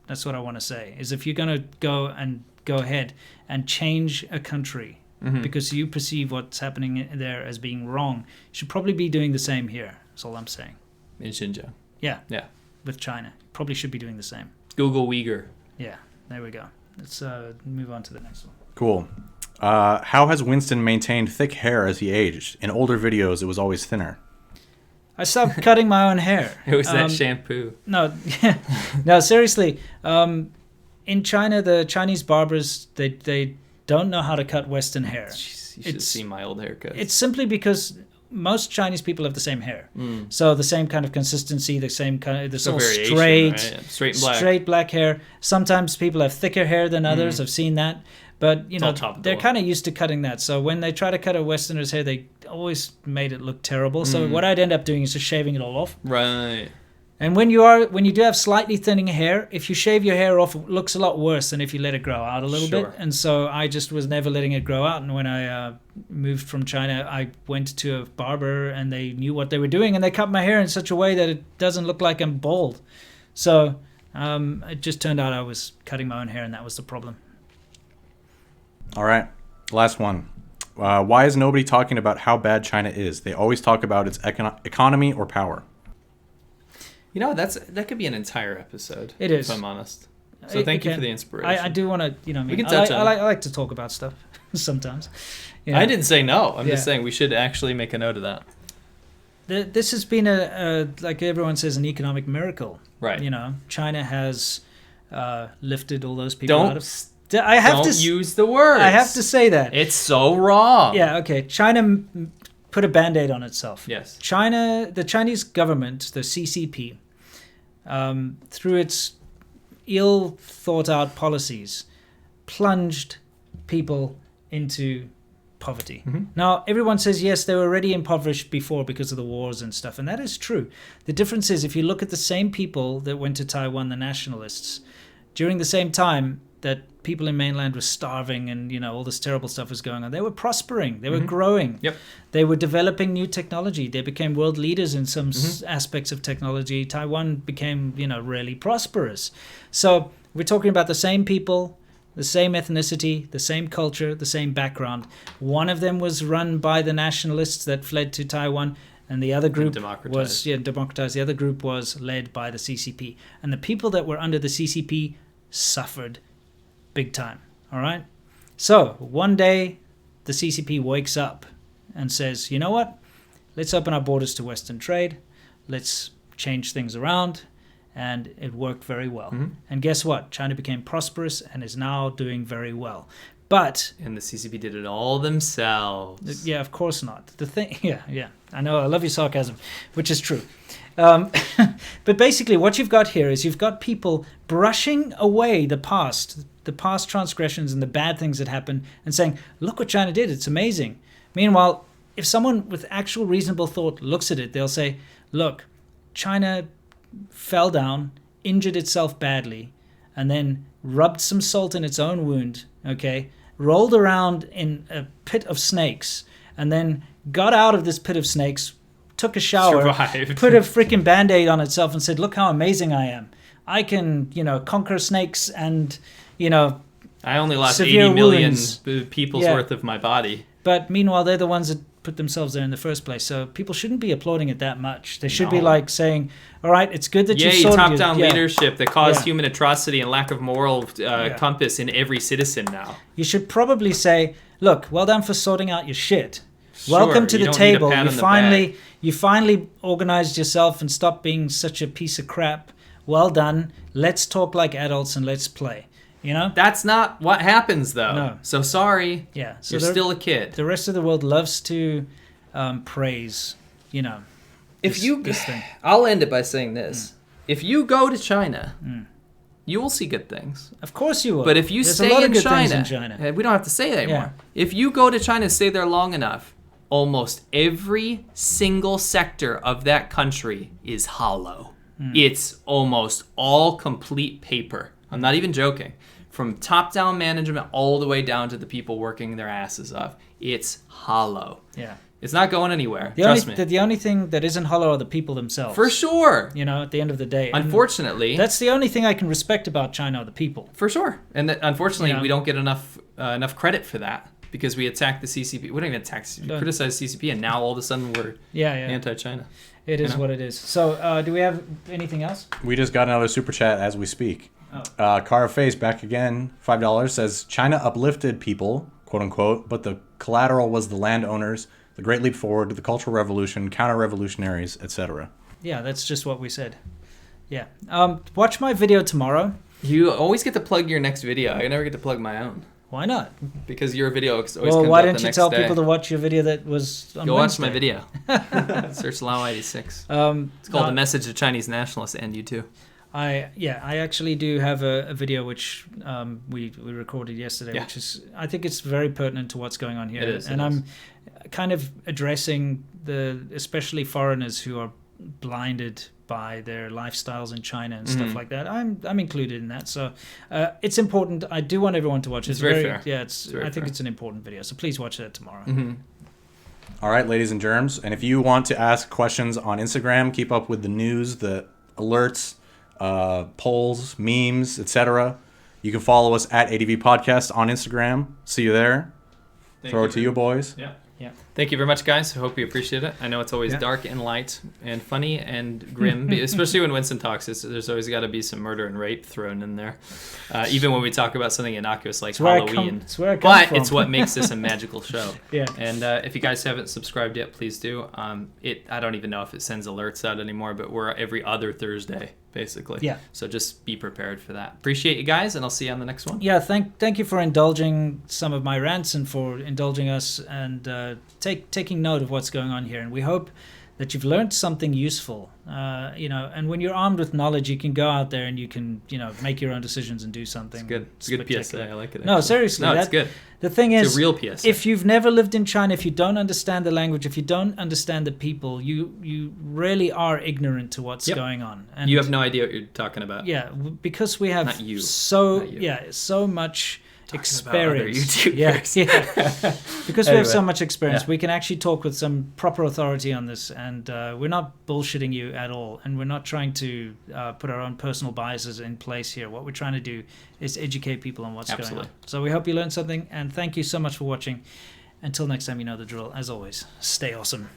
That's what I want to say. Is if you're going to go ahead and change a country because you perceive what's happening there as being wrong, you should probably be doing the same here. That's all I'm saying. in Xinjiang, Yeah, yeah, with China, probably should be doing the same. Google Uyghur. Yeah, there we go. Let's move on to the next one. Cool. How has Winston maintained thick hair as he aged? In older videos, it was always thinner. I stopped cutting my own hair. It was that shampoo. No, no, seriously. In China, the Chinese barbers they don't know how to cut Western hair. Jeez, you should see my old haircut. It's simply because most Chinese people have the same hair, so the same kind of consistency, the same kind of No all variation, straight, right? Yeah, straight and black. straight black hair. Sometimes people have thicker hair than others. I've seen that, but all top they're door. kind of used to cutting that. So when they try to cut a Westerner's hair, they always made it look terrible. So what I'd end up doing is just shaving it all off. Right. And when you do have slightly thinning hair, if you shave your hair off, it looks a lot worse than if you let it grow out a little Sure. bit. And so I just was never letting it grow out. And when I moved from China, I went to a barber and they knew what they were doing, and they cut my hair in such a way that it doesn't look like I'm bald. So it just turned out I was cutting my own hair, and that was the problem. All right. Last one. Why is nobody talking about how bad China is? They always talk about its economy or power. You know, that could be an entire episode. It is. If I'm honest. So thank you for the inspiration. I do want to, We can touch on it. I like to talk about stuff sometimes. You know. I didn't say no. I'm just Yeah. saying we should actually make a note of that. This has been like everyone says, an economic miracle. Right. You know, China has lifted all those people out of. Don't I have don't to. use the words. I have to say that. It's so wrong. Yeah. Okay. China put a Band-Aid on itself. Yes. The Chinese government, the CCP, through its ill thought out policies, plunged people into poverty. Now, everyone says, yes, they were already impoverished before because of the wars and stuff, and that is true. The difference is, if you look at the same people that went to Taiwan, the nationalists, during the same time that people in mainland were starving and, all this terrible stuff was going on, they were prospering, they were growing. Yep. They were developing new technology. They became world leaders in some aspects of technology. Taiwan became, really prosperous. So we're talking about the same people the same ethnicity, the same culture, the same background. One of them was run by the nationalists that fled to Taiwan, and the other group was democratized. The other group was led by the CCP. And the people that were under the CCP suffered big time. All right? So one day, the CCP wakes up and says, you know what? Let's open our borders to Western trade. Let's change things around. And it worked very well. Mm-hmm. And guess what? China became prosperous and is now doing very well. But And the CCP did it all themselves. yeah, of course not. The thing, yeah. I know. I love your sarcasm, which is true. But basically, what you've got here is you've got people brushing away the past transgressions and the bad things that happened, and saying, "Look what China did. It's amazing." Meanwhile, if someone with actual reasonable thought looks at it, they'll say, "Look, China fell down, injured itself badly, and then rubbed some salt in its own wound. Okay." Rolled around in a pit of snakes, and then got out of this pit of snakes, took a shower, Survived. put a freaking Band-Aid on itself and said, look how amazing I am. I can, conquer snakes and, I only lost severe 80 million wounds. people's Yeah. worth of my body. But meanwhile, they're the ones that put themselves there in the first place. So people shouldn't be applauding it that much. They should be No. like saying, all right, it's good that you Yay, sorted top-down your, leadership that caused Yeah. human atrocity and lack of moral compass in every citizen now. You should probably say, look, well done for sorting out your shit. Sure, Welcome to you the don't need a table. pat You on the finally organized yourself and stopped being such a piece of crap. Well done. Let's talk like adults and let's play. That's not what happens, though. No. So sorry. Yeah. So You're still a kid. the rest of the world loves to praise, this thing. I'll end it by saying this. If you go to China, you will see good things. Of course you will. But if you There's a stay lot of in good things China, in China. we don't have to say that anymore. If you go to China and stay there long enough, almost every single sector of that country is hollow. It's almost all complete paper. I'm not even joking. From top-down management all the way down to the people working their asses off, it's hollow. Yeah. It's not going anywhere. The Trust only, me. The only thing that isn't hollow are the people themselves. For sure. At the end of the day. And Unfortunately. that's the only thing I can respect about China are the people. For sure. And that, unfortunately, Yeah. we don't get enough credit for that because we attack the CCP. We don't even attack CCP. We criticize CCP, and now all of a sudden we're Yeah. anti-China. It is what it is. So, do we have anything else? We just got another super chat as we speak. Oh. Car of Face back again, $5, says China uplifted people, quote unquote, but the collateral was the landowners, the Great Leap Forward, the Cultural Revolution, counter-revolutionaries, etc. Yeah, that's just what we said. Yeah. Watch my video tomorrow. You always get to plug your next video. I never get to plug my own Why not? because your video always Well, comes why out didn't the you next tell day. people to watch your video that was on Go watch my Wednesday? video. Search Lao 86. It's called The Message to Chinese Nationalists and you too. I actually do have a video which we recorded yesterday, Yeah. which is, I think it's very pertinent to what's going on here. It is, and it I'm kind of addressing especially foreigners who are blinded by their lifestyles in China and stuff like that. I'm included in that, so it's important. I do want everyone to watch it. It's very fair. Yeah, very I think fair. it's an important video, so please watch that tomorrow. All right, ladies and germs. And if you want to ask questions on Instagram, keep up with the news, the alerts, polls, memes, etc., you can follow us at ADV Podcast on Instagram. See you there. Throw it to you, boys. Yeah. Yeah. Thank you very much, guys. I hope you appreciate it. I know it's always dark and light and funny and grim, especially when Winston talks. There's always got to be some murder and rape thrown in there, even when we talk about something innocuous like Halloween. It's where I come from. It's what makes this a magical show. Yeah. And if you guys haven't subscribed yet, please do. I don't even know if it sends alerts out anymore, but we're every other Thursday, basically. Yeah. So just be prepared for that. Appreciate you guys, and I'll see you on the next one. Yeah, thank you for indulging some of my rants and for indulging us and taking note of what's going on here. And we hope that you've learned something useful. And when you're armed with knowledge, you can go out there and you can, make your own decisions and do something. It's good. It's a good PSA. spectacular. I like it. No, actually. seriously. No, it's good. The thing It's is, a real PSA. if you've never lived in China, if you don't understand the language, if you don't understand the people, you really are ignorant to what's going on. And You have no idea what you're talking about. Yeah, because we have Not you. so Not you. yeah so much experience. YouTubers. Yeah. Because we have so Anyway, much experience, yeah. we can actually talk with some proper authority on this, and we're not bullshitting you at all, and we're not trying to put our own personal biases in place here. What we're trying to do is educate people on what's going Absolutely. on. So we hope you learned something, and thank you so much for watching. Until next time, you know the drill. As always, stay awesome.